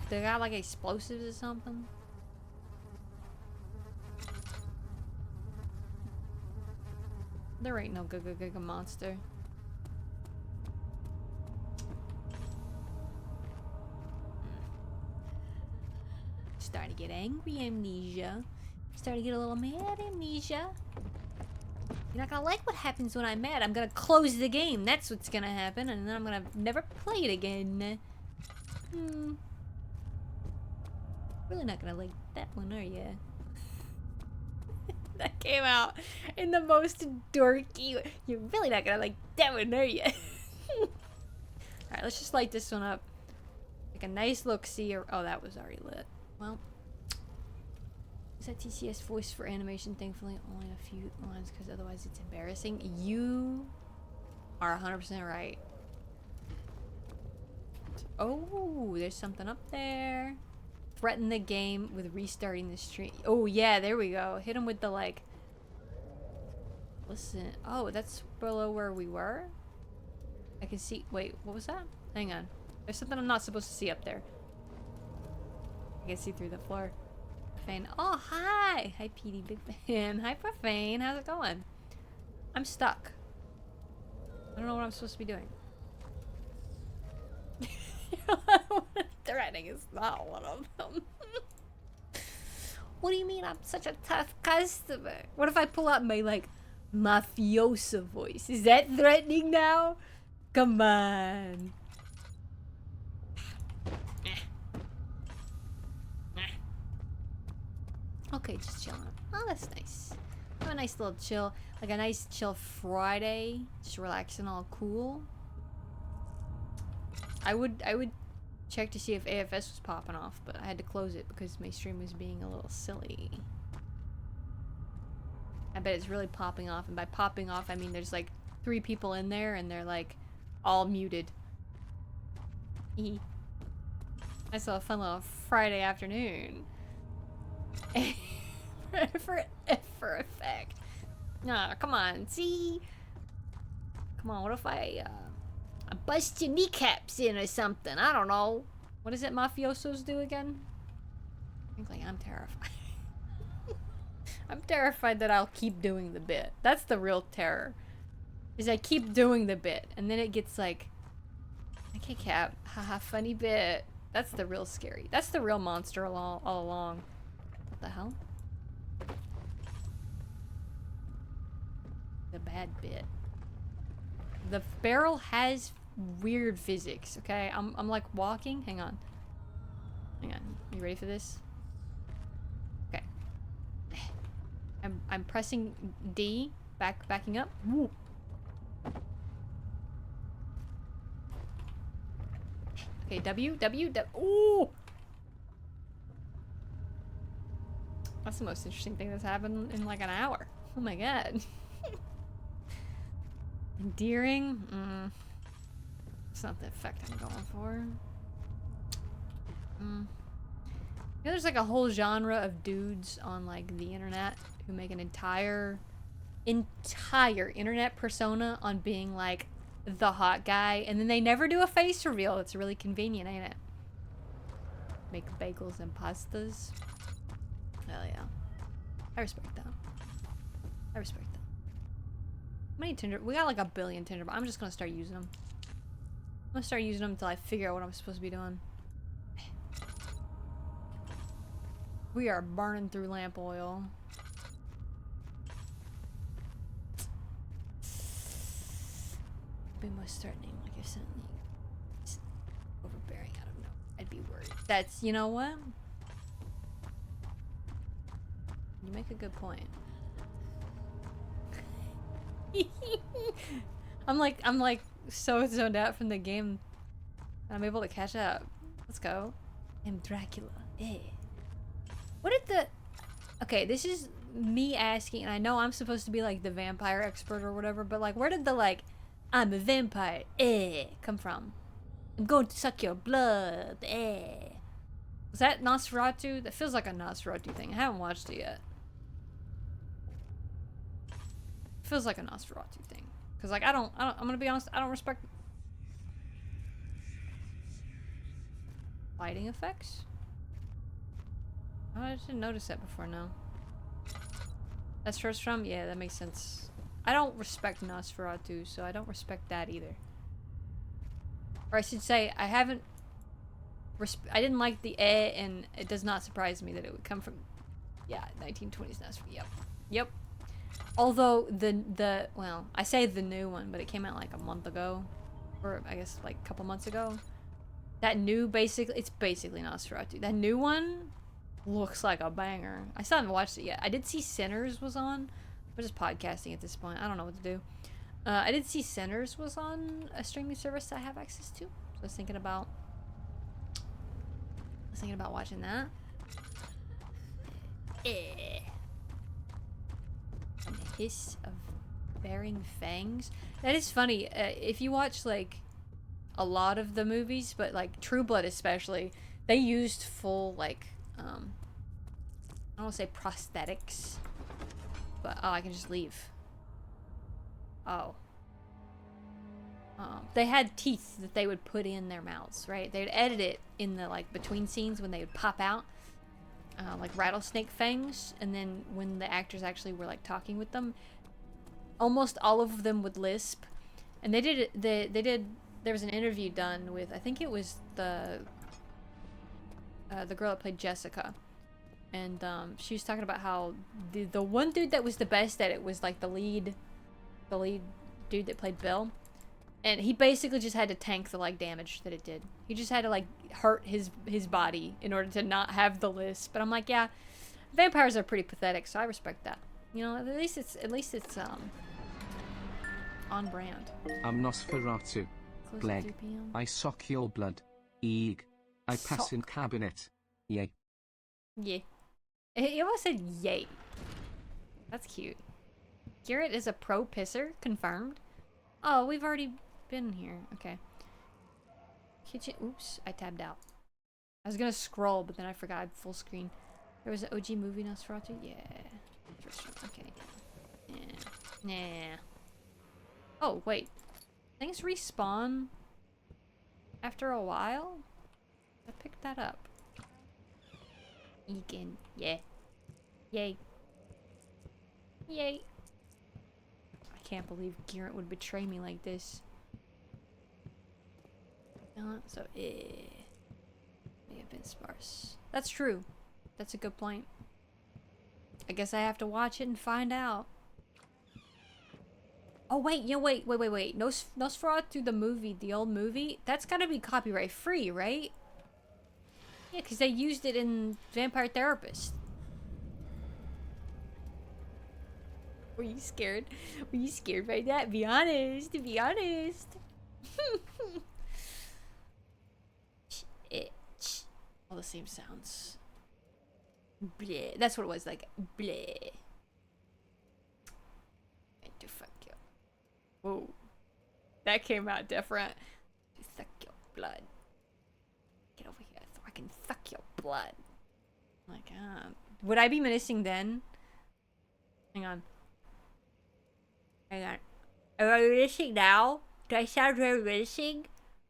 They got like explosives or something? There ain't no Giga monster. Starting to get angry, Amnesia. Starting to get a little mad, Amnesia. You're not gonna like what happens when I'm mad. I'm gonna close the game. That's what's gonna happen, and then I'm gonna never play it again. Really not gonna like that one, are ya? That came out in the most dorky way. You're really not gonna like that one, are ya? Alright, let's just light this one up. Like a nice look-see. Oh, that was already lit. Well, is that TCS voice for animation? Thankfully, only a few lines because otherwise it's embarrassing. You are 100% right. Oh, there's something up there. Threaten the game with restarting the stream. Oh, yeah, there we go. Hit him with the, like... Listen. Oh, that's below where we were? I can see... Wait, what was that? Hang on. There's something I'm not supposed to see up there. I can see through the floor. Profane. Oh, hi! Hi, PD, big fan. Hi, Profane. How's it going? I'm stuck. I don't know what I'm supposed to be doing. Threatening is not one of them. What do you mean I'm such a tough customer? What if I pull out my, like, mafioso voice? Is that threatening now? Come on. Okay, just chilling. Oh, that's nice. Have a nice little chill. Like a nice chill Friday. Just relaxing, all cool. I would check to see if AFS was popping off, but I had to close it because my stream was being a little silly. I bet it's really popping off, and by popping off I mean there's like 3 people in there and they're like all muted. I saw a fun little Friday afternoon. for effect. Nah, come on, see? Come on, what if I bust your kneecaps in or something? I don't know. What is it mafiosos do again? Frankly, I'm terrified. I'm terrified that I'll keep doing the bit. That's the real terror. Is I keep doing the bit, and then it gets like, okay, Cap, haha, funny bit. That's the real scary. That's the real monster all along. What the hell? The bad bit. The barrel has weird physics, okay? I'm like walking. Hang on. Hang on. You ready for this? Okay. I'm pressing D, backing up. Woo. Okay, W. Ooh! That's the most interesting thing that's happened in like an hour. Oh my god. Endearing? It's not the effect I'm going for. You know, there's like a whole genre of dudes on like the internet who make an entire internet persona on being like the hot guy, and then they never do a face reveal. It's really convenient, ain't it? Make bagels and pastas. Hell yeah. I respect that. I respect that. How many Tinder? We got like a billion Tinder, but I'm just gonna start using them. I'm gonna start using them until I figure out what I'm supposed to be doing. We are burning through lamp oil. Be most threatening, like you're suddenly overbearing out of nowhere. I'd That's, you know what? You make a good point. I'm like so zoned out from the game. I'm able to catch up. Let's go. I'm Dracula. Eh. What did the... Okay, this is me asking, and I know I'm supposed to be like the vampire expert or whatever, but like, where did the like, I'm a vampire, come from? I'm going to suck your blood, Was that Nosferatu? That feels like a Nosferatu thing. I haven't watched it yet. Feels like a Nosferatu thing. Cause like, I'm gonna be honest, I don't respect lighting effects. Oh, I didn't notice that before now. That's first from? Yeah, that makes sense. I don't respect Nosferatu, so I don't respect that either. Or I should say, I haven't... I didn't like the and it does not surprise me that it would come from... Yeah, 1920s Nosferatu. Yep. Yep. Although, well, I say the new one, but it came out like a month ago. Or, I guess, like a couple months ago. That new, basically... It's basically Nosferatu. That new one... looks like a banger. I still haven't watched it yet. I did see Sinners was on. We're just podcasting at this point. I don't know what to do. I did see Sinners was on a streaming service that I have access to. So I was thinking about watching that. And the hiss of bearing fangs. That is funny. If you watch like a lot of the movies, but like True Blood especially, they used full like I don't want to say prosthetics, but oh, I can just leave. Oh. They had teeth that they would put in their mouths, right? They'd edit it in the like between scenes when they would pop out, like rattlesnake fangs, and then when the actors actually were like talking with them, almost all of them would lisp, and they did. There was an interview done with, I think it was the girl that played Jessica, and she was talking about how the one dude that was the best at it was like the lead dude that played Bill, and he basically just had to tank the like damage that it did. He just had to like hurt his body in order to not have the lisp. But I'm like, yeah, vampires are pretty pathetic, so I respect that. You know, at least it's on brand. I'm Nosferatu. Close Gleg. to 2 p.m. I suck your blood. Eeg. I pass in cabinet. Yay. Yeah. He almost said yay. That's cute. Garrett is a pro pisser, confirmed. Oh, we've already been here. Okay. Kitchen. Oops, I tabbed out. I was gonna scroll, but then I forgot full screen. There was an OG movie Nosferatu. Yeah. First one. Okay. Yeah. Nah. Oh wait. Things respawn after a while. I picked that up. Egan. Yeah. Yay. Yay. I can't believe Garrett would betray me like this. So, may have been sparse. That's true. That's a good point. I guess I have to watch it and find out. Oh, wait. Yeah, wait. Nosferatu, the movie, the old movie, that's gotta be copyright free, right? Yeah, because they used it in Vampire Therapist. Were you scared? Were you scared by that? Be honest. Be honest. All the same sounds. Bleh. That's what it was, like, bleh. And to fuck you. Whoa. That came out different. To suck your blood. Get over here so I can suck your blood. Oh my god. Would I be menacing then? Hang on. Hang on. Am I menacing now? Do I sound very menacing?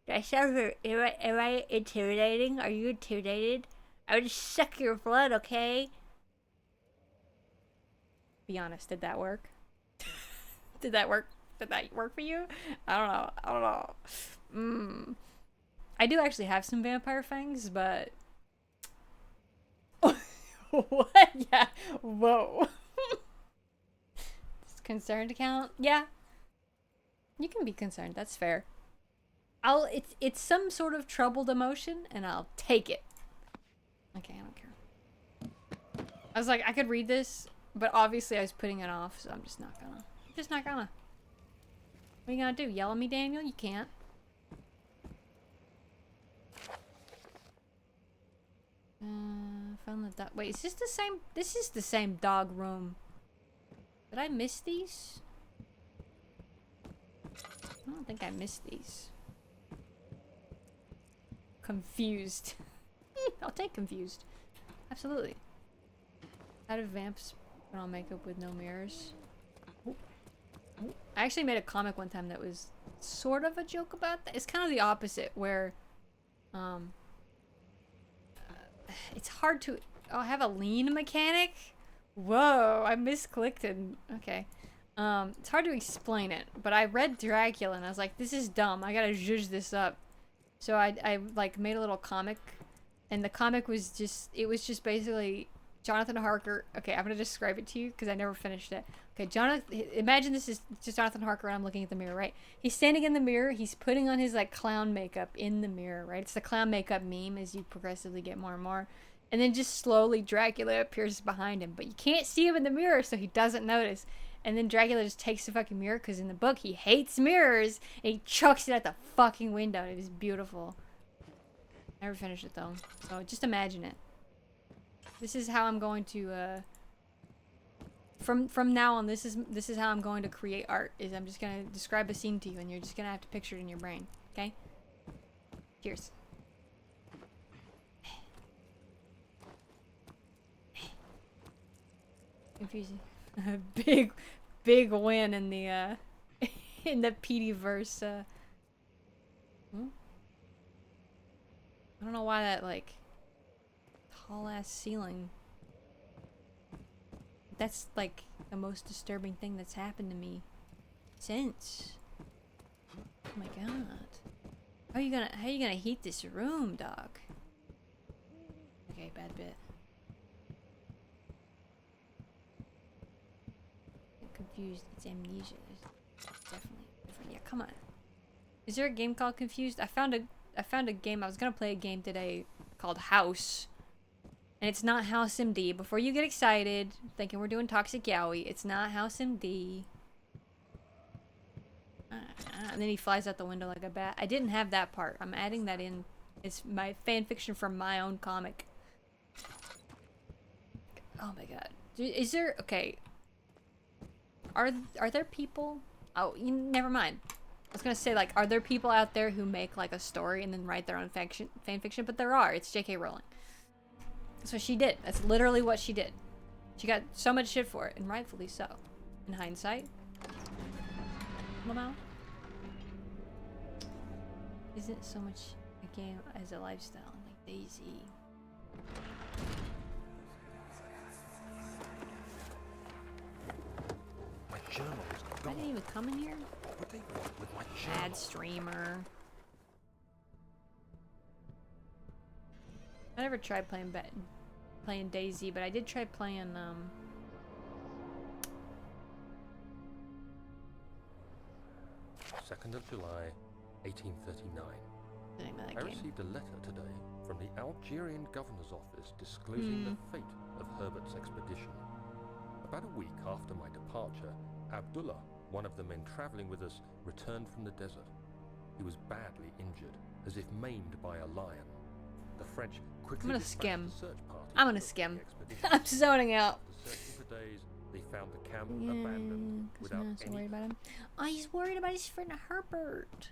Do I sound very... Am I intimidating? Are you intimidated? I would just suck your blood, okay? Be honest, did that work? Did that work? Did that work for you? I don't know. I do actually have some vampire fangs, but... What? Yeah. Whoa. Does concerned count? Yeah. You can be concerned. That's fair. It's some sort of troubled emotion, and I'll take it. Okay, I don't care. I was like, I could read this, but obviously I was putting it off, so I'm just not gonna. I'm just not gonna. What are you gonna do? Yell at me, Daniel? You can't. Found the dog. Wait, is this the same? This is the same dog room. Did I miss these? I don't think I missed these. Confused. I'll take confused. Absolutely. How do vamps put on makeup with no mirrors? I actually made a comic one time that was sort of a joke about that. It's kind of the opposite, where it's hard to... Oh, I have a lean mechanic? Whoa, I misclicked and... Okay. It's hard to explain it, but I read Dracula and I was like, this is dumb. I gotta zhuzh this up. So I like made a little comic, and the comic was just... It was just basically Jonathan Harker... Okay, I'm gonna describe it to you because I never finished it. Okay, Jonathan... Imagine this is just Jonathan Harker and I'm looking at the mirror, right? He's standing in the mirror. He's putting on his like clown makeup in the mirror, right? It's the clown makeup meme as you progressively get more and more. And then just slowly Dracula appears behind him. But you can't see him in the mirror, so he doesn't notice. And then Dracula just takes the fucking mirror, because in the book he hates mirrors. And he chucks it at the fucking window. It is beautiful. Never finished it though. So just imagine it. This is how I'm going to from now on, this is how I'm going to create art. Is I'm just gonna describe a scene to you and you're just gonna have to picture it in your brain. Okay? Cheers. Confusing. big win in the in the PD verse. I don't know why that like tall ass ceiling. That's like the most disturbing thing that's happened to me since. Oh my god. How are you gonna heat this room, dog? Okay, bad bit. Confused. It's Amnesia. There's definitely different. Yeah, come on. Is there a game called Confused? I found a game. I was gonna play a game today called House. And it's not House MD. Before you get excited, thinking we're doing Toxic Yowie, it's not House MD. And then he flies out the window like a bat. I didn't have that part. I'm adding that in. It's my fan fiction from my own comic. Oh my god. Is there... Okay. Are there people... Oh, never mind. I was gonna say, like, are there people out there who make, like, a story and then write their own fan fiction? But there are. It's J.K. Rowling. That's what she did. That's literally what she did. She got so much shit for it, and rightfully so. In hindsight. Lamau? Isn't so much a game as a lifestyle, like Daisy. My journal is I gone. didn't even come in here. What would they want with my journal? Bad streamer. I never tried playing Daisy, but I did try playing 2nd of July, 1839. the name of that I game. received a letter today from the Algerian governor's office disclosing the fate of Herbert's expedition. About a week after my departure, Abdullah, one of the men traveling with us, returned from the desert. He was badly injured, as if maimed by a lion. The French quickly I'm gonna dispatched skim. a search party I'm to gonna look for skim. the expedition. I'm zoning out. After searching for days, they found the camp Yeah, abandoned because without I'm not so any... worried about him. Oh, he's worried about his friend Herbert.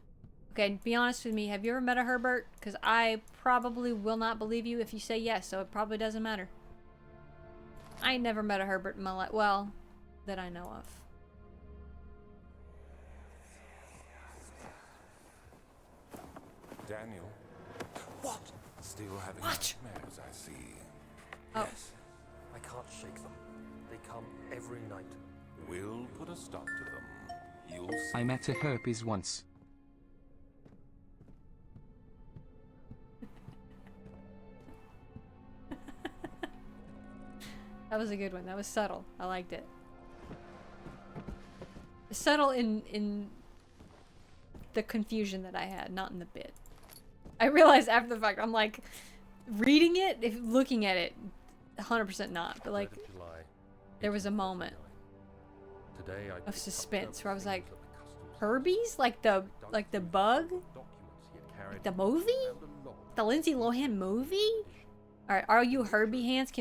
Okay, be honest with me. Have you ever met a Herbert? Because I probably will not believe you if you say yes, so it probably doesn't matter. I ain't never met a Herbert in my life. Well, that I know of. Daniel, What? still having What? nightmares, I see. Oh. Yes. I can't shake them. They come every night. We'll put a stop to them. You'll see. I met a herpes once. That was a good one. That was subtle. I liked it. Subtle in the confusion that I had, not in the bit. I realized after the fact, I'm like, reading it, if looking at it, 100% not. But like, there was a moment of suspense where I was like, Herbies? Like the bug? Like the movie? The Lindsay Lohan movie? Alright, are you Herbie hands?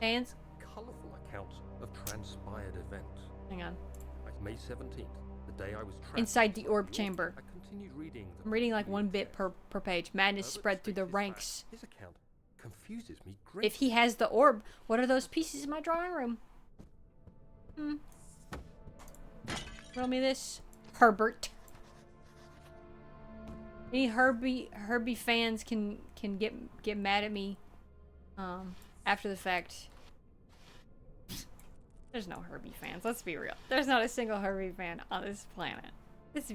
Hands? Colorful accounts of transpired events. Hang on. Like May 17th, the day I was trapped Inside the orb chamber. I continued reading. I'm reading like 1 bit per page. Madness spread through the ranks. His account confuses me greatly. If he has the orb, what are those pieces in my drawing room? Roll me this. Herbert. Any Herbie fans can get mad at me after the fact. There's no Herbie fans, let's be real. There's not a single Herbie fan on this planet. This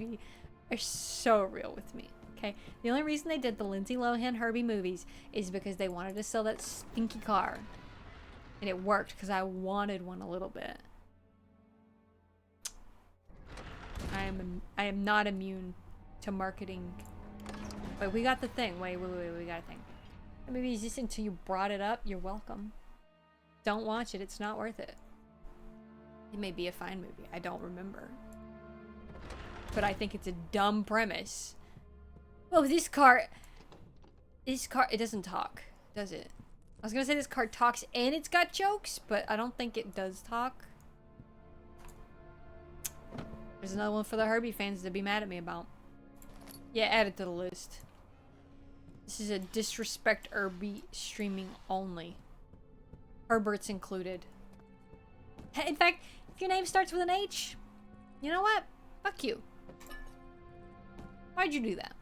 are so real with me. Okay? The only reason they did the Lindsay Lohan Herbie movies is because they wanted to sell that stinky car. And it worked because I wanted one a little bit. I am not immune to marketing. Wait, we got the thing. Wait, we got a thing. Maybe it's just until you brought it up. You're welcome. Don't watch it. It's not worth it. It may be a fine movie. I don't remember. But I think it's a dumb premise. Oh, this car, it doesn't talk, does it? I was gonna say this car talks and it's got jokes, but I don't think it does talk. There's another one for the Herbie fans to be mad at me about. Yeah, add it to the list. This is a disrespect Herbie streaming only. Herbert's included. In fact, if your name starts with an H, you know what? Fuck you. Why'd you do that?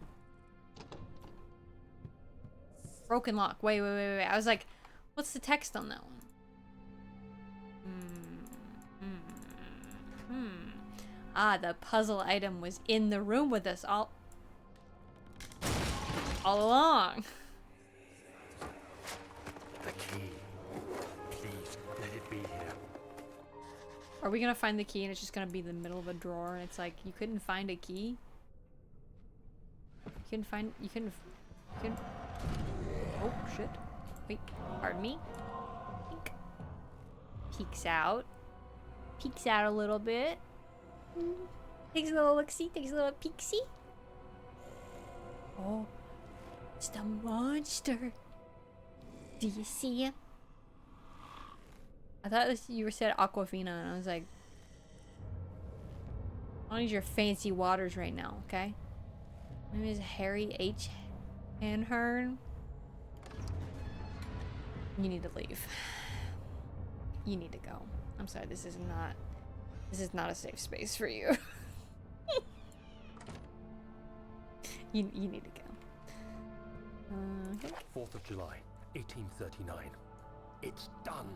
Broken lock. Wait. I was like, what's the text on that one? Ah, the puzzle item was in the room with us all along. The key. Please, let it be here. Are we gonna find the key and it's just gonna be in the middle of a drawer and it's like, you couldn't find a key? You couldn't. Oh, shit. Wait, pardon me. Peeks out. Peeks out a little bit. Takes a little look-see, takes a little peek-see. Oh, it's the monster. Do you see him? I thought you were said Aquafina, and I was like, I don't need your fancy waters right now, okay? My name is Harry H. Hanhern. You need to leave. You need to go. I'm sorry, this is not a safe space for you. you need to go. Okay. 4th of July, 1839. It's done.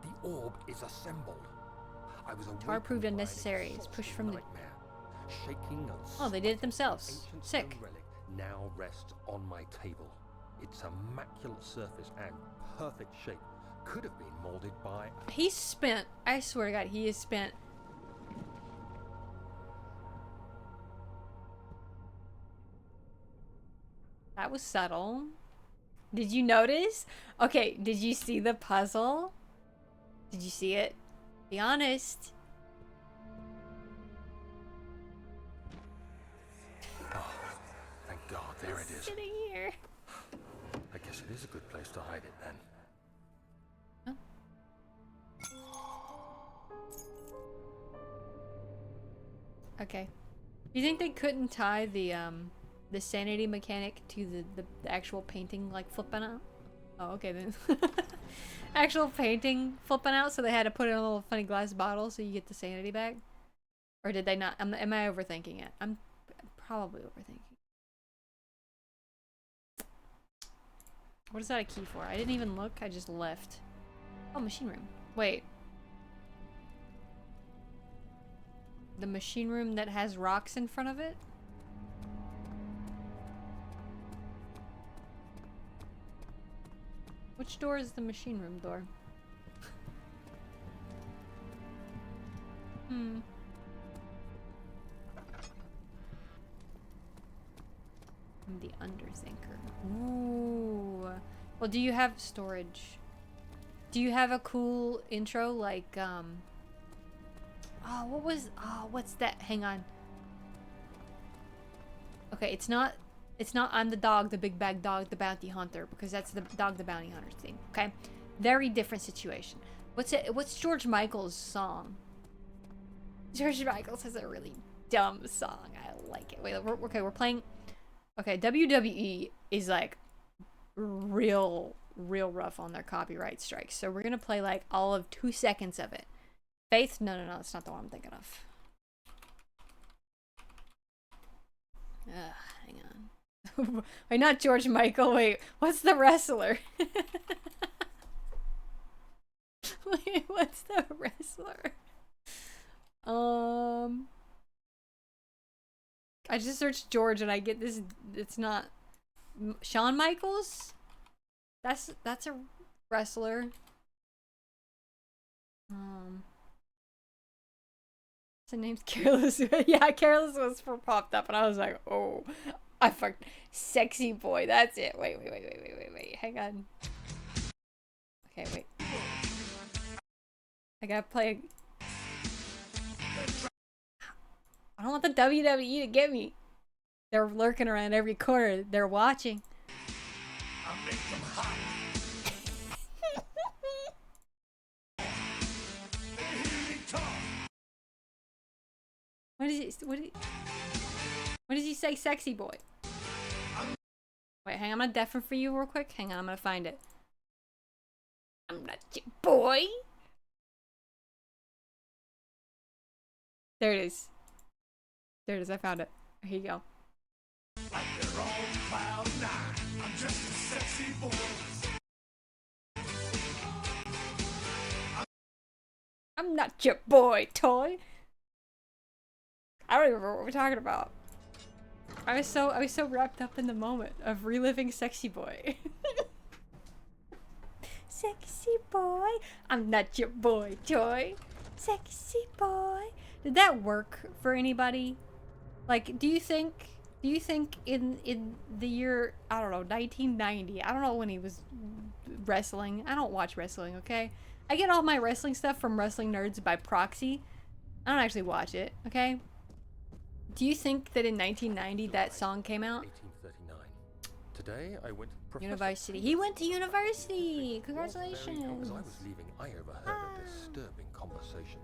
The orb is assembled. I was Tar proved unnecessary. It's pushed from the... Shaking and oh, they did it themselves. Sick. relic now rests on my table. Its immaculate surface and perfect shape could have been molded by... He's spent, I swear to God, he is spent... That was subtle. Did you notice? Okay, did you see the puzzle? Did you see it? Be honest. Oh, thank God, there it is. Sitting here. I guess it is a good place to hide it then. Okay. Do you think they couldn't tie the sanity mechanic to the actual painting like flipping out? Oh, okay then. Actual painting flipping out, so they had to put it in a little funny glass bottle so you get the sanity back? Or did they not? Am I overthinking it? I'm probably overthinking. What is that a key for? I didn't even look, I just left. Oh, machine room. Wait. The machine room that has rocks in front of it? Which door is the machine room door? Underthinker. Ooh. Well, do you have storage? Do you have a cool intro like oh, what's that? Hang on. Okay, it's not I'm the dog, the big bag dog, the bounty hunter, because that's the dog the bounty hunter thing. Okay? Very different situation. What's George Michael's song? George Michael's has a really dumb song. I like it. Wait, we're playing. Okay, WWE is like real rough on their copyright strikes. So we're gonna play like all of 2 seconds of it. Faith? No, that's not the one I'm thinking of. Hang on. Wait, not George Michael. Wait, what's the wrestler? Wait, what's the wrestler? I just searched George and I get this. It's not Shawn Michaels. That's a wrestler. His name's Careless. Yeah, Careless was popped up, and I was like, oh, I fucked Sexy Boy. That's it. Wait. Hang on. Okay, wait. I gotta play. I don't want the WWE to get me. They're lurking around every corner. They're watching. I'll make them hot. What does he say, Sexy Boy? Wait, hang on, I'm gonna deafen for you real quick. Hang on, I'm gonna find it. I'm not your boy. There it is. There it is, I found it. Here you go. Like they're on cloud nine. I'm just a sexy boy. I'm not your boy, toy. I don't even remember what we're talking about. I was so wrapped up in the moment of reliving Sexy Boy. Sexy boy, I'm not your boy, toy. Sexy boy. Did that work for anybody? Like, do you think in the year, I don't know, 1990, I don't know when he was wrestling. I don't watch wrestling, okay? I get all my wrestling stuff from Wrestling Nerds by proxy. I don't actually watch it, okay? Do you think that in 1990 that song came out? 1839. Today I went to University. He went to university. As Congratulations. I was leaving, I overheard a disturbing conversation.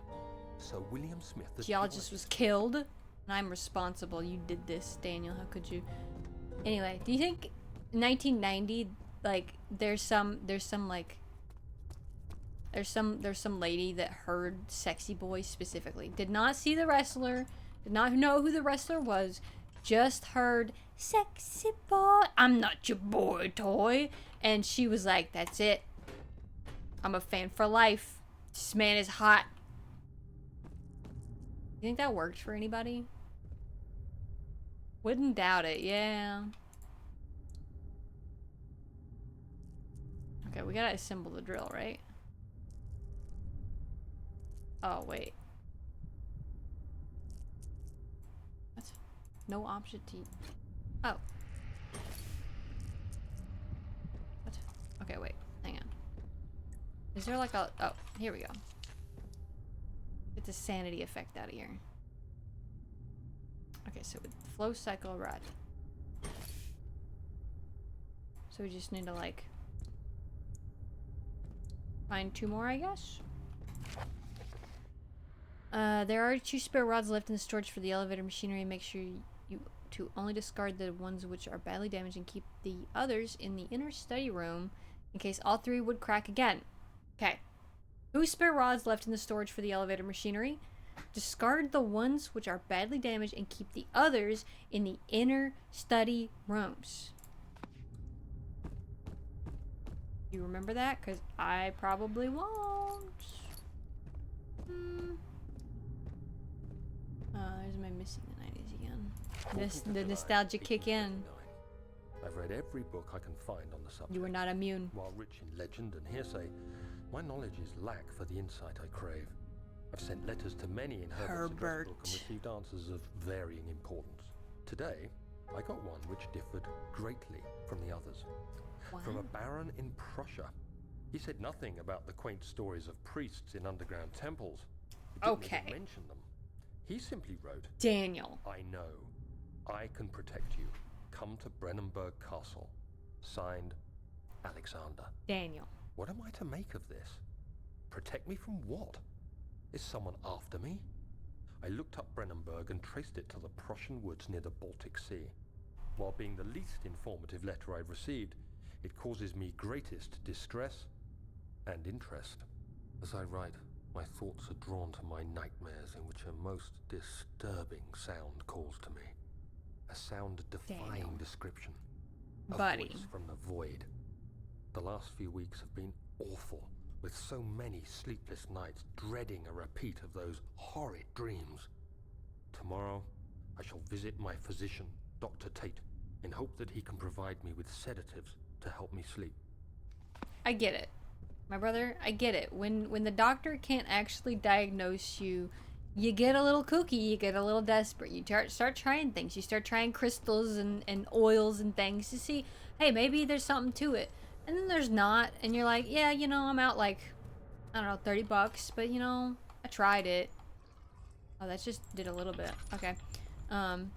Sir William Smith, the Geologist was killed, and I'm responsible. You did this, Daniel. How could you? Anyway, do you think 1990, like, there's some lady that heard Sexy Boy specifically, did not see the wrestler, did not know who the wrestler was, just heard Sexy Boy, I'm not your boy, toy, and she was like, that's it. I'm a fan for life. This man is hot. You think that worked for anybody? Wouldn't doubt it, yeah. Okay, we gotta assemble the drill, right? Oh, wait. What? No option to... Oh. What? Okay, wait. Hang on. Is there like a... Oh, here we go. Get the sanity effect out of here. Okay, so with flow cycle rod. So we just need to, like... find 2 more, I guess? There are 2 spare rods left in the storage for the elevator machinery. Make sure you to only discard the ones which are badly damaged and keep the others in the inner study room in case all 3 would crack again. Okay. 2 spare rods left in the storage for the elevator machinery. Discard the ones which are badly damaged and keep the others in the inner study rooms. You remember that? Because I probably won't. There's my missing the 90s again. The nostalgia kick in. I've read every book I can find on the subject. You were not immune. While rich in legend and hearsay, my knowledge is lack for the insight I crave. I've sent letters to many in Herbert's address book and received answers of varying importance. Today, I got one which differed greatly from the others. From a baron in Prussia. He said nothing about the quaint stories of priests in underground temples. He didn't even mention them. He simply wrote, Daniel. I know. I can protect you. Come to Brennenburg Castle. Signed, Alexander. Daniel. What am I to make of this? Protect me from what? Is someone after me? I looked up Brennenburg and traced it to the Prussian woods near the Baltic Sea. While being the least informative letter I've received, it causes me greatest distress and interest. As I write, my thoughts are drawn to my nightmares in which a most disturbing sound calls to me. A sound defying description. A voice from the void. The last few weeks have been awful, with so many sleepless nights dreading a repeat of those horrid dreams. Tomorrow, I shall visit my physician, Dr. Tate, in hope that he can provide me with sedatives to help me sleep. I get it. My brother, I get it. When the doctor can't actually diagnose you, you get a little kooky, you get a little desperate. You start trying things. You start trying crystals and oils and things to see, hey, maybe there's something to it. And then there's not, and you're like, yeah, you know, I'm out like, I don't know, $30, but you know, I tried it. Oh, that just did a little bit. Okay. So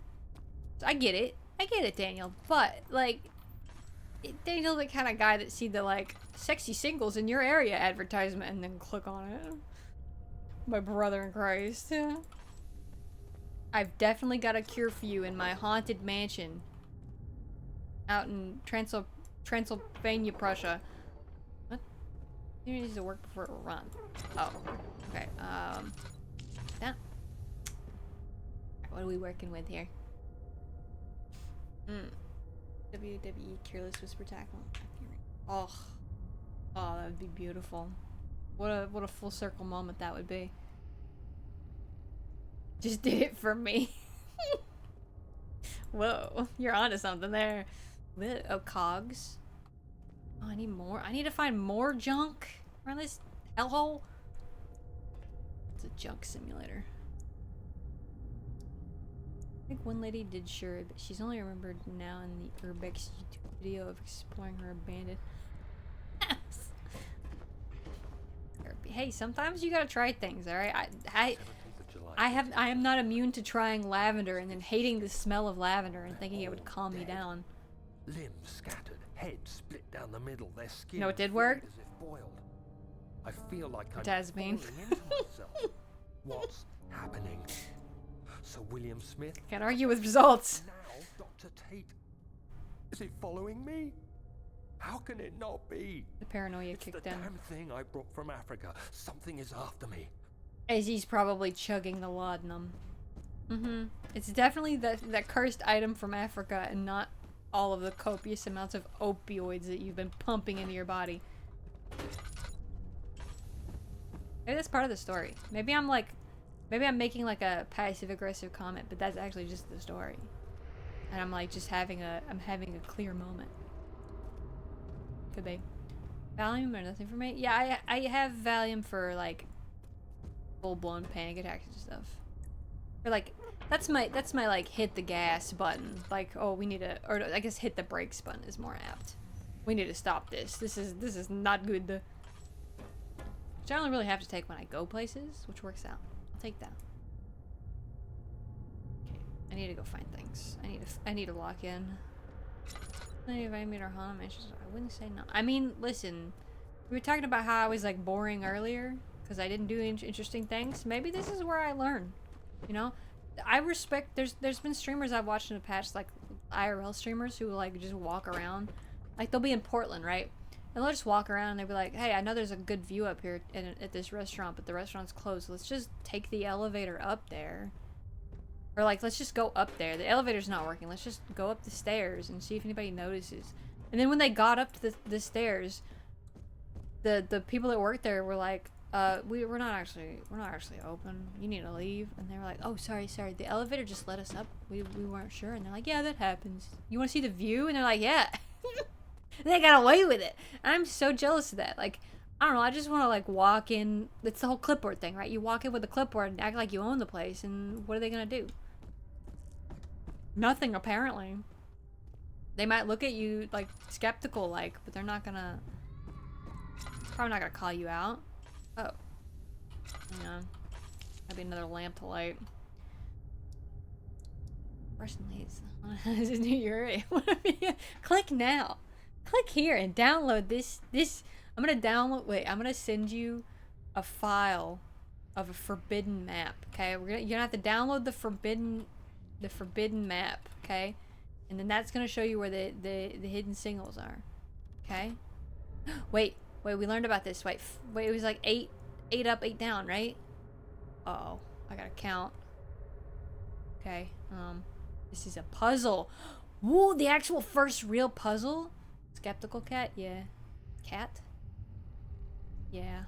I get it, Daniel, but like, Daniel's the kind of guy that see the like sexy singles in your area advertisement and then click on it. My brother in Christ. I've definitely got a cure for you in my haunted mansion out in Transylvania, Prussia. What? You needs to work before it will run. Oh, okay. That. What are we working with here? WWE Careless Whisper Tackle. Oh, that would be beautiful. What a full circle moment that would be. Just did it for me. Whoa, you're onto something there. Oh, cogs. Oh, I need more. I need to find more junk around this hellhole. It's a junk simulator. I think one lady did sure, but she's only remembered now in the Urbex YouTube video of exploring her abandoned house. Hey, sometimes you gotta try things, alright? I am not immune to trying lavender and then hating the smell of lavender and thinking it would calm me down. Limbs scattered, head split down the middle, their skin No, it did work. as if boiled. I feel like I'm Tasman. falling into myself. What's happening? Sir William Smith? Can't argue with results. Now, Dr. Tate. Is it following me? How can it not be? The paranoia It's kicked the in. damn thing I brought from Africa. Something is after me. As he's probably chugging the laudanum. It's definitely that cursed item from Africa and not all of the copious amounts of opioids that you've been pumping into your body. Maybe that's part of the story. Maybe I'm making like a passive aggressive comment, but that's actually just the story. And I'm like just having a clear moment. Could be. Valium or nothing for me? Yeah, I have Valium for like full-blown panic attacks and stuff. Or like that's my like hit the gas button. Like, oh, we need to, or I guess hit the brakes button is more apt. We need to stop this. This is not good. Which I only really have to take when I go places, which works out. I'll take that. Okay, I need to go find things. I need to lock in. If I meet our Hana mentions, I wouldn't say no. I mean, listen, we were talking about how I was like boring earlier because I didn't do interesting things. Maybe this is where I learn. You know, I respect. There's been streamers I've watched in the past, like IRL streamers who like just walk around. Like they'll be in Portland, right? And they'll just walk around and they'll be like, hey, I know there's a good view up here at this restaurant, but the restaurant's closed. Let's just take the elevator up there. Or like, let's just go up there. The elevator's not working. Let's just go up the stairs and see if anybody notices. And then when they got up to the stairs, the people that worked there were like, we're not actually open. You need to leave. And they were like, oh, sorry. The elevator just let us up. We weren't sure. And they're like, yeah, that happens. You want to see the view? And they're like, yeah. And they got away with it. I'm so jealous of that. Like, I don't know, I just want to like walk in. It's the whole clipboard thing, right? You walk in with a clipboard and act like you own the place, and what are they gonna do? Nothing, apparently. They might look at you, like, skeptical, like, but they're not gonna... Probably not gonna call you out. Oh. Hang on. Maybe another lamp to light. Russian leads. This is New Year. Click now. Click here and download this. I'm gonna download. Wait, I'm gonna send you a file of a forbidden map. Okay, you're gonna have to download the forbidden map. Okay, and then that's gonna show you where the hidden signals are. Okay. Wait. We learned about this. Wait. It was like 8 up, 8 down, right? Uh-oh, I gotta count. Okay. This is a puzzle. Woo, the actual first real puzzle. Skeptical cat, yeah. Cat? Yeah.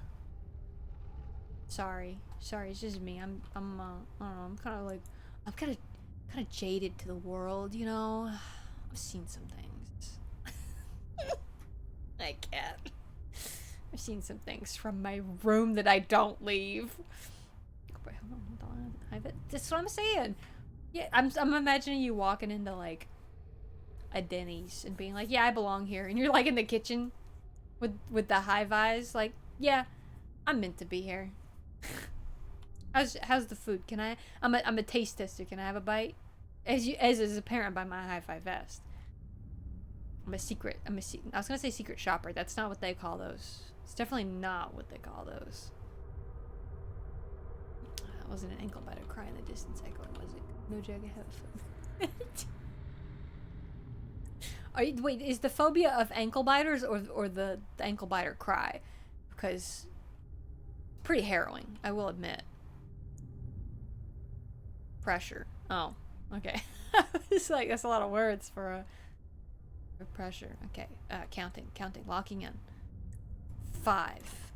Sorry, it's just me. I don't know. I'm kind of like, I'm kind of jaded to the world, you know. I've seen some things. I can't. I've seen some things from my room that I don't leave. Wait, hold on. That's what I'm saying. Yeah, I'm imagining you walking into like a Denny's and being like, "Yeah, I belong here," and you're like in the kitchen with the high vis, like, "Yeah, I'm meant to be here." How's the food? Can I? I'm a taste tester. Can I have a bite? As is apparent by my high five vest. I was gonna say secret shopper. That's not what they call those. It's definitely not what they call those. That wasn't an ankle biter cry in the distance echoing, was it? No jug of food. Wait, is the phobia of ankle biters or the ankle biter cry? Because it's pretty harrowing, I will admit. Pressure. Oh, okay. It's like, that's a lot of words for pressure. Okay, counting, locking in. 5.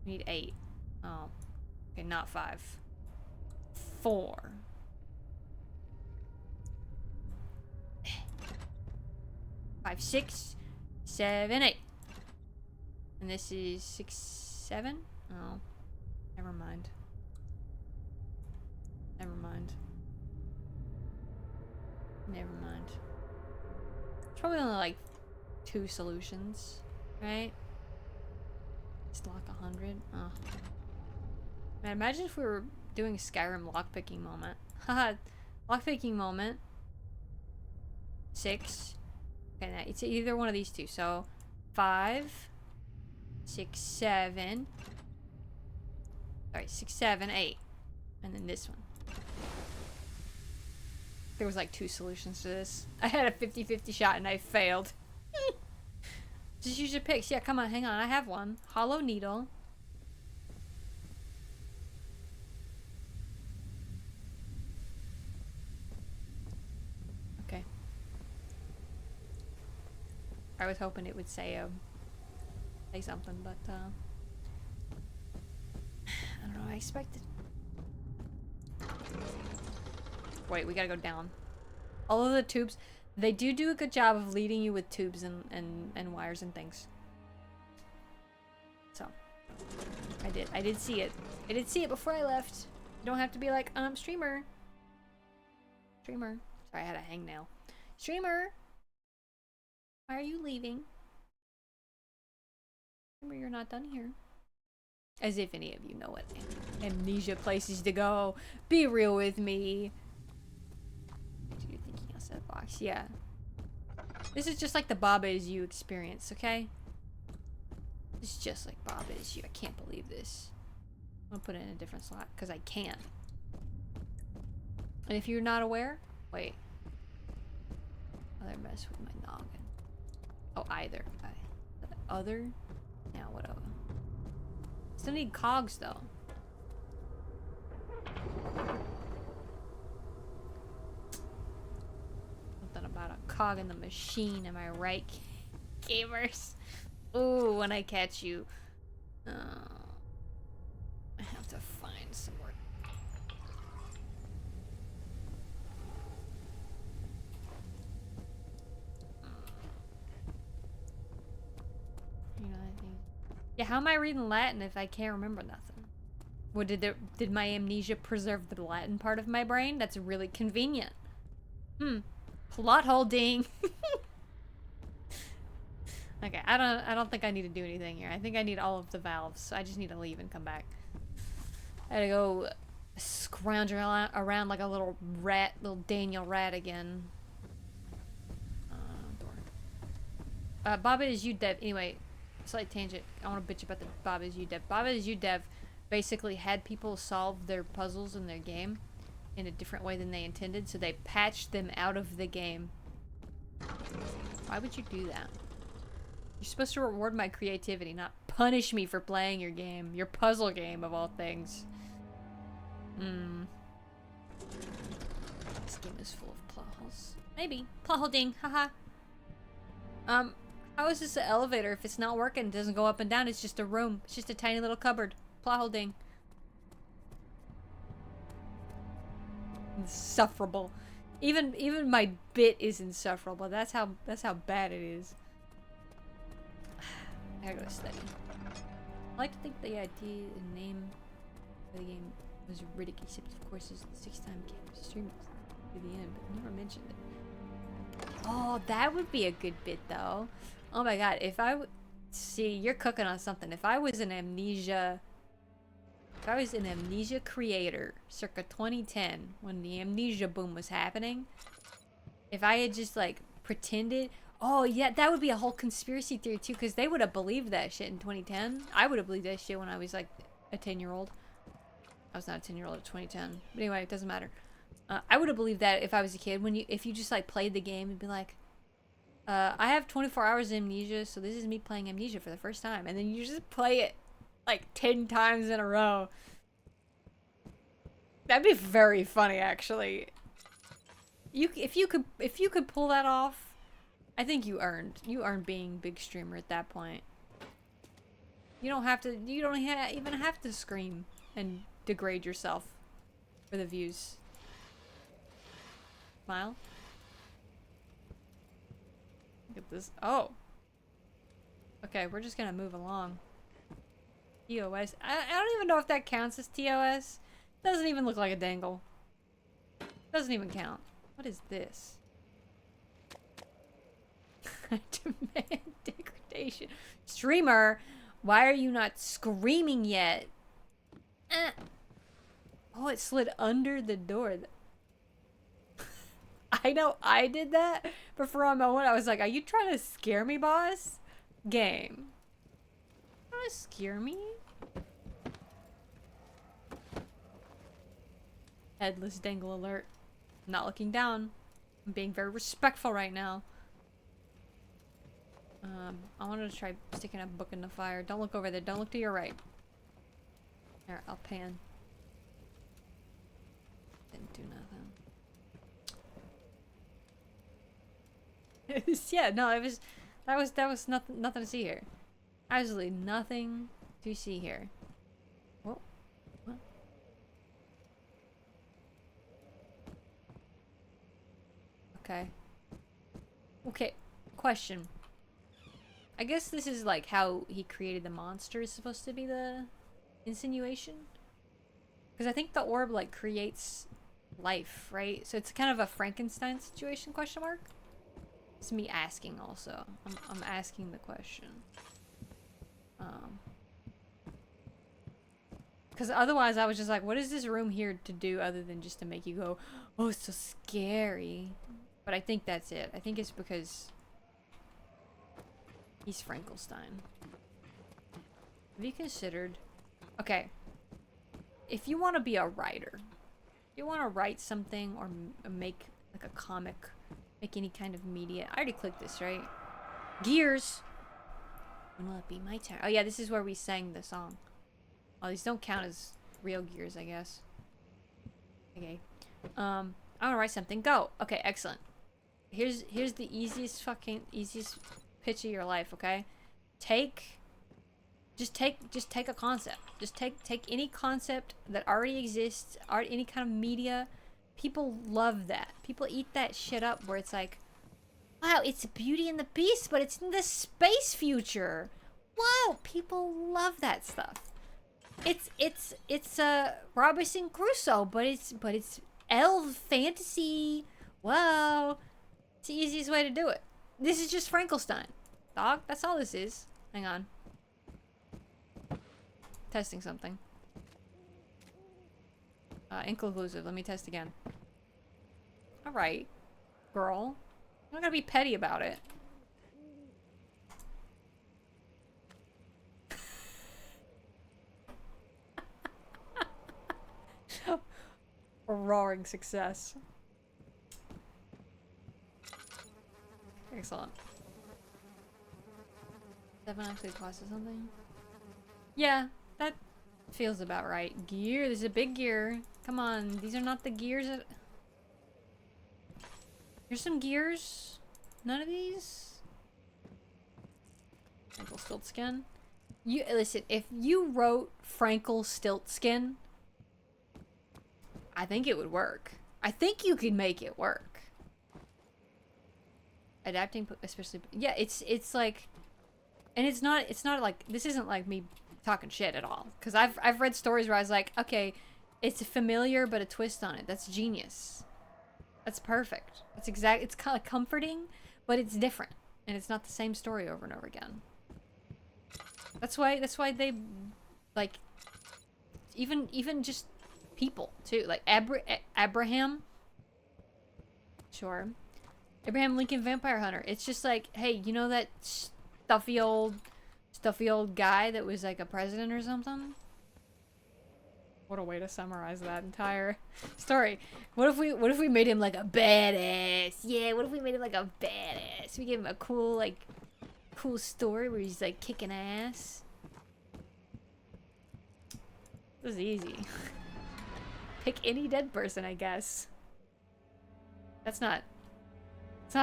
We need 8. Oh, okay, not 5. 4. 5, 6, 7, 8. And this is 6, 7? Oh, never mind. It's probably only like 2 solutions, right? Just lock 100. Oh. Man, imagine if we were doing a Skyrim lockpicking moment. Haha, lockpicking moment. 6. Okay, now it's either one of these two. So 5, 6, 7. Sorry, 6, 7, 8. And then this one. There was like 2 solutions to this. I had a 50-50 shot and I failed. Just use your picks. Yeah, come on, hang on. I have one. Hollow needle. Okay. I was hoping it would say something, but I don't know. I expected. Wait, we gotta go down. All of the tubes, they do a good job of leading you with tubes and wires and things. So, I did see it. I did see it before I left. You don't have to be like, streamer. Sorry, I had a hangnail. Streamer, why are you leaving? Streamer, you're not done here. As if any of you know what Amnesia places to go. Be real with me. You're thinking outside the box. Yeah. This is just like the Baba Is You experience, okay? It's just like Baba Is You. I can't believe this. I'm gonna put it in a different slot because I can. And if you're not aware, wait. Other mess with my noggin. Oh, either. Other? Yeah, whatever. Still need cogs though. Something about a cog in the machine, am I right, gamers? Ooh, when I catch you. I have to find somewhere. You know, I think. Yeah, how am I reading Latin if I can't remember nothing? What did my amnesia preserve the Latin part of my brain? That's really convenient. Plot hole ding. Okay, I don't think I need to do anything here. I think I need all of the valves. So I just need to leave and come back. I gotta go scrounge around like a little rat, little Daniel rat again. Door. Baba is you dev. Anyway, slight tangent. I want to bitch about the Baba is you dev. Baba is you dev basically had people solve their puzzles in their game in a different way than they intended, so they patched them out of the game. Why would you do that? You're supposed to reward my creativity, not punish me for playing your game. Your puzzle game, of all things. This game is full of plot holes. Maybe. Plot hole ding. Haha. How is this an elevator if it's not working? It doesn't go up and down. It's just a room. It's just a tiny little cupboard. Plot hole ding. Insufferable. Even my bit is insufferable. That's how bad it is. I gotta go study. I like to think the idea and name of the game was Riddick, except of course it's the 6th-time game streaming to the end, but never mentioned it. Oh, that would be a good bit though. Oh my god, if I would see, you're cooking on something. If I was an Amnesia creator circa 2010 when the Amnesia boom was happening, if I had just like pretended, oh yeah, that would be a whole conspiracy theory too, because they would have believed that shit in 2010. I would have believed that shit when I was like a 10-year-old. I was not a 10-year-old in 2010. But anyway, it doesn't matter. I would have believed that if I was a kid. If you just like played the game and be like, I have 24 hours of Amnesia, so this is me playing Amnesia for the first time, and then you just play it like 10 times in a row. That'd be very funny, actually. If you could pull that off, I think you earned being big streamer at that point. You don't even have to scream and degrade yourself for the views. Smile. Look at this. Oh. Okay, we're just gonna move along. TOS. I don't even know if that counts as TOS. Doesn't even look like a dangle. Doesn't even count. What is this? I demand degradation. Streamer, why are you not screaming yet? Oh, it slid under the door. I know I did that, but for a moment I was like, are you trying to scare me, boss? Game. Trying to scare me? Headless dangle alert. I'm not looking down. I'm being very respectful right now. I wanted to try sticking a book in the fire. Don't look over there. Don't look to your right. Here, I'll pan. Didn't do nothing. Yeah, no, that was nothing to see here. Absolutely nothing to see here. Whoa. What? Okay. Okay. Question. I guess this is like how he created the monster is supposed to be the insinuation. Because I think the orb like creates life, right? So it's kind of a Frankenstein situation, question mark? It's me asking also. I'm asking the question. Because otherwise I was just like, what is this room here to do other than just to make you go, oh, it's so scary. But I think that's it. I think it's because he's Frankenstein. Have you considered... Okay. If you want to be a writer, if you want to write something or make like a comic, make any kind of media... I already clicked this, right? Gears! When will it be my turn? Oh yeah, this is where we sang the song. Oh, these don't count as real gears, I guess. Okay. I want to write something. Go! Okay, excellent. Here's the easiest pitch of your life, okay? Just take a concept. Just take any concept that already exists, any kind of media. People love that. People eat that shit up where it's like, wow, it's Beauty and the Beast, but it's in the space future. Wow, people love that stuff. It's Robinson Crusoe, but it's elf fantasy Whoa! It's the easiest way to do it. This is just Frankenstein. Dog, that's all this is. Hang on. Testing something. Inconclusive. Let me test again. Alright, girl. I'm not gonna be petty about it. A roaring success. Excellent. 7 actually costs something? Yeah, that feels about right. Gear, there's a big gear. Come on, these are not the gears that... Here's some gears. None of these? Frankel Stiltskin. You listen, if you wrote Frankel Stiltskin, I think it would work. I think you could make it work. Adapting, especially, yeah, it's like, and it's not like, this isn't like me talking shit at all, because I've read stories where I was like, okay, it's familiar but a twist on it. That's genius. That's perfect. That's exact. It's kind of comforting, but it's different, and it's not the same story over and over again. That's why they, like, even just people too, like Abraham. Sure. Abraham Lincoln Vampire Hunter. It's just like, hey, you know that stuffy old guy that was like a president or something? What a way to summarize that entire story. What if we made him like a badass? Yeah, what if we made him like a badass? We gave him a cool story where he's like kicking ass. This is easy. Pick any dead person, I guess. It's not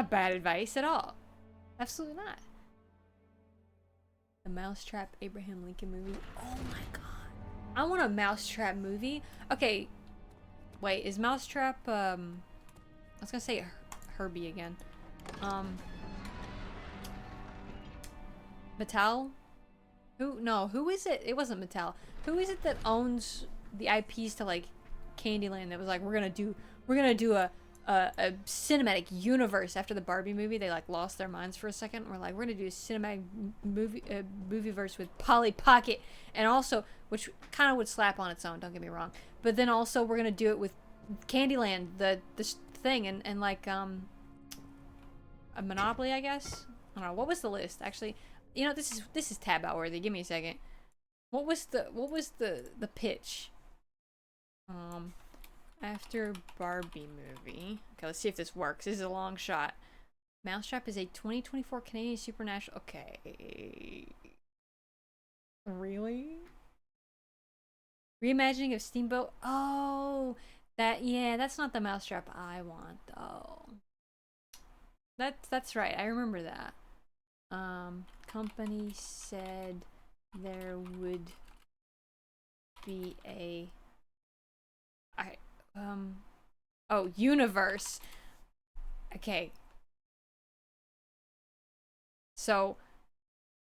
bad advice at all. Absolutely not. The Mousetrap Abraham Lincoln movie. Oh my god. I want a Mousetrap movie. Okay. Wait, is Mousetrap, I was gonna say Herbie again. Mattel? Who is it? It wasn't Mattel. Who is it that owns the IPs to like Candyland that was like, we're gonna do a cinematic universe after the Barbie movie? They like lost their minds for a second. We're like, we're gonna do a cinematic movie verse with Polly Pocket, and also, which kind of would slap on its own, don't get me wrong, but then also we're gonna do it with Candyland, the thing, and like a Monopoly, I guess. I don't know, what was the list actually? You know, this is tab out worthy. Give me a second. What was the pitch? After Barbie movie. Okay, let's see if this works. This is a long shot. Mousetrap is a 2024 Canadian supernatural. Okay. Really? Reimagining of Steamboat. Oh, that's not the Mousetrap I want though. That's right. I remember that. Company said there would be a oh, universe. Okay. So,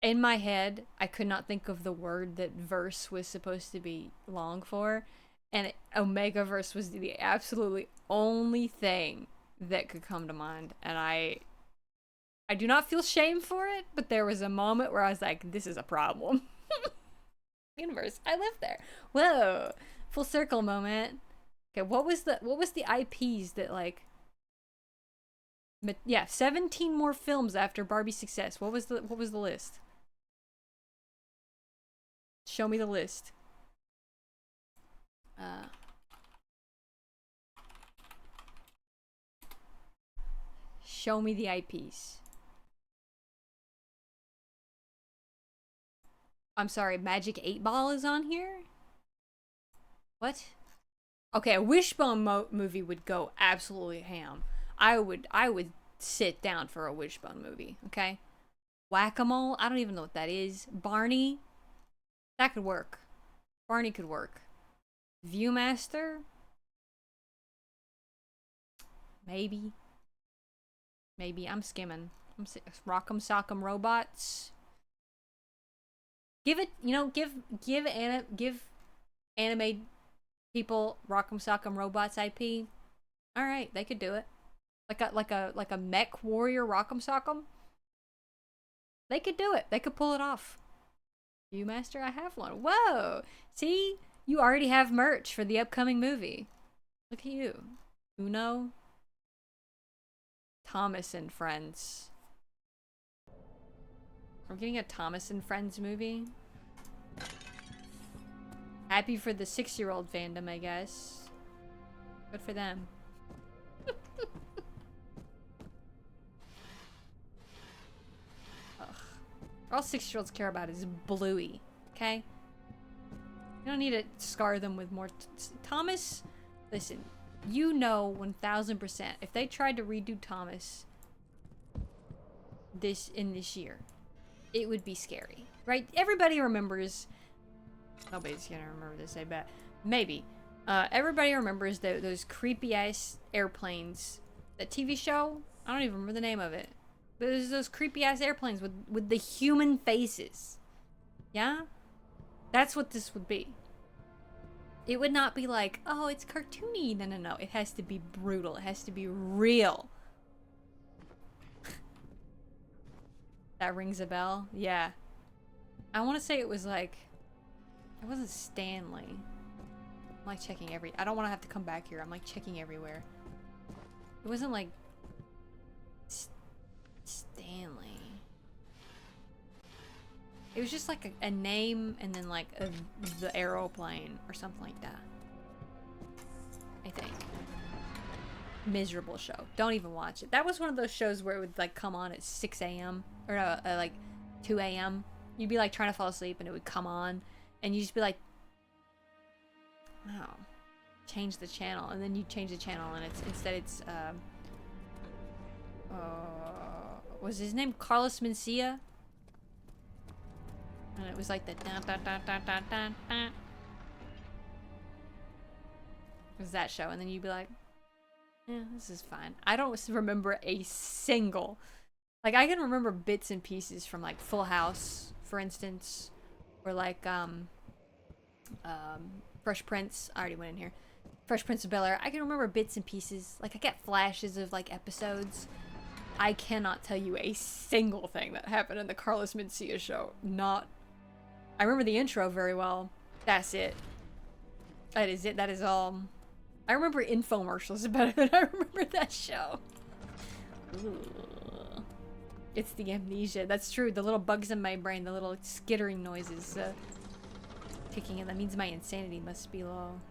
in my head, I could not think of the word that verse was supposed to be long for, and Omegaverse was the absolutely only thing that could come to mind, and I do not feel shame for it, but there was a moment where I was like, this is a problem. Universe, I live there. Whoa, full circle moment. Okay, what was the IPs that like? But yeah, 17 more films after Barbie's success. What was the list? Show me the list. Show me the IPs. I'm sorry, Magic 8 Ball is on here? What? Okay, a Wishbone movie would go absolutely ham. I would sit down for a Wishbone movie, okay? Whack-a-mole, I don't even know what that is. Barney, that could work. Barney could work. Viewmaster? Maybe. Maybe, I'm skimming. Rock'em Sock'em Robots. Give it, you know, give anime people Rock'em Sock'em Robots IP. Alright, they could do it. like a mech warrior rock'em sock'em. They could do it. They could pull it off. Viewmaster, I have one. Whoa! See? You already have merch for the upcoming movie. Look at you. Uno. Thomas and Friends. We're getting a Thomas and Friends movie. Happy for the 6-year-old fandom, I guess. Good for them. Ugh. All 6-year-olds care about is Bluey, okay? You don't need to scar them with more. Thomas, listen, you know 1000%. If they tried to redo Thomas this year, it would be scary, right? Everybody remembers. Nobody's gonna remember this, I bet. Maybe. Everybody remembers those creepy ass airplanes. That TV show? I don't even remember the name of it. But there's those creepy ass airplanes with the human faces. Yeah? That's what this would be. It would not be like, oh, it's cartoony. No, no, no. It has to be brutal. It has to be real. That rings a bell? Yeah. I want to say it was like... It wasn't Stanley. I'm like checking I don't want to have to come back here. I'm like checking everywhere. It wasn't like... Stanley. It was just like a name and then like the aeroplane or something like that. I think. Miserable show. Don't even watch it. That was one of those shows where it would like come on at 6 a.m. or no, like 2 a.m. You'd be like trying to fall asleep and it would come on and you'd just be like, oh, change the channel. And then you change the channel and it's was his name Carlos Mencia? And it was like the dun dun dun dun dun dun dun. It was that show, and then you'd be like, yeah, this is fine. I don't remember a single. Like, I can remember bits and pieces from, like, Full House, for instance. Or, like, Fresh Prince. I already went in here. Fresh Prince of Bel-Air. I can remember bits and pieces. Like, I get flashes of, like, episodes. I cannot tell you a single thing that happened in the Carlos Mencia show. Not... I remember the intro very well. That's it. That is it. That is all. I remember infomercials better than I remember that show. Ugh. It's the amnesia. That's true. The little bugs in my brain, the little skittering noises kicking in. That means my insanity must be low.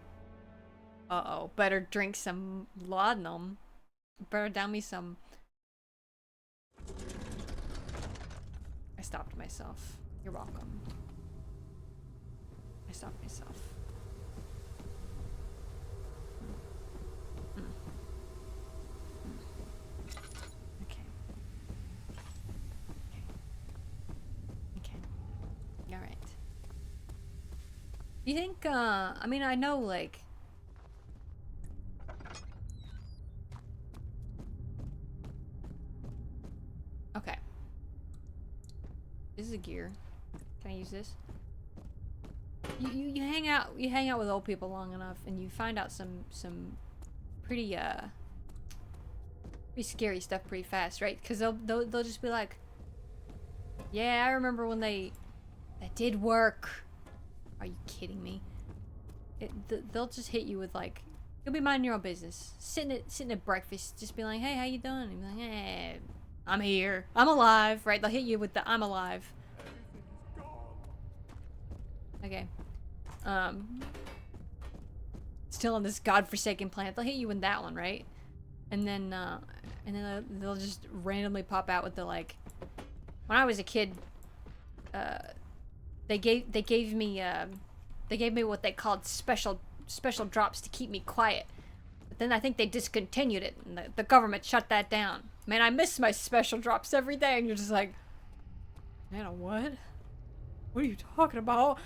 Uh-oh. Better drink some laudanum. Better down me some... I stopped myself. You're welcome. I stopped myself. Okay. Okay. Alright. Do you think, I mean, I know, like... Okay. This is a gear. Can I use this? You hang out with old people long enough and you find out some pretty pretty scary stuff pretty fast, right? Because they'll just be like, yeah, I remember when that did work. Are you kidding me? They'll just hit you with like, you'll be minding your own business, sitting at breakfast, just be like, hey, how you doing? And you'll be like, hey, I'm here, I'm alive, right? They'll hit you with the I'm alive. Okay. Still on this godforsaken planet. They'll hit you with that one, right? And then they'll just randomly pop out with the like. When I was a kid, they gave me what they called special drops to keep me quiet. But then I think they discontinued it, and the government shut that down. Man, I miss my special drops every day, and you're just like, man, a what? What are you talking about?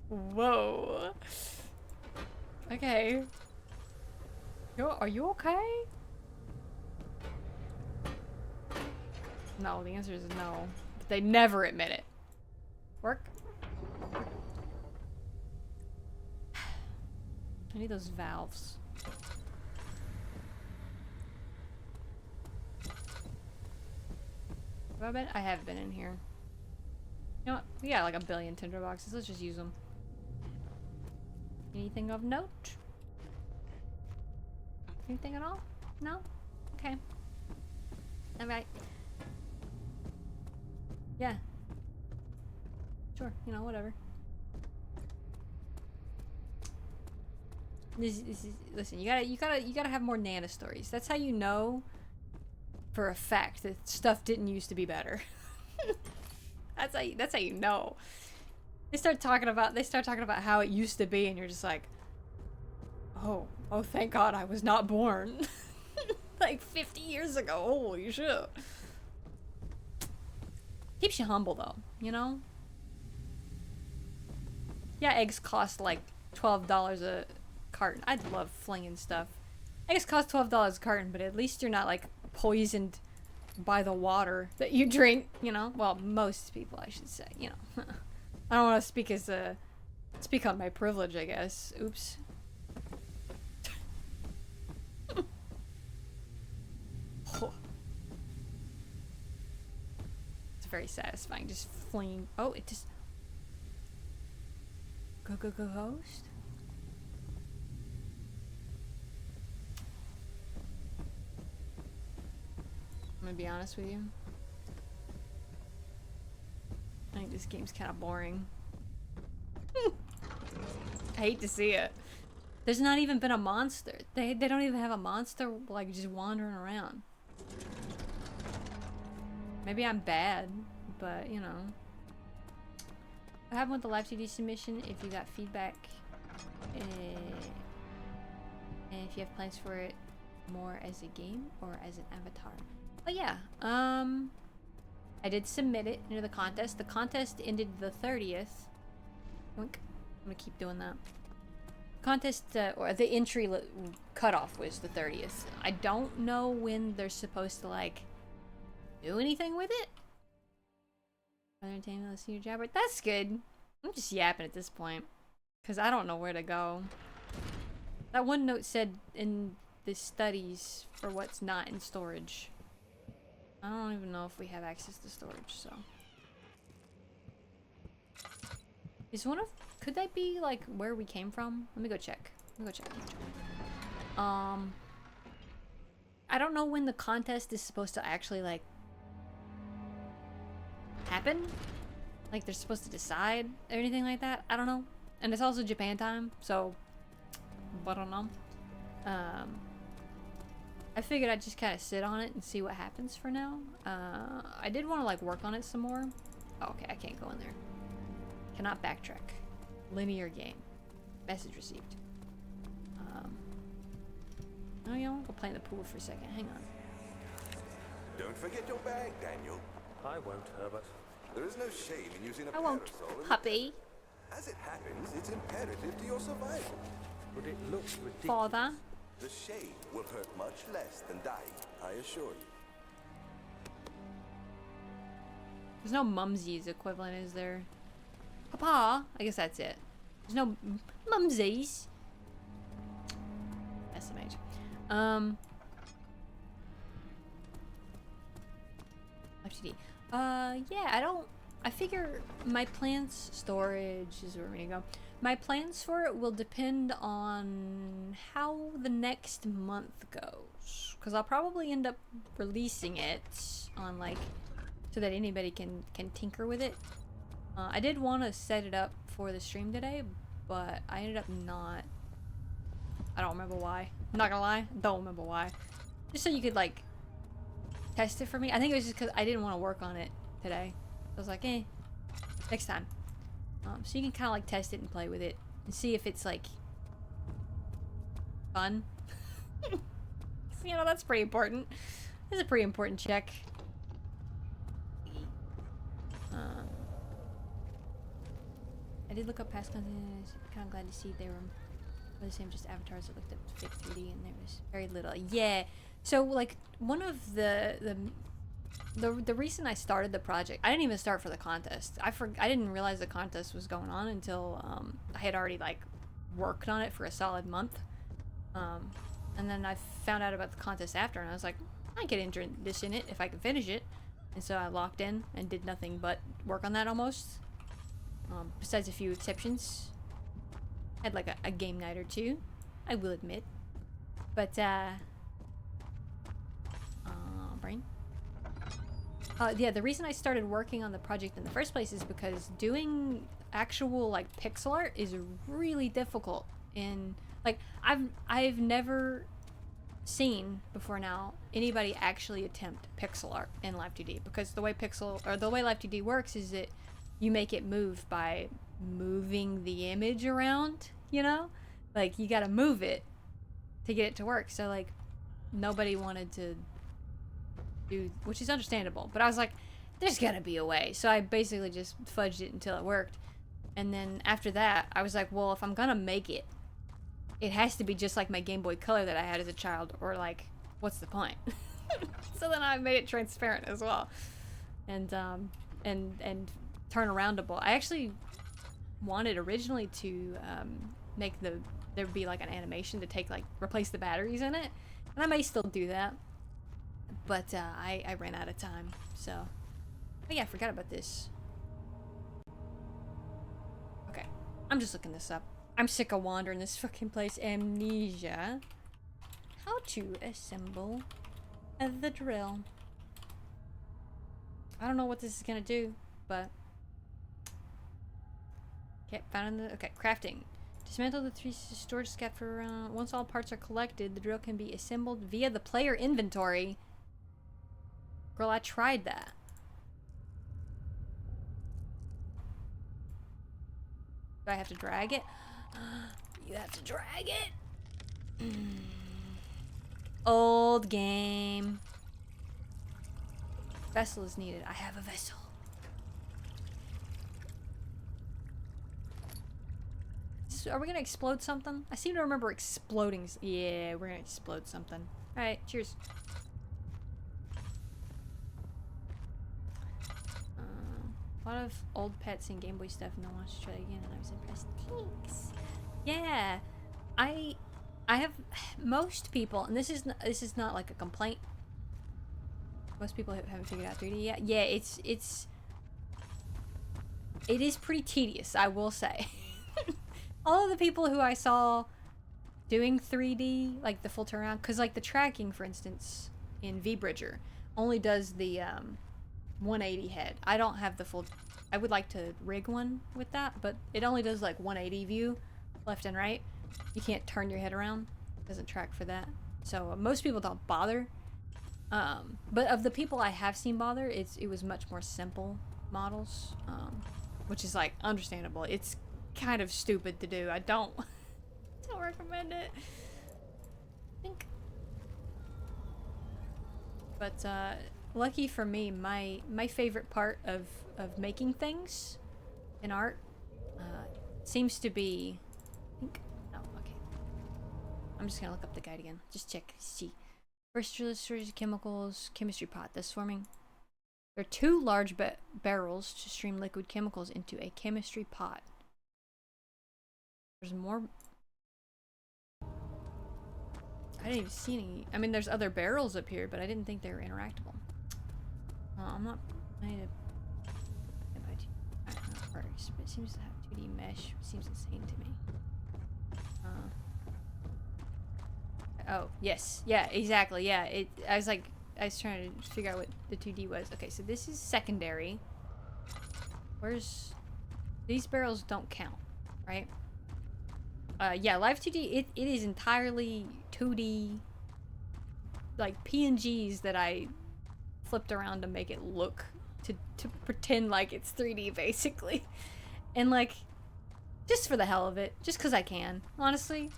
Whoa. Okay. Are you okay? No, the answer is no. But they never admit it. Work? I need those valves. Have I been? I have been in here. You know what? We got like a billion tinder boxes. Let's just use them. Anything of note? Anything at all? No? Okay. Alright. Yeah. Sure, you know, whatever. This is, listen, you gotta have more Nana stories. That's how you know for a fact that stuff didn't used to be better. that's how you know. They start talking about how it used to be, and you're just like, oh thank God I was not born. Like 50 years ago. Holy shit. Keeps you humble though, you know? Yeah, eggs cost like $12 a carton. I'd love flinging stuff. Eggs cost $12 a carton, but at least you're not like poisoned by the water that you drink, you know? Well, most people, I should say, you know. I don't want to speak on my privilege, I guess. Oops. It's very satisfying, just flinging. Oh, it just. Go host. I'm gonna be honest with you. I think this game's kind of boring. I hate to see it. There's not even been a monster. They don't even have a monster like just wandering around. Maybe I'm bad, but you know. What happened with the live CD submission? If you got feedback, and if you have plans for it more as a game or as an avatar. Oh yeah, I did submit it into the contest. The contest ended the 30th. Wink. I'm gonna keep doing that. Contest, or the entry cutoff was the 30th. I don't know when they're supposed to, like, do anything with it. Other entertainment, let's see your jabber. That's good. I'm just yapping at this point. Because I don't know where to go. That one note said in the studies for what's not in storage. I don't even know if we have access to storage, so. Is one of... Could that be, like, where we came from? Let me go check. I don't know when the contest is supposed to actually, like, happen. Like, they're supposed to decide or anything like that. I don't know. And it's also Japan time, so... I don't know. I figured I'd just kind of sit on it and see what happens for now. I did want to, like, work on it some more. Oh, okay, I can't go in there. Cannot backtrack. Linear game. Message received. Oh yeah, I'll go play in the pool for a second. Hang on. Don't forget your bag, Daniel. I won't, Herbert. There is no shame in using a I won't, parasol. puppy. As it happens, it's imperative to your survival. But it looks ridiculous. Father. The shade will hurt much less than dying, I assure you. There's no mumsies equivalent, is there? Papa? I guess that's it. There's no mumsies. SMH. FTD. Yeah, I figure my plans, storage is where we're gonna go. My plans for it will depend on how the next month goes. Because I'll probably end up releasing it on, like, so that anybody can tinker with it. I did want to set it up for the stream today, but I ended up not. I don't remember why. I'm not gonna lie, don't remember why. Just so you could, like, test it for me. I think it was just because I didn't want to work on it today. I was like, next time. So you can kind of, like, test it and play with it and see if it's, like, fun. You know, that's pretty important. That's a pretty important check. I did look up past content. I was kind of glad to see they were the same, just avatars that looked up fake 3D, and there was very little. Yeah. So, like, one of the reason I started the project, I didn't even start for the contest. I didn't realize the contest was going on until I had already, like, worked on it for a solid month. And then I found out about the contest after, and I was like, I could enter this in it if I can finish it. And so I locked in and did nothing but work on that almost. Besides a few exceptions. Had like a game night or two, I will admit. But, brain. Yeah, the reason I started working on the project in the first place is because doing actual like pixel art is really difficult. In like I've never seen before now anybody actually attempt pixel art in Live 2D, because the way Live 2D works is that you make it move by moving the image around, you know? Like you gotta move it to get it to work. So like nobody wanted to do, which is understandable, but I was like, there's gotta be a way. So I basically just fudged it until it worked. And then after that, I was like, well, if I'm gonna make it, it has to be just like my Game Boy Color that I had as a child, or like, what's the point? So then I made it transparent as well. And turn aroundable. I actually wanted originally to make there'd be like an animation to take like replace the batteries in it, and I may still do that, but I ran out of time. So, oh yeah, I forgot about this. Okay, I'm just looking this up. I'm sick of wandering this fucking place. Amnesia. How to assemble the drill. I don't know what this is gonna do, but okay, found in the okay, crafting. Dismantle the 3 storage scat for once all parts are collected, the drill can be assembled via the player inventory. Girl, I tried that. Do I have to drag it? You have to drag it? Old game. Vessel is needed. I have a vessel. Are we gonna explode something? I seem to remember exploding. Yeah, we're gonna explode something. Alright, cheers. A lot of old pets and Game Boy stuff, and I want to try it again, and I was impressed. Thanks. Yeah, I have most people, and this is not like a complaint. Most people haven't figured out 3D yet. Yeah, it is pretty tedious, I will say. All of the people who I saw doing 3D, like the full turnaround, because like the tracking, for instance, in V-Bridger only does the 180 head. I don't have the full. I would like to rig one with that, but it only does like 180 view, left and right. You can't turn your head around. It doesn't track for that. So most people don't bother. But of the people I have seen bother, it was much more simple models, which is like understandable. It's kind of stupid to do. I don't recommend it. I think. But lucky for me, my favorite part of making things in art seems to be. I think. Oh, okay. I'm just gonna look up the guide again. Just check. See. First storage chemicals, chemistry pot. That's swarming. There are 2 large barrels to stream liquid chemicals into a chemistry pot. There's more. I didn't even see any. I mean, there's other barrels up here, but I didn't think they were interactable. I'm not. I need to. First, but it seems to have 2D mesh. Seems insane to me. Oh yes, yeah, exactly. Yeah, I was trying to figure out what the 2D was. Okay, so this is secondary. Where's these barrels? Don't count, right? Yeah, Live 2D, it is entirely 2D, like PNGs that I flipped around to make it look, to pretend like it's 3D basically. And like, just for the hell of it, just cause I can, honestly.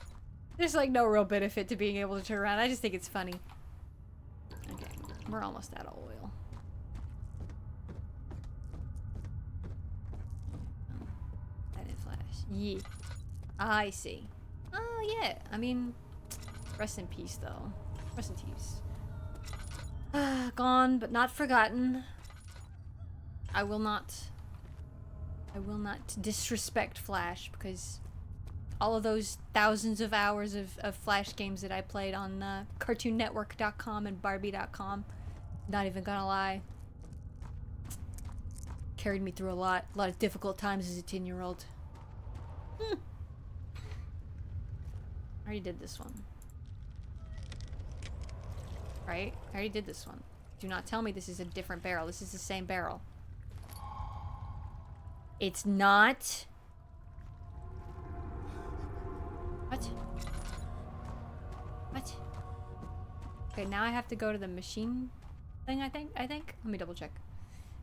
There's like no real benefit to being able to turn around, I just think it's funny. Okay, we're almost out of oil. That didn't flash. Yeah. I see. Oh, yeah. I mean, rest in peace, though. Rest in peace. Gone, but not forgotten. I will not disrespect Flash, because all of those thousands of hours of Flash games that I played on CartoonNetwork.com and Barbie.com, not even gonna lie, carried me through a lot of difficult times as a 10-year-old. I already did this one. Right? I already did this one. Do not tell me this is a different barrel. This is the same barrel. It's not. What? What? Okay, now I have to go to the machine thing, I think. Let me double check.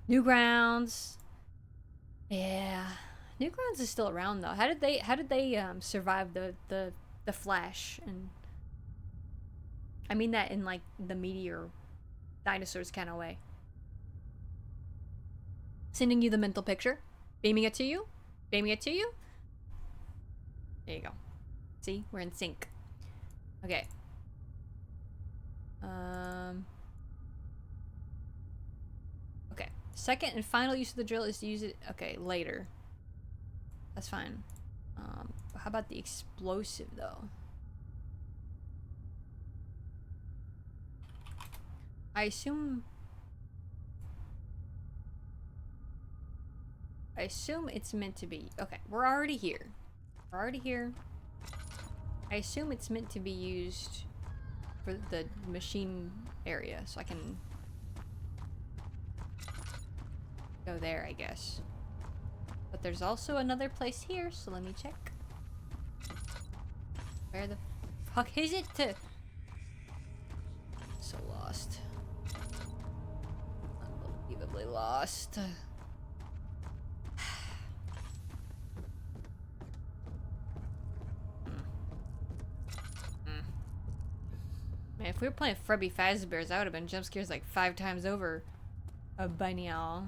Newgrounds. Yeah. Newgrounds is still around though. How did they survive the flash? And I mean that in like the meteor dinosaurs kind of way. Sending you the mental picture. Beaming it to you. Beaming it to you. There you go. See? We're in sync. Okay. Okay. Second and final use of the drill is to use it... Okay, later. That's fine. How about the explosive, though? I assume it's meant to be... Okay, we're already here. We're already here. I assume it's meant to be used for the machine area, so I can go there, I guess. But there's also another place here, so let me check. Where the fuck is it? So lost. Unbelievably lost. Man, if we were playing Freddy Fazbear's, I would have been jump scares like 5 times over by now.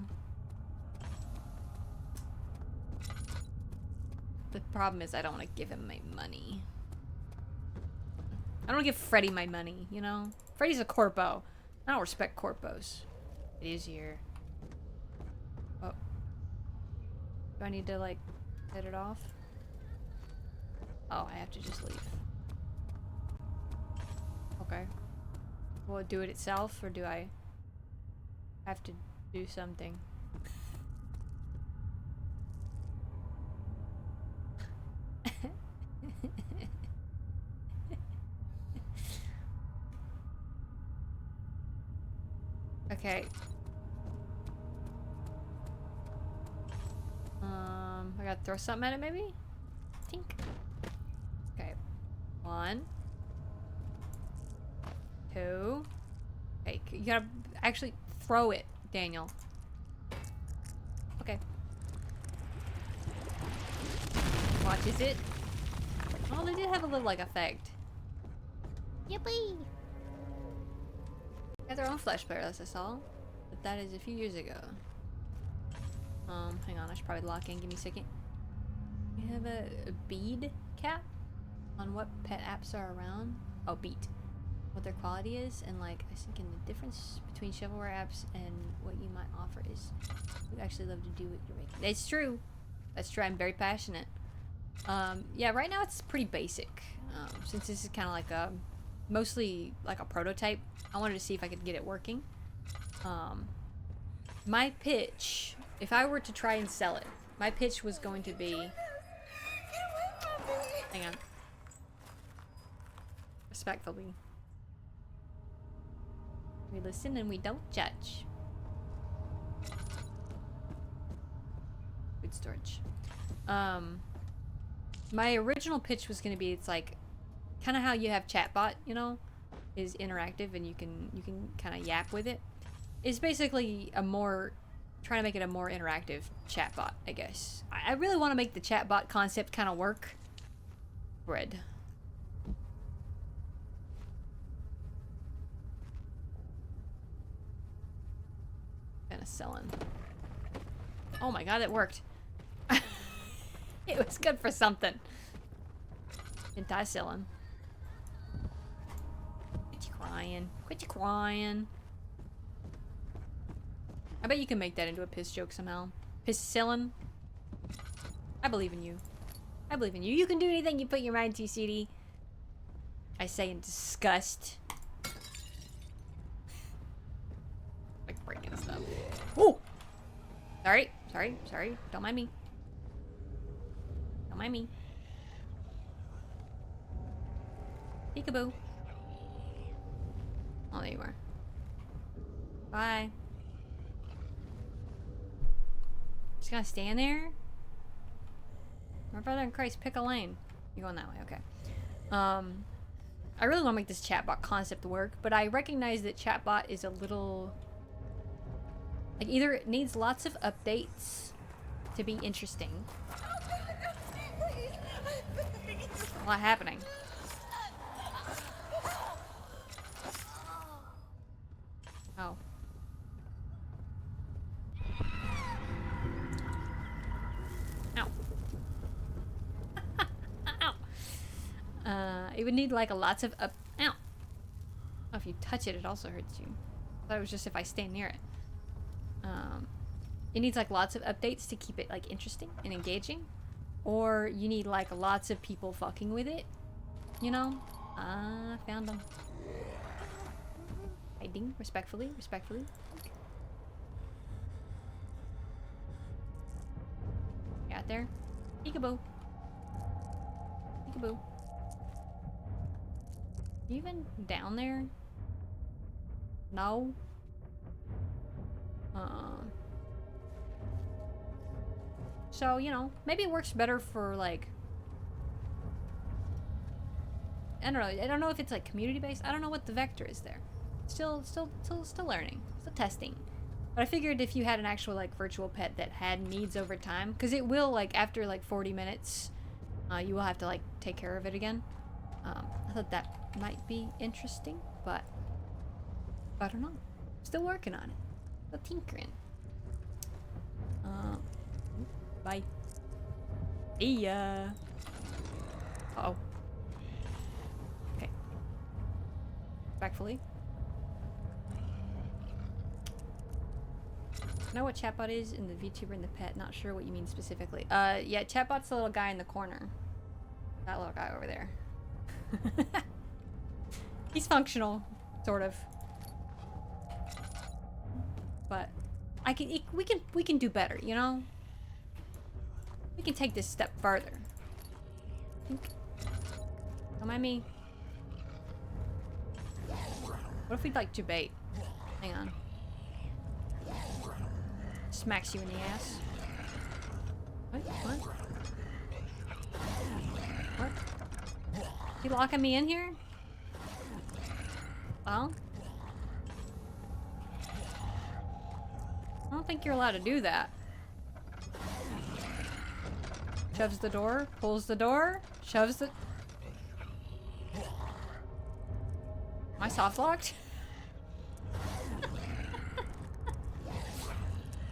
The problem is I don't want to give him my money. I don't want to give Freddy my money, you know? Freddy's a corpo. I don't respect corpos. It is here. Oh. Do I need to, like, set it off? Oh, I have to just leave. Okay. Will it do it itself, or do I have to do something? Okay. I gotta throw something at it, maybe? Tink. Okay. 1. 2. Okay, you gotta actually throw it, Daniel. Okay. Watch, is it? Oh, they did have a little, like, effect. Yippee! Got their own flesh player, that's all. But that is a few years ago. Hang on, I should probably lock in. Give me a second. We have a bead cap on what pet apps are around. Oh, beat. What their quality is, and like I was thinking the difference between shovelware apps and what you might offer is you actually love to do what you're making. It's true. That's true. I'm very passionate. Yeah, right now it's pretty basic. Since this is kind of like a mostly like a prototype, I wanted to see if I could get it working. My pitch, if I were to try and sell it, my pitch was going to be... Hang on. Respectfully. We listen and we don't judge. Food storage. My original pitch was going to be, it's like kind of how you have chatbot, you know, is interactive and you can kind of yap with it. It's basically a more, trying to make it a more interactive chatbot, I guess. I really want to make the chatbot concept kind of work. Bread. Penicillin. Oh my god, it worked. It was good for something. Penicillin. Quit you crying. Quit you crying. I bet you can make that into a piss joke somehow. Penicillin. I believe in you. I believe in you. You can do anything you put your mind to, CD. I say in disgust. Like breaking stuff. Ooh! Sorry. Sorry, sorry. Don't mind me. Don't mind me. Peekaboo. Oh, there you are. Bye. Just gonna stand there? My brother in Christ, pick a lane. You're going that way, okay. I really want to make this chatbot concept work, but I recognize that chatbot is a little... like, either it needs lots of updates to be interesting. A lot happening. Oh. Ow. Ow. It would need like lots of Ow. Oh, if you touch it, it also hurts you. I thought it was just if I stand near it. It needs like lots of updates to keep it like interesting and engaging. Or you need like lots of people fucking with it. You know? Ah, found them. Hiding, respectfully, respectfully. Got there. Peekaboo. Peekaboo. You even down there? No. So, you know, maybe it works better for like, I don't know. I don't know if it's like community based. I don't know what the vector is there. Still learning. Still testing. But I figured if you had an actual like virtual pet that had needs over time, because it will like after like 40 minutes, you will have to like take care of it again. I thought that might be interesting, but I don't know. Still working on it. Still tinkering. Bye. See ya. Uh-oh. Okay. Respectfully. Know what chatbot is in the VTuber and the pet? Not sure what you mean specifically. Yeah, chatbot's the little guy in the corner. That little guy over there. He's functional, sort of. But we can do better, you know? We can take this step further. Don't mind me. What if we like debate? Hang on. Smacks you in the ass. What? What? What? You locking me in here? Well, I don't think you're allowed to do that. Shoves the door, pulls the door, shoves the... Am I soft locked?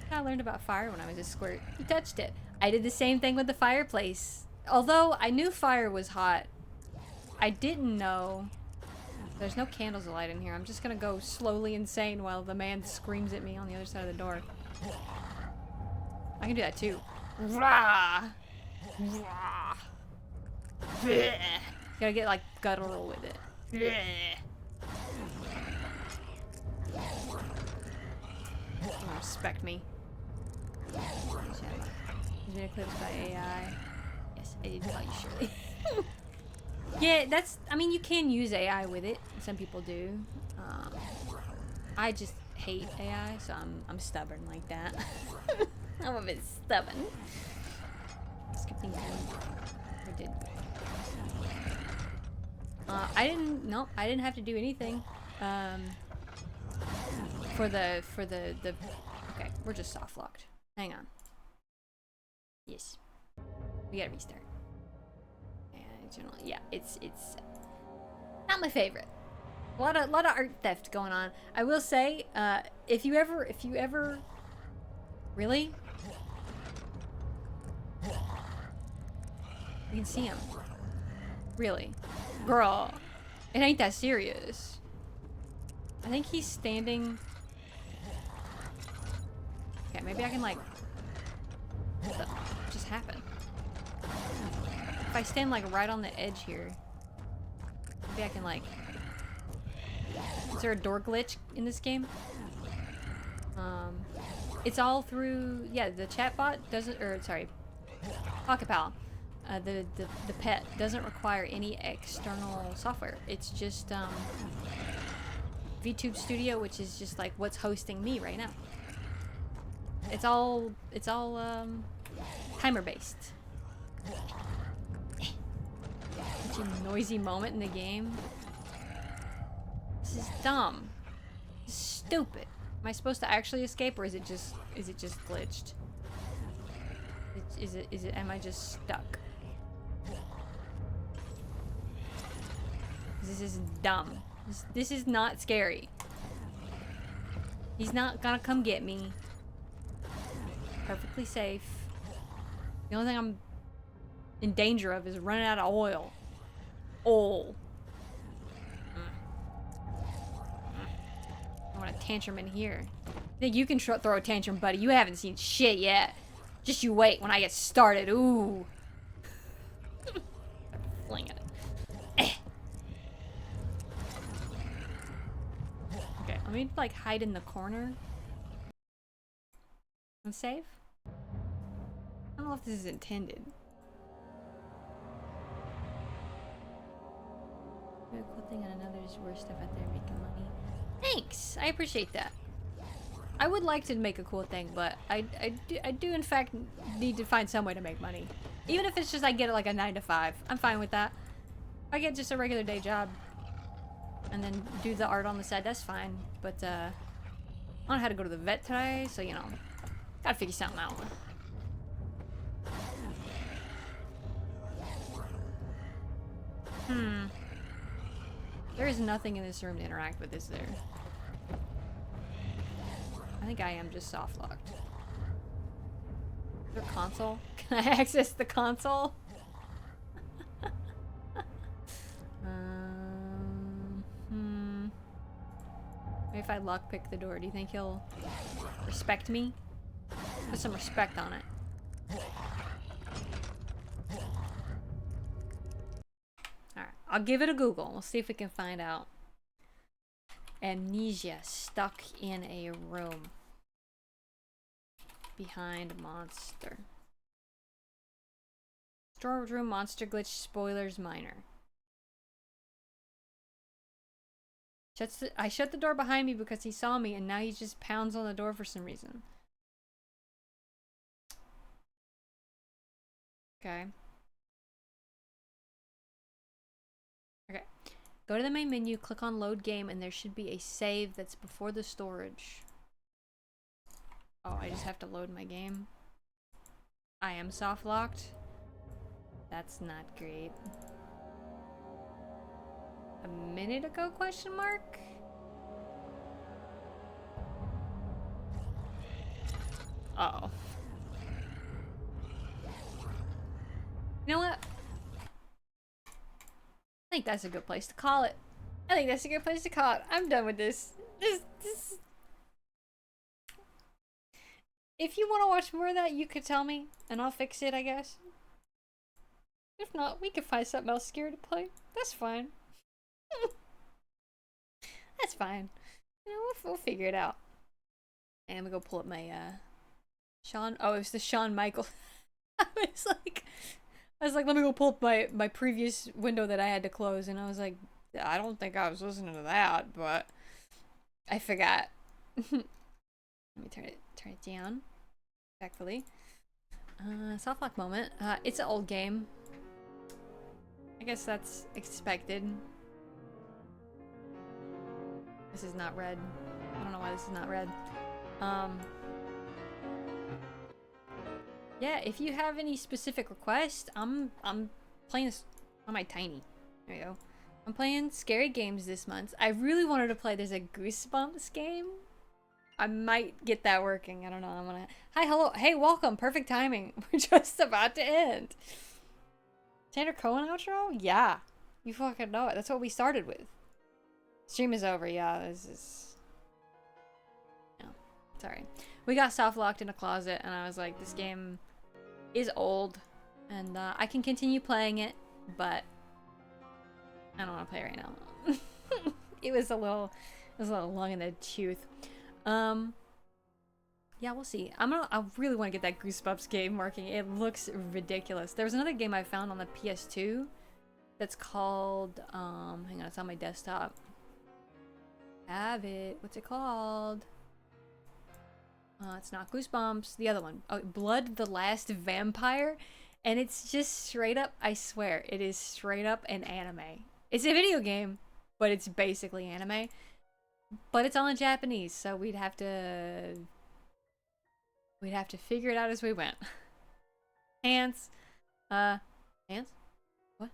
I learned about fire when I was a squirt. You touched it. I did the same thing with the fireplace. Although I knew fire was hot, I didn't know... There's no candles to light in here. I'm just gonna go slowly insane while the man screams at me on the other side of the door. I can do that too. Rah! Rah! Gotta get like guttural with it. Respect me. Has been eclipsed by AI. Yes, I did call you Shirley. Yeah, that's... I mean, you can use AI with it. Some people do. I just hate AI, so I'm stubborn like that. I'm a bit stubborn. Skipping code. I did. Nope, I didn't have to do anything. For the okay, we're just soft locked. Hang on. Yes. We gotta restart. Yeah, it's not my favorite. A lot of art theft going on. I will say, if you ever really, you can see him. Really, girl, it ain't that serious. I think he's standing. Okay, maybe I can like. What the just happened? If I stand like right on the edge here, maybe I can like... Is there a door glitch in this game? It's all through, yeah, the chatbot doesn't, or sorry, Pocket Pal. The pet doesn't require any external software. It's just VTube Studio, which is just like what's hosting me right now. It's all timer based. Such a noisy moment in the game. This is dumb. This is stupid. Am I supposed to actually escape, or is it just glitched? Is it am I just stuck? This is dumb. This is not scary. He's not gonna come get me. Perfectly safe. The only thing I'm in danger of is running out of oil. I want a tantrum in here. I think you can throw a tantrum, buddy. You haven't seen shit yet. Just you wait when I get started. Ooh. Fling it. Okay, let me like hide in the corner. And save? I don't know if this is intended. A cool thing on another's worse stuff out there making money. Thanks! I appreciate that. I would like to make a cool thing, but I do in fact need to find some way to make money. Even if it's just I get like a 9 to 5. I'm fine with that. If I get just a regular day job and then do the art on the side, that's fine. But I don't know how to go to the vet today, so you know, gotta figure something out. There is nothing in this room to interact with, is there? I think I am just soft locked. Is there a console? Can I access the console? Maybe if I lockpick the door, do you think he'll respect me? Put some respect on it. Alright, I'll give it a Google. We'll see if we can find out. Amnesia, stuck in a room. Behind monster. Storage room, monster glitch, spoilers minor. I shut the door behind me because he saw me, and now he just pounds on the door for some reason. Okay. Okay. Go to the main menu, click on load game, and there should be a save that's before the storage. Oh, I just have to load my game. I am soft locked. That's not great. A minute ago, question mark? Uh-oh. You know what? I think that's a good place to call it. I think that's a good place to call it. I'm done with this. This... If you want to watch more of that, you could tell me, and I'll fix it, I guess. If not, we can find something else scary to play. That's fine. That's fine. You know, we'll figure it out. And I'm gonna go pull up my Shawn. Oh, it was the Shawn Michaels. I was like, let me go pull up my previous window that I had to close, and I was like, I don't think I was listening to that, but I forgot. Let me turn it down. Respectfully. Soft lock moment. It's an old game. I guess that's expected. This is not red. I don't know why this is not red. Yeah, if you have any specific requests, I'm playing this on my tiny. There you go. I'm playing scary games this month. I really wanted to play there's a Goosebumps game. I might get that working. I don't know. I'm gonna. Hi, hello. Hey, welcome. Perfect timing. We're just about to end. Tanner Cohen outro? Yeah. You fucking know it. That's what we started with. Stream is over. Yeah, this is... No. Sorry. We got soft locked in a closet, and I was like, this game is old, and I can continue playing it, but I don't want to play it right now. It was a little long in the tooth. Yeah, we'll see. I really want to get that Goosebumps game working. It looks ridiculous. There was another game I found on the PS2 that's called, hang on, it's on my desktop. Have it. What's it called? It's not Goosebumps. The other one. Oh, Blood the Last Vampire. And it's just straight up, I swear, it is straight up an anime. It's a video game, but it's basically anime. But it's all in Japanese, so we'd have to figure it out as we went. Hands. Hands? What?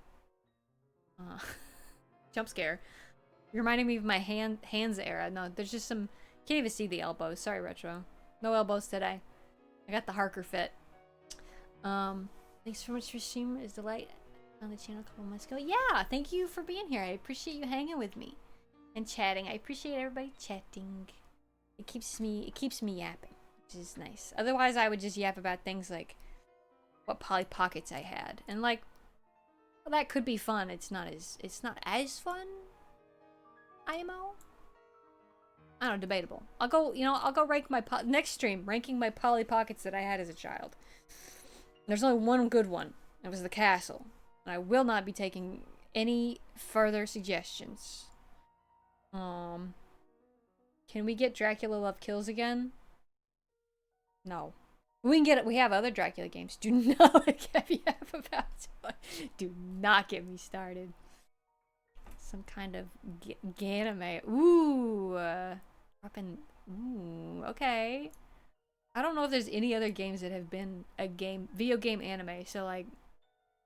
Jump scare. You're reminding me of my hands era. No, there's just some, can't even see the elbows. Sorry, Retro. No elbows today. I got the Harker fit. Thanks so much for stream. Is delight on the channel a couple months ago. Yeah, thank you for being here. I appreciate you hanging with me and chatting. I appreciate everybody chatting. It keeps me yapping, which is nice. Otherwise, I would just yap about things like what Polly Pockets I had, and like, well, that could be fun. It's not as fun. IMO. I don't know, debatable. I'll go rank my next stream, ranking my Polly Pockets that I had as a child. There's only one good one. It was the castle. And I will not be taking any further suggestions. Can we get Dracula Love Kills again? No. We can get it. We have other Dracula games. Do not get me up about it. Do not get me started. Some kind of ganime. Ooh. Ooh, okay. I don't know if there's any other games that have been a video game anime, so like,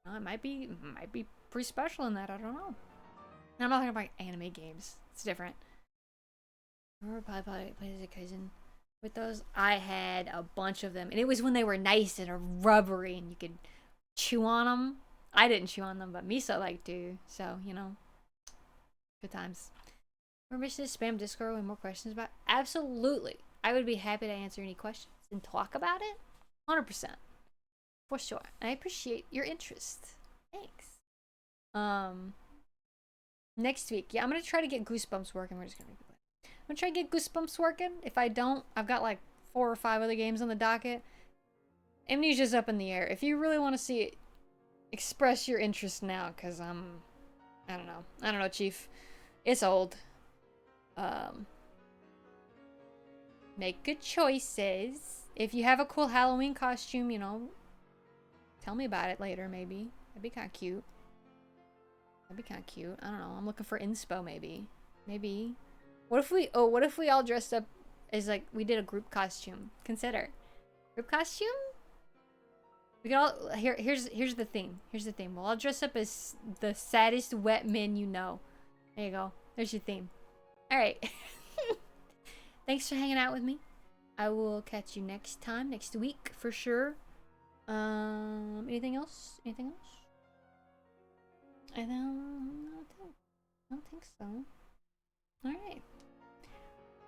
it might be pretty special in that. I don't know. And I'm not talking about anime games. It's different. Remember probably played as a cousin with those? I had a bunch of them, and it was when they were nice and rubbery, and you could chew on them. I didn't chew on them, but Misa liked to. So good times. Permission to spam Discord with more questions about? Absolutely. I would be happy to answer any questions and talk about it. 100%. For sure. I appreciate your interest. Thanks. Next week. Yeah, I'm going to try to get Goosebumps working. We're just going to I'm going to try to get Goosebumps working. If I don't, I've got like 4 or 5 other games on the docket. Amnesia's up in the air. If you really want to see it, express your interest now, because I don't know. I don't know, Chief. It's old. Make good choices. If you have a cool Halloween costume, tell me about it later, maybe. That'd be kind of cute. I don't know. I'm looking for inspo, maybe. What if we all dressed up as, like, we did a group costume? Consider. Group costume? We can all, here's the theme. We'll all dress up as the saddest wet men you know. There you go. There's your theme. Alright. Thanks for hanging out with me. I will catch you next week for sure. Anything else? I don't think so. Alright.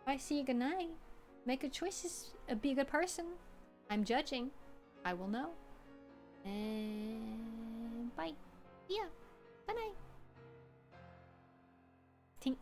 I see you. Good night. Make good choices. Be a good person. I'm judging. I will know. And bye. Yeah. Bye night. Tink.